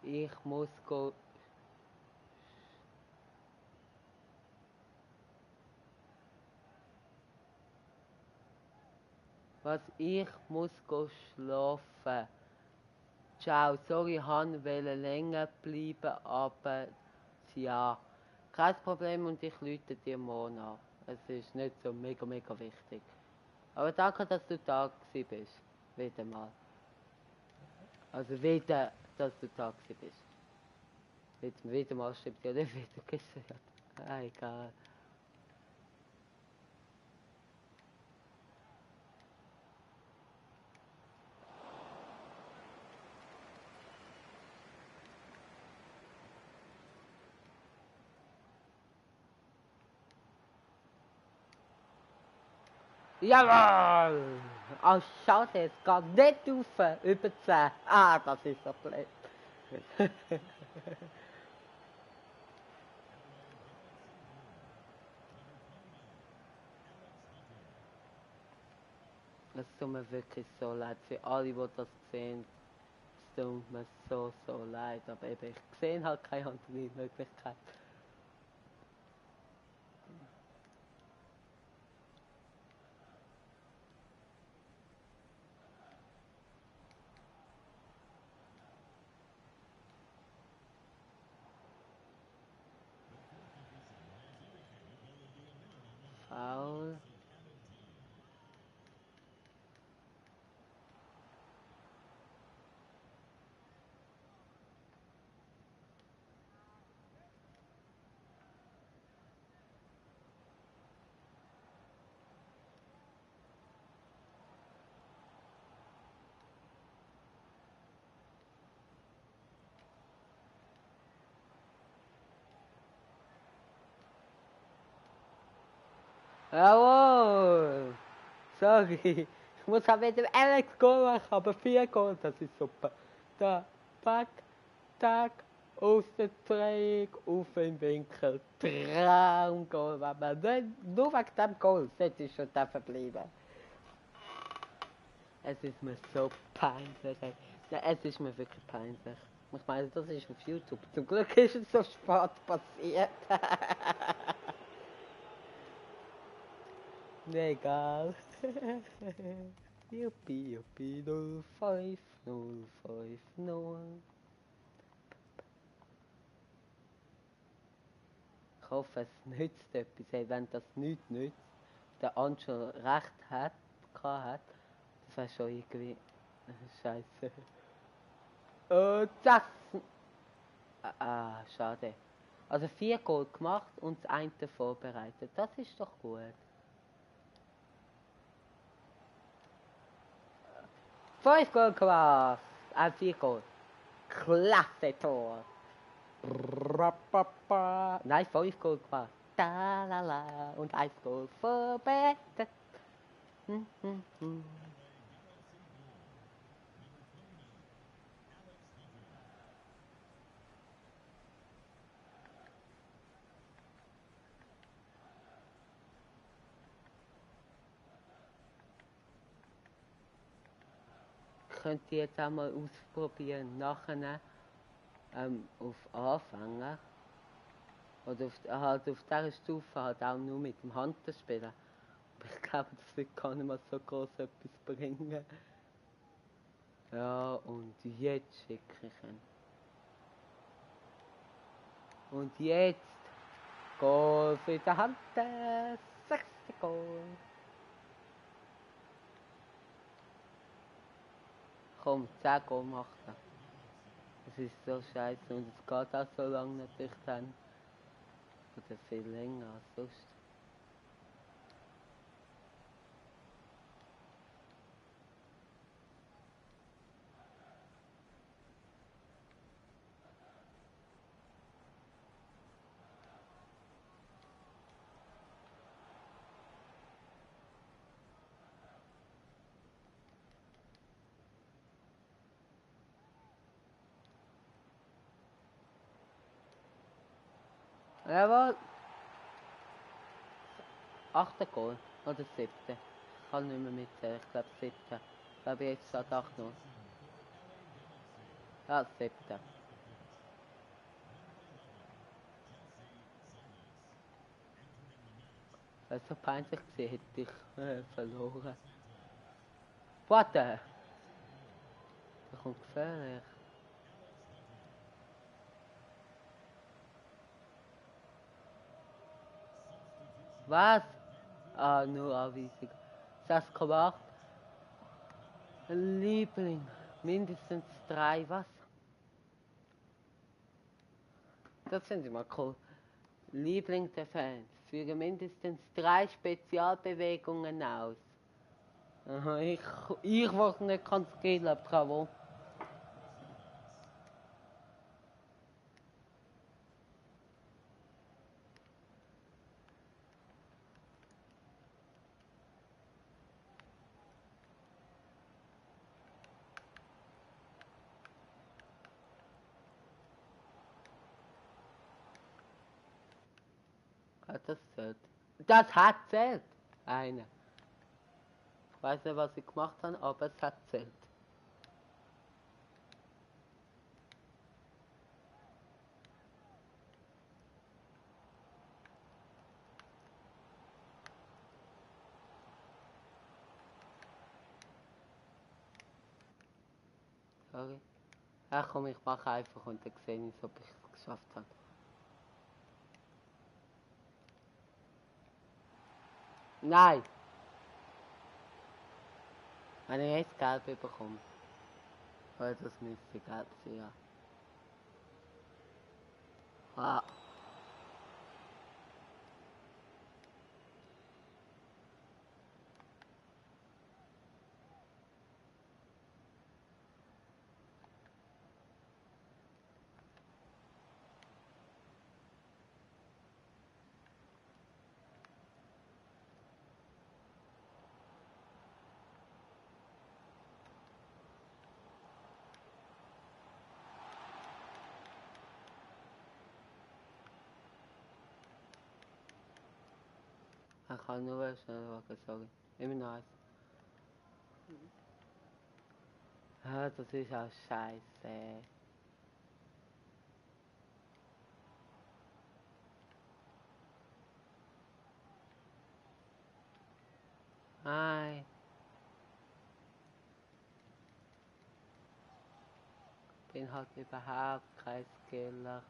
Ich muss go. Was? Ich muss go schlafen. Ciao, sorry, Han wollte länger bleiben, aber ja, kein Problem und ich rufe dir morgen an. Es ist nicht so mega wichtig. Aber danke, dass du da gewesen bist. Wieder mal. Also wieder, dass du da gewesen bist. Wieder mal stimmt ja nicht wieder gesagt. Ah, egal. Jawohl! Oh, schade, es geht nicht rauf. Über 10. Ah, das ist so blöd. Es tut mir wirklich so leid für alle, die das sehen. Es tut mir so leid. Aber eben, ich sehe halt keine andere Möglichkeit. Faul. Jawohl! Sorry, ich muss auch mit dem Alex Goal machen, aber 4 Goal, das ist super. Da, tack, tack, aus der Dreieck, auf den Winkel, Traumgoal, wenn man nicht, nur wegen dem Goal, sollte ich schon bleiben. Es ist mir so peinlich. Ja, es ist mir wirklich peinlich. Ich meine, das ist auf YouTube. Zum Glück ist es so spät passiert. Egal. Juppie, 05, 050. Ich hoffe, es nützt etwas. Hey, wenn das nicht nützt, der andere schon recht hat, das wäre schon irgendwie scheiße. Das! Schade. Also 4 Goal gemacht und das eine vorbereitet. Das ist doch gut. 5 Goal gemacht. 4 Goal. Klasse Tor. Nein, 5 Goal gemacht. Da la la. Und 1 Goal vorbereitet. Könnt ihr jetzt auch mal ausprobieren, nachher auf Anfänger oder auf dieser Stufe halt auch nur mit dem Hunter spielen. Aber ich glaube, das wird gar nicht mal so groß etwas bringen. Ja, und jetzt schicke ich ihn. Und jetzt Goal für den Hunter. 6. Goal. Komm, 10 Goal macht er. Es ist so scheiße und es geht auch so lange natürlich dann. Oder viel länger als sonst. Jawohl. 8. Goal. Oder 7. Ich kann nicht mehr mitzählen. Ich glaube 7. Ich glaube jetzt statt 8 noch. Ja, 7. Weil es so peinlich gewesen, hätte ich verloren. Warte! Da kommt gefährlich. Was? Nur Anweisung. 6,8. Liebling. Mindestens 3. Was? Das sind immer cool. Liebling der Fans. Führe mindestens 3 Spezialbewegungen aus. Aha, ich was nicht kann skillen, bravo. Das zählt. Das hat zählt! Eine. Ich weiß nicht, was ich gemacht habe, aber es hat zählt. Sorry. Ach komm, ich mache einfach und dann sehe ich, ob ich es geschafft habe. Nein! Wenn ich jetzt Geld bekomme, weil das müsste Geld sein, ja. Ah. Ich kann nur schnell sagen, sorry. Immer nice. Ah, das ist auch scheiße. Nein. Bin halt überhaupt kein Skiller.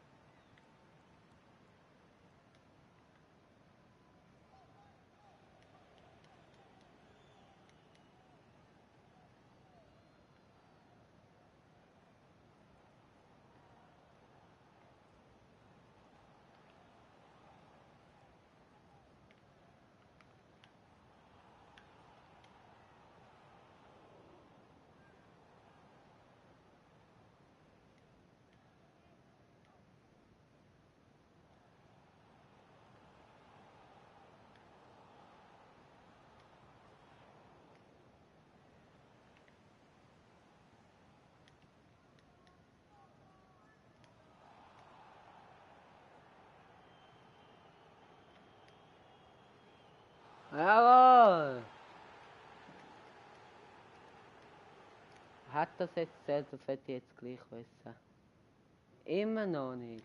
Jawohl! Hat das jetzt zählt? Das hätte ich jetzt gleich wissen. Immer noch nicht.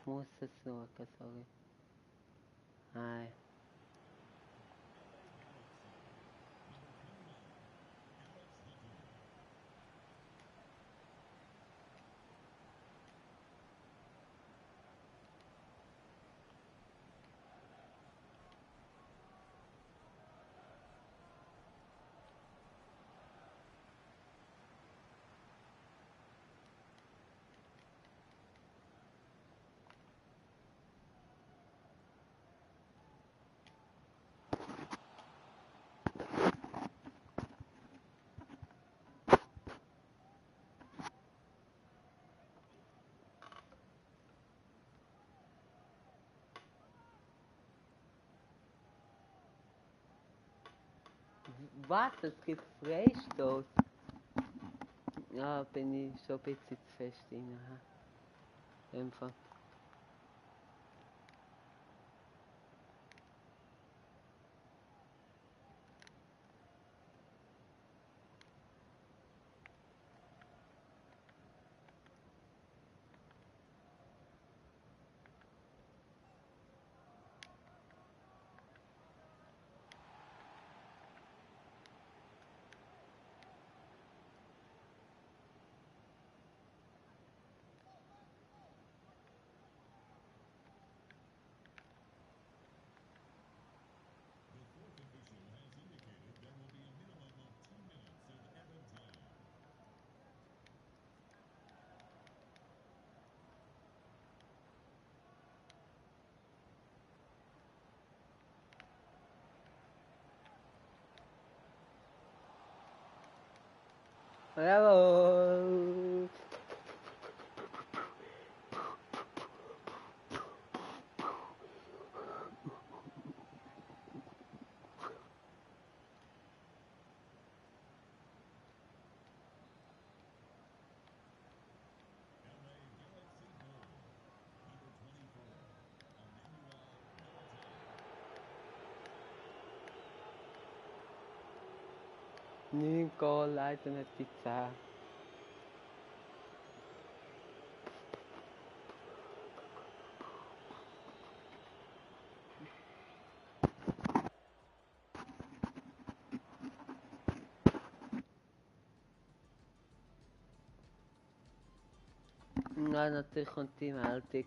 Muss es schauen, sorry. Nein. Was? Es gibt Freistoß? Ja, bin ich schon ein bisschen zu fest rein. Einfach. Jawohl! Neun Goal, leider nicht die 10. Nein, natürlich kommt die Meldung.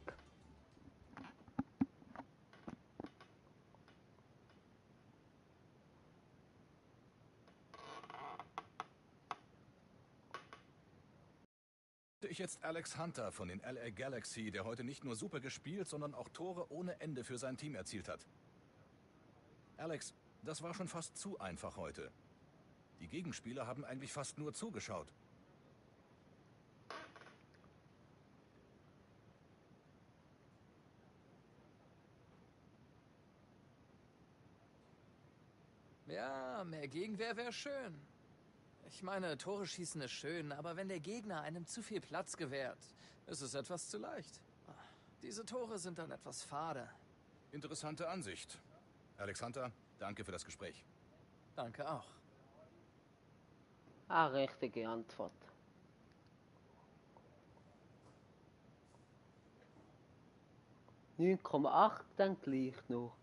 Ich jetzt Alex Hunter von den LA Galaxy, der heute nicht nur super gespielt, sondern auch Tore ohne Ende für sein Team erzielt hat. Alex, das war schon fast zu einfach heute. Die Gegenspieler haben eigentlich fast nur zugeschaut. Ja, mehr Gegenwehr wäre schön. Ich meine, Tore schießen ist schön, aber wenn der Gegner einem zu viel Platz gewährt, ist es etwas zu leicht. Diese Tore sind dann etwas fade. Interessante Ansicht. Alex Hunter, danke für das Gespräch. Danke auch. Ah, richtige Antwort. ,8 dann gleich noch.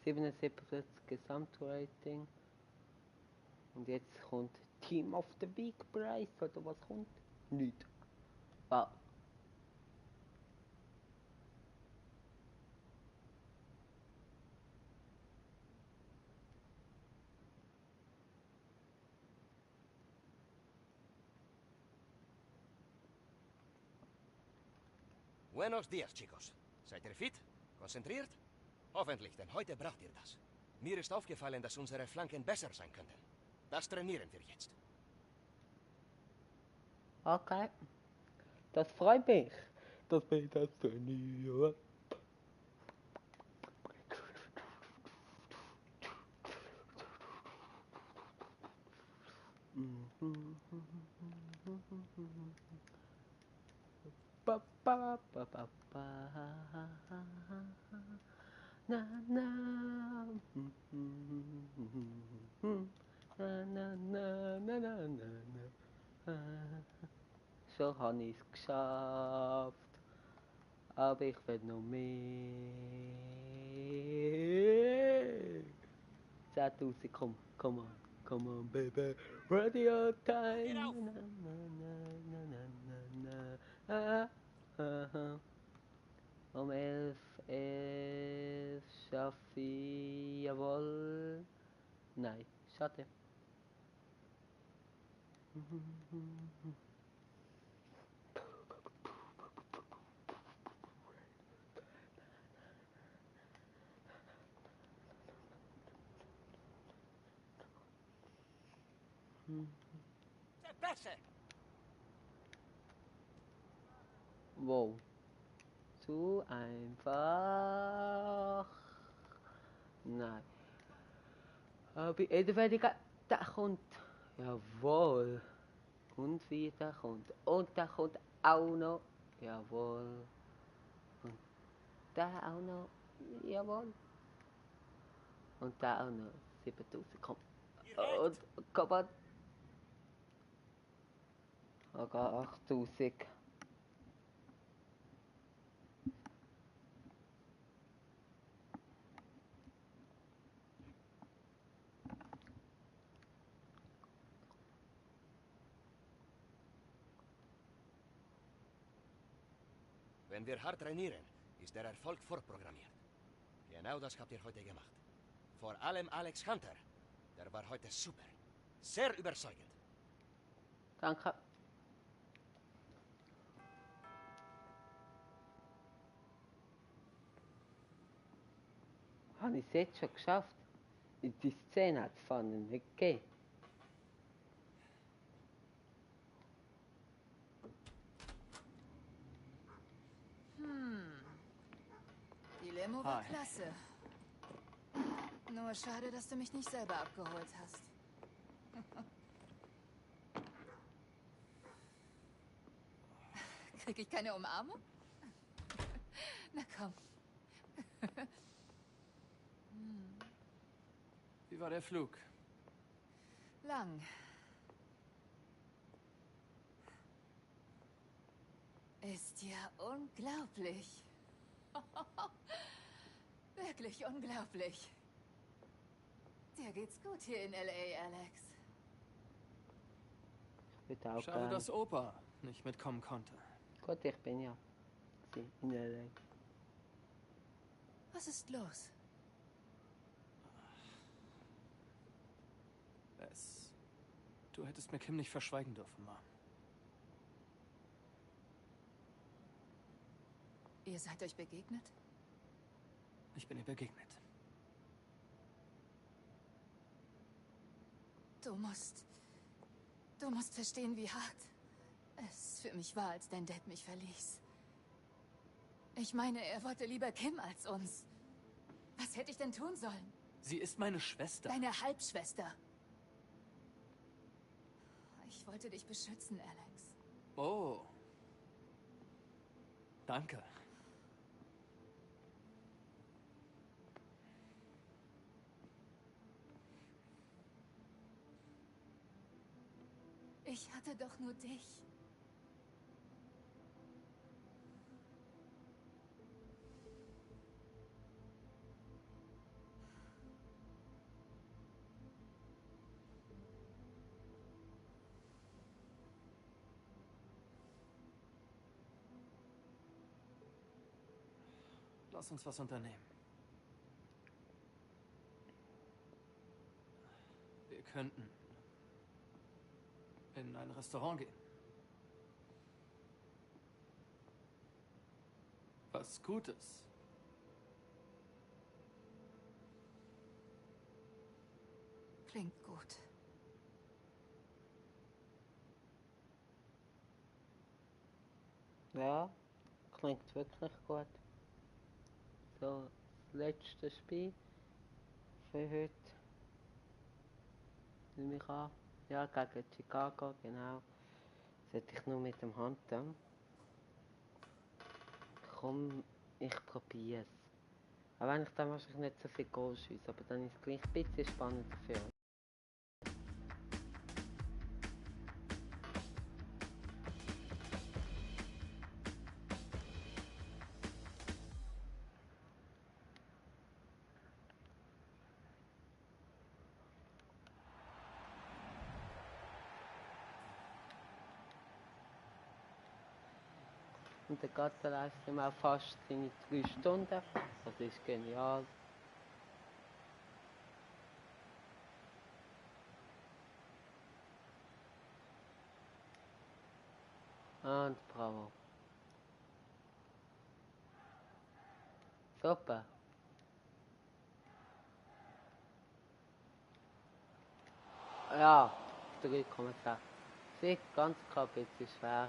77 Gesamtrating. Und jetzt kommt Team of the Week Preis, oder was kommt? Nicht. Ah. Buenos días, chicos. Seid ihr fit? Konzentriert? Hoffentlich, denn heute braucht ihr das. Mir ist aufgefallen, dass unsere Flanken besser sein könnten. Das trainieren wir jetzt. Okay. Das freut mich, dass wir das trainieren. Ba, ba, ba, ba, ba. Na, na. Na, na, na, na, na, na. So habe ich es geschafft. Aber ich will noch mehr. 10.000, come on, baby. Radio time. Na, na, na, na, na, na, na. Um 11 schaffe ich, jawohl. Nein, schade. Wow. Zu einfach. Nein. Aber entweder der kommt. Jawohl. Und wieder kommt. Und der kommt auch noch. Jawohl. Und der auch noch. Jawohl. Und der auch noch. 7.000. Komm. Und komm on. Okay, 8.000. Wenn wir hart trainieren, ist der Erfolg vorprogrammiert. Genau das habt ihr heute gemacht. Vor allem Alex Hunter. Der war heute super. Sehr überzeugend. Danke. Habe ich es jetzt schon geschafft? In die Szene hat es vorne nicht gegeben. Die Limo war klasse. Nur schade, dass du mich nicht selber abgeholt hast. Krieg ich keine Umarmung? Na komm. Wie war der Flug? Lang. Ist ja unglaublich. Wirklich unglaublich. Dir geht's gut hier in L.A., Alex. Bitte auch Schade, dass Opa nicht mitkommen konnte. Gut, ich bin ja in L.A. Was ist los? Du hättest mir Kim nicht verschweigen dürfen, Mom. Ihr seid euch begegnet? Ich bin ihr begegnet. Du musst verstehen, wie hart es für mich war, als dein Dad mich verließ. Ich meine, er wollte lieber Kim als uns. Was hätte ich denn tun sollen? Sie ist meine Schwester. Deine Halbschwester. Ich wollte dich beschützen, Alex. Oh. Danke. Ich hatte doch nur dich. Lass uns was unternehmen. Wir könnten in ein Restaurant gehen. Was Gutes. Klingt gut. Ja, klingt wirklich gut. So, das letzte Spiel für heute. Nehme ich an. Ja, gegen Chicago, genau. Sollte ich nur mit dem Hunter. Komm, ich probiere es. Auch wenn ich dann wahrscheinlich nicht so viel Goal schieße, aber dann ist es gleich ein bisschen spannend dafür. Und dann geht der Livestream auch fast seine 3 Stunden. Das ist genial. Und bravo. Super. Ja, 3,6. Sieht ganz klar ein bisschen schwerer.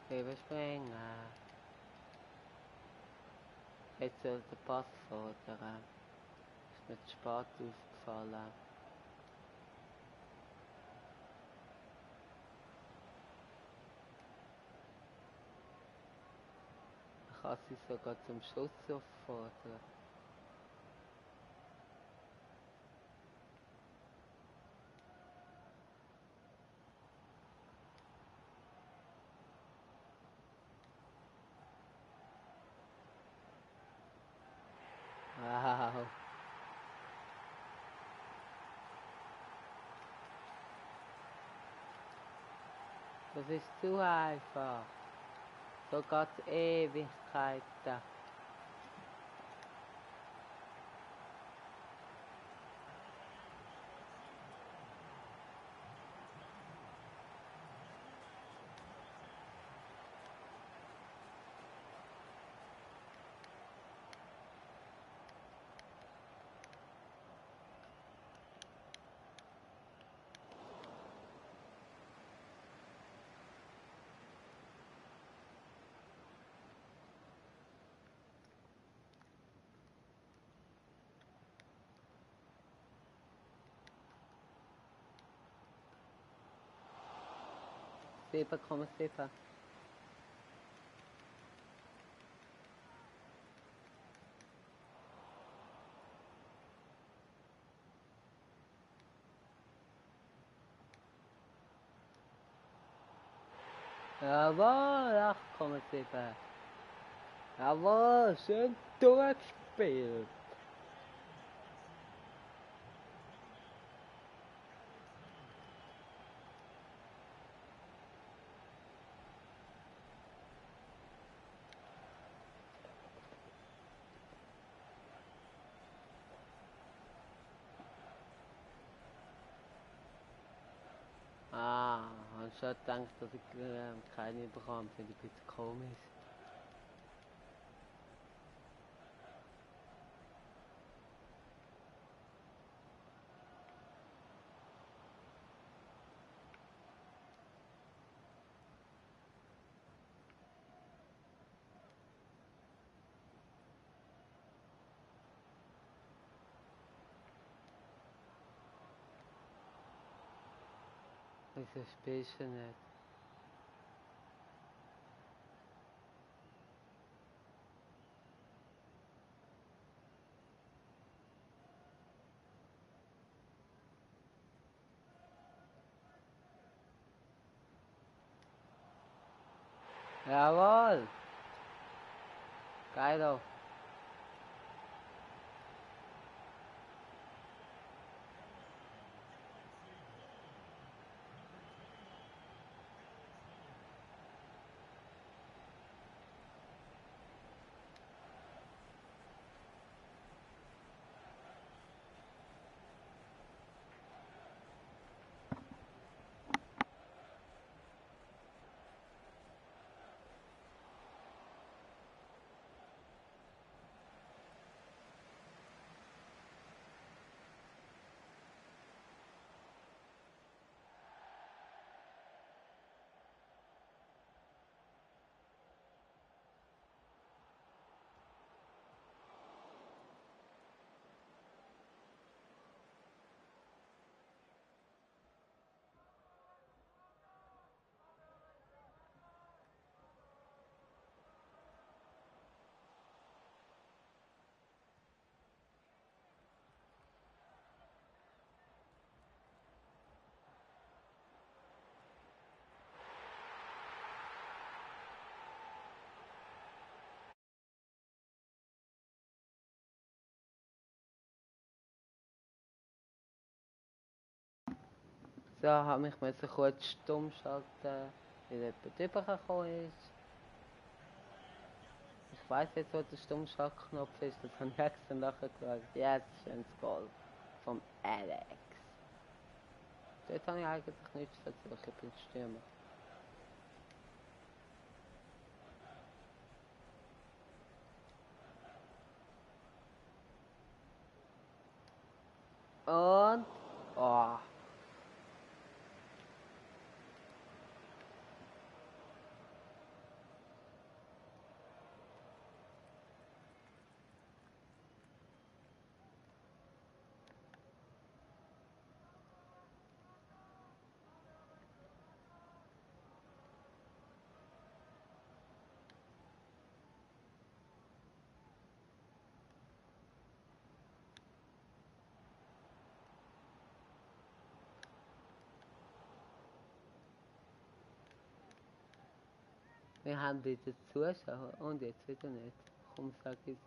Überspringen. Jetzt soll der Pass fordern. Ist mir zu spät aufgefallen. Ich kann sie sogar zum Schuss auffordern. Wow. Das ist zu einfach. So geht's Ewigkeiten. Sieben Komma sieben. Jawohl, 8,7. Jawohl, schön durchgespielt. Ah, und schon gedacht, dass ich keine bekomme, finde ich ein bisschen komisch. Wieso spielst du nicht? Jawohl! Geil doch! So, habe ich müssen kurz stumm schalten, weil jemand rübergekommen ist. Ich weiss jetzt, wo der Stummschaltknopf ist, das habe ich extra nachgeschaut. Jetzt schönes Goal vom Alex. Dort habe ich eigentlich nichts versucht, ich bin Stürmer. Und... Oh. Wir haben wieder Zuschauer und jetzt wieder nicht. Komm, sag ich.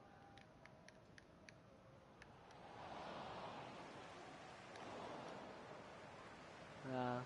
Ja.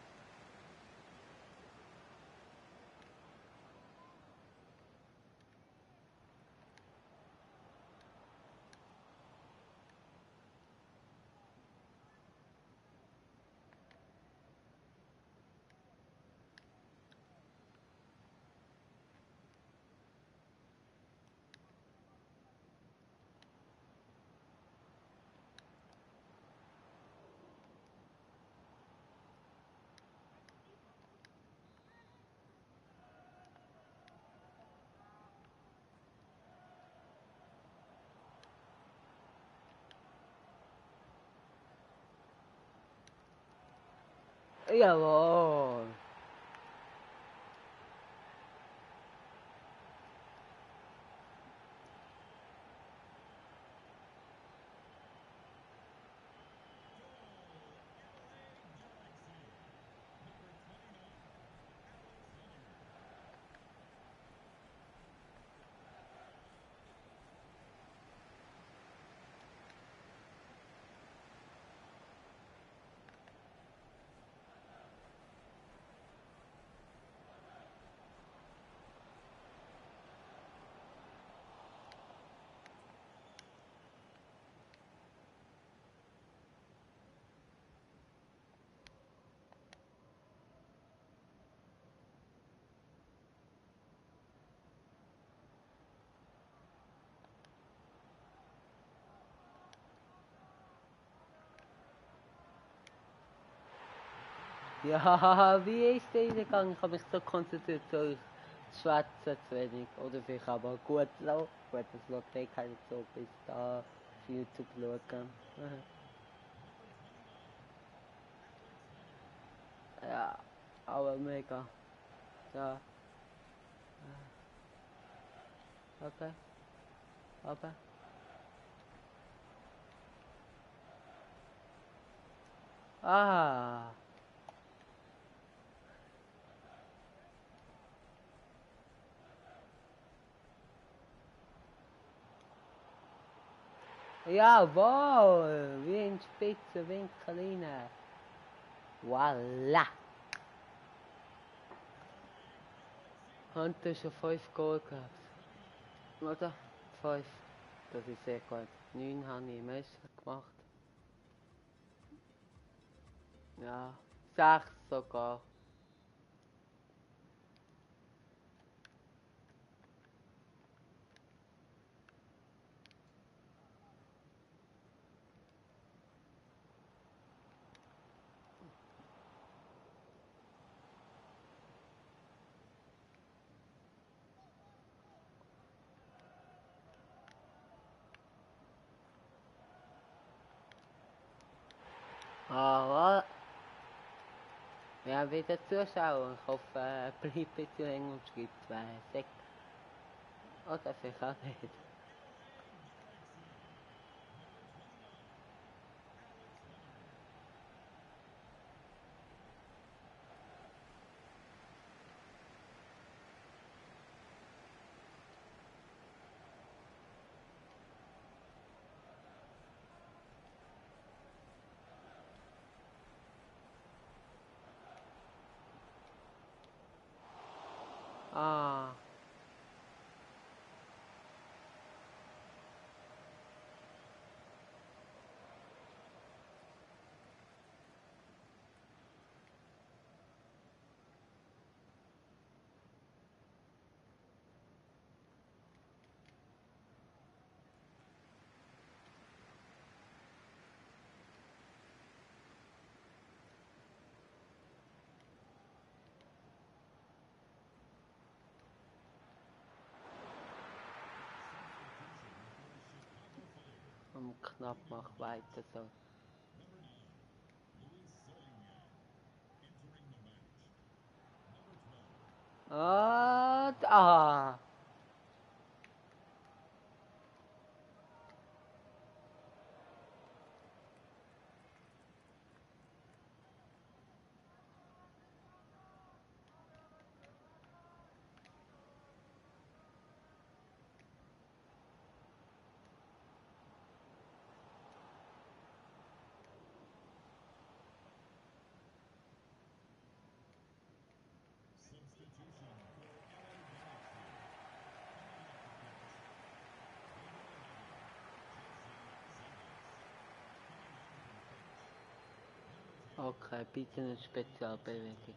Jawohl. Ja, wie ist der reingegangen? Ich habe mich so konzentriert, so ich schwätze zu wenig. Oder vielleicht aber gut so. Gut, das schaut eh keiner so bis da auf YouTube schauen. Ja, aber mega. Ja. Okay. Okay. Ah. Jawohl, wie ein spitzer Winkel rein. Voila. Und du schon 5 Goal gehabt. Oder? 5. Das ist sehr gut. 9 habe ich im Messer gemacht. Ja, 6 sogar. Aber wir haben wieder Zuschauer. Ich hoffe, bleibt bis zu eng und schreibt 2 Sek. Oder vielleicht auch nicht. Knapp mach weiter so. Ah! Okay, bitte eine Spezialbewegung.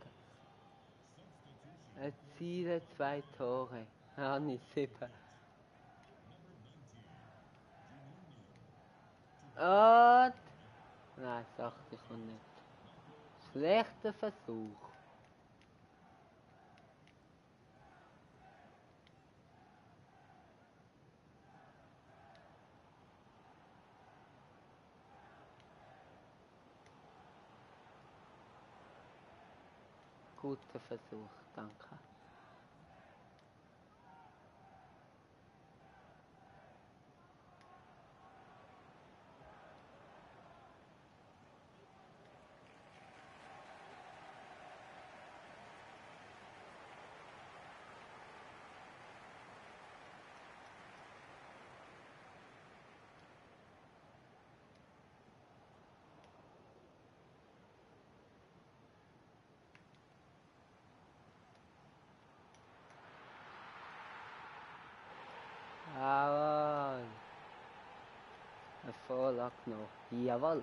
Erziele 2 Tore. Ja, nicht 7. Und... Nein, dachte ich noch nicht. Schlechter Versuch. Guter Versuch, danke. Jawohl. Eine Vorlage noch. Jawohl.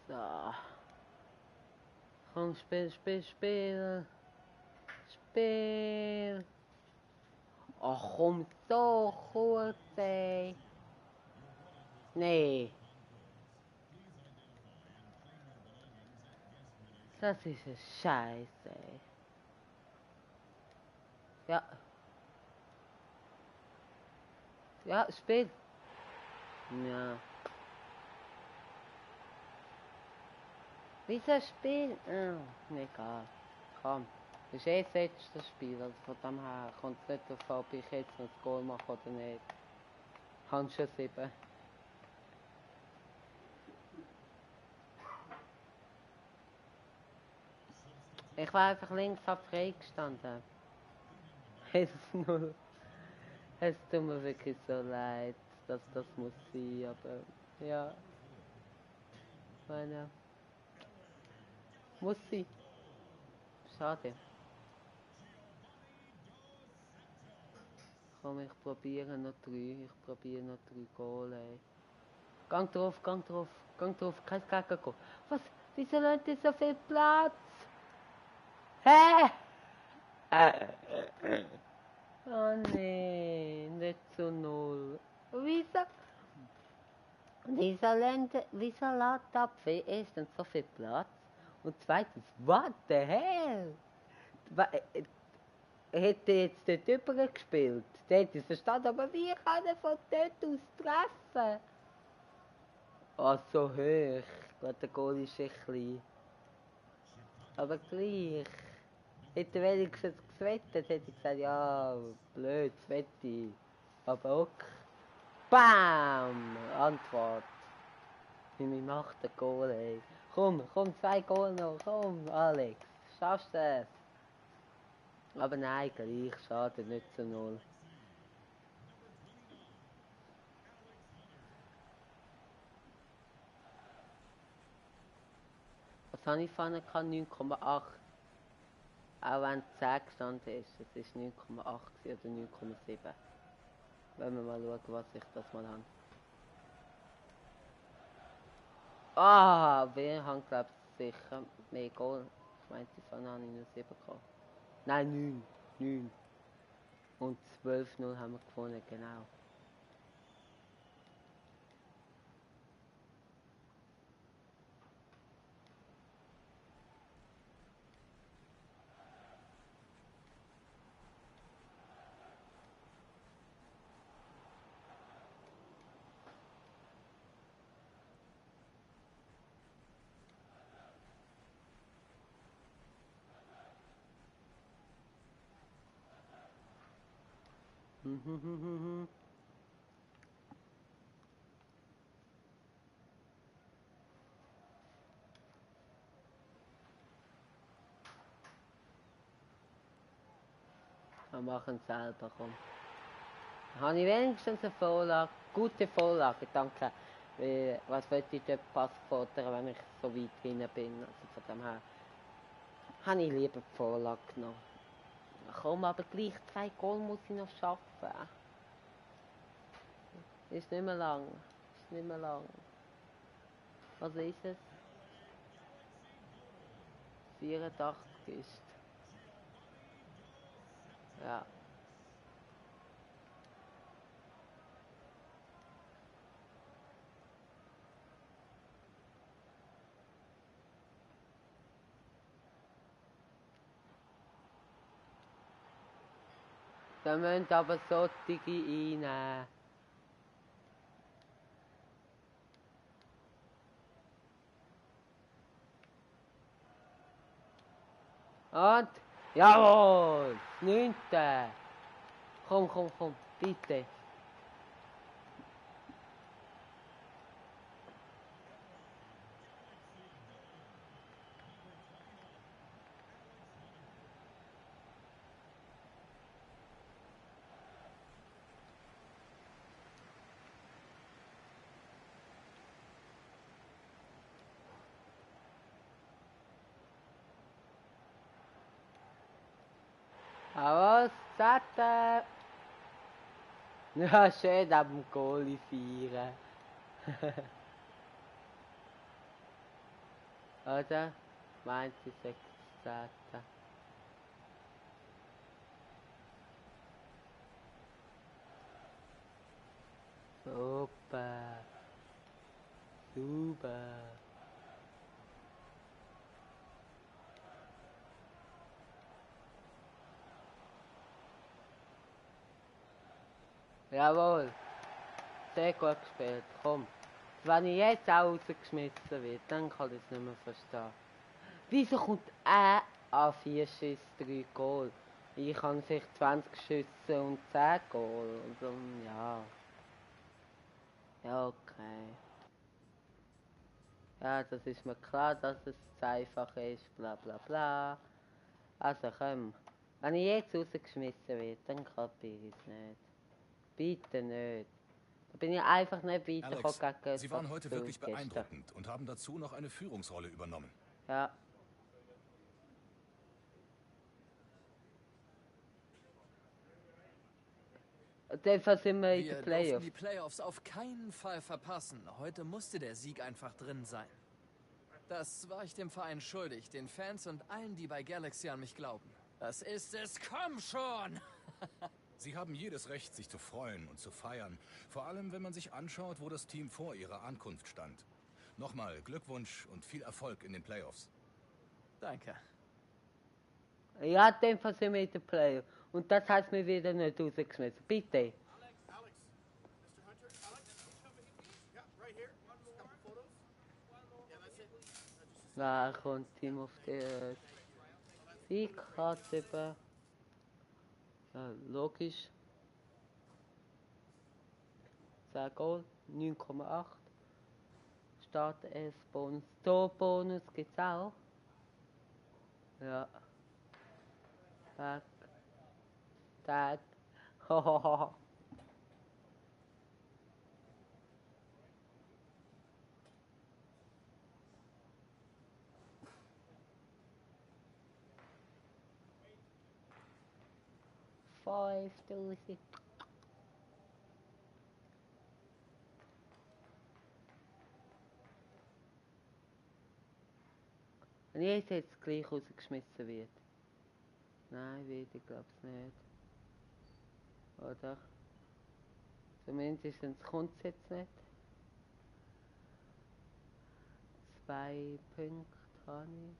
So. Komm, spiel, spiel, spiel. Spiel. Ach komm, so kurz, ey. Nee. Das ist ein Scheiße, ey. Ja. Ja, spiel. Ja. Wieso spielen? Oh, egal. Komm. Das ist das letzte Spiel. Also von dem her kommt es nicht darauf an, ob ich jetzt noch das Goal mache oder nicht. Kannst schon 7. Ich war einfach links ab frei gestanden. Es nur. Es tut mir wirklich so leid, dass das muss sein, aber ja. Meine. Muss sie. Schade. Komm, ich probiere noch 3. Ich probiere noch 3 Goal, ey. Gang drauf, gang drauf, gang drauf. Kein Gegner. Was? Wieso lässt ihr so viel Platz? Hä? Oh nee, nicht zu 0. Wieso? Wieso lässt Apfel erstens so viel Platz? Und zweitens, what the hell? Hätte jetzt dort drüber gespielt? Der hätte es verstanden, aber wie kann er von dort aus treffen? Ah, so hoch. Gut, der Goal ist echt klein. Aber gleich. Hätte er wenigstens gewettet, hätte ich gesagt, ja, blöd, wette. Aber okay. Bam! Antwort. Wie mir macht der Goal, ey. Komm, 2 Goal noch, komm, Alex. Schaffst du es? Aber nein, gleich, schade, nicht zu 0. Was habe ich vorhin gehabt? 9,8. Auch wenn es 10 gestanden ist, es ist 9,8 oder 9,7. Wenn wir mal schauen, was ich das mal habe. Ah, wir haben, glaube ich, sicher mehr Goal. Ich meine, die Pfanne habe ich nur 7 gehabt. Nein, 9. Und 12-0 haben wir gewonnen, genau. Wir machen es selber, komm. Habe ich wenigstens eine Vorlage, gute Vorlage, danke. Was wollte ich dort Pass fordern, wenn ich so weit hinten bin? Also von dem her habe ich lieber die Vorlage genommen. Komm, aber gleich 2 Goal muss ich noch schaffen. Ist nicht mehr lang. Was ist es? 84 ist. Ja. Da müssen aber solche rein. Und, jawohl, das 9. Komm, bitte. Aber was sagt Ja, schön ab dem Goalie feiern. Oder? Meint sie 16. Super. Jawohl. Sehr gut gespielt. Komm. Wenn ich jetzt auch rausgeschmissen werde, dann kann ich es nicht mehr verstehen. Wieso kommt er an 4 Schüsse 3 Goal? Ich habe vielleicht 20 Schüsse und 10 Goal. Also, ja. Ja, okay. Ja, das ist mir klar, dass es zu einfach ist, bla bla bla. Also komm. Wenn ich jetzt rausgeschmissen werde, dann kapiere ich es nicht. Bitte nicht. Da bin ich einfach nicht weitergekommen gegen Sie waren heute wirklich gestern. beeindruckend und haben dazu noch eine Führungsrolle übernommen. Ja. Dafür sind wir in den Wir Playoffs. durften die Playoffs auf keinen Fall verpassen. Heute musste der Sieg einfach drin sein. Das war ich dem Verein schuldig, den Fans und allen, die bei Galaxy an mich glauben. Das ist es, komm schon! Sie haben jedes Recht, sich zu freuen und zu feiern. Vor allem, wenn man sich anschaut, wo das Team vor ihrer Ankunft stand. Nochmal Glückwunsch und viel Erfolg in den Playoffs. Danke. Ja, in dem Fall sind wir in den Playoffs. Und das heißt mir wieder nicht rausgeschmissen. Bitte. Na, kommt Team auf der Siegkarte über. Ja, logisch. 10 Goal, 9,8. Start 11 Bonus. Torbonus gibt's auch. Ja. Tag. Hahaha. Five, Lucy. Wenn jetzt gleich rausgeschmissen wird. Nein, wieder glaube ich nicht. Oder? Zumindest kommt es jetzt nicht. 2 Punkte habe ich.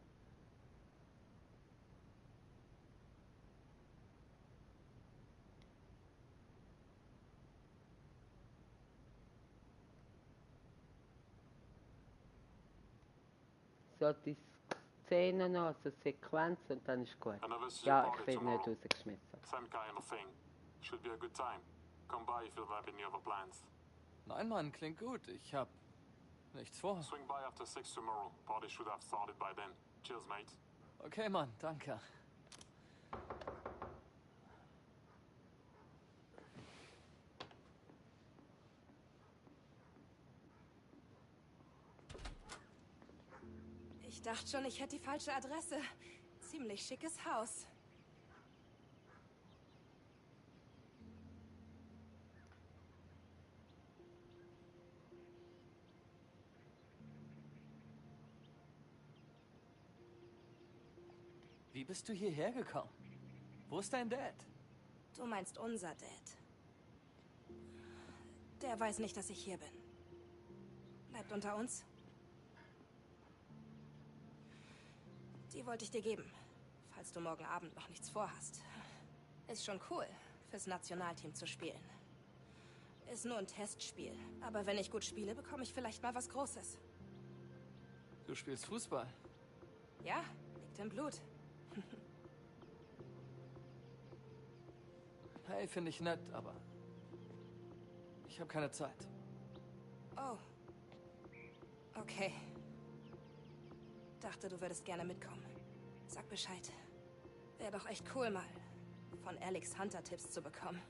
So, die Szene noch, also Sequenz und dann ist gut. Ja, ich bin nicht rausgeschmissen. Same kind of thing. Should be a good time. Come by if you have any other plans. Nein, Mann, klingt gut. Ich hab nichts vor. Swing by after 6 tomorrow. Party should have started by then. Cheers, mate. Okay, Mann, danke. Ich dachte schon, ich hätte die falsche Adresse. Ziemlich schickes Haus. Wie bist du hierher gekommen? Wo ist dein Dad? Du meinst unser Dad. Der weiß nicht, dass ich hier bin. Bleibt unter uns. Die wollte ich dir geben, falls du morgen Abend noch nichts vorhast. Ist schon cool, fürs Nationalteam zu spielen. Ist nur ein Testspiel, aber wenn ich gut spiele, bekomme ich vielleicht mal was Großes. Du spielst Fußball? Ja, liegt im Blut. Hey, finde ich nett, aber ich habe keine Zeit. Oh. Okay. Dachte, du würdest gerne mitkommen. Sag Bescheid. Wäre doch echt cool, mal von Alex Hunter Tipps zu bekommen.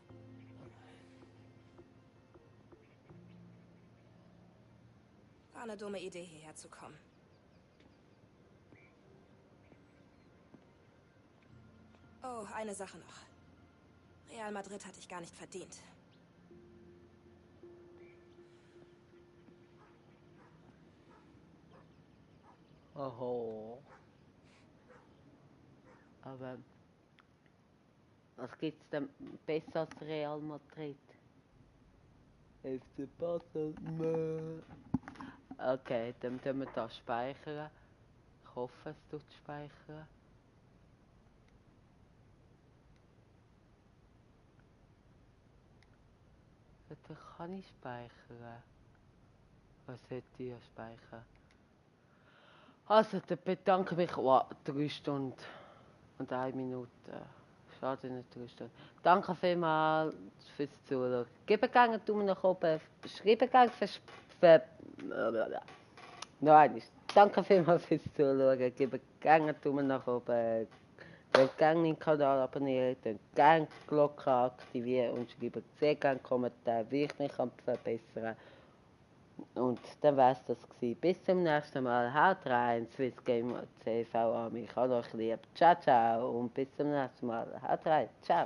War eine dumme Idee, hierher zu kommen. Oh, eine Sache noch. Real Madrid hat dich gar nicht verdient. Oho. Aber was gibt's denn besser als Real Madrid? FC Barcelona. Okay, dann tun wir das speichern. Ich hoffe, es tut speichern. Da kann ich speichern. Was sollte ich ja speichern? Also, dann bedanke mich. Wow, 3 Stunden und 1 Minute. Schade, nicht 3 Stunden. Danke vielmals fürs Zuhören. Gebt gerne einen Daumen nach oben. Schreibt gerne Nein, danke vielmals fürs Zuhören. Gebt gerne einen Daumen nach oben. Könnt gerne meinen Kanal abonnieren, könnt gerne die Glocke aktivieren und schreibt sehr gerne Kommentare, wie ich mich verbessern kann. Und dann war es das gewesen. Bis zum nächsten Mal. Haut rein, Swiss Gamer TV an mich. Ich habe euch lieb. Ciao, ciao und bis zum nächsten Mal. Haut rein. Ciao.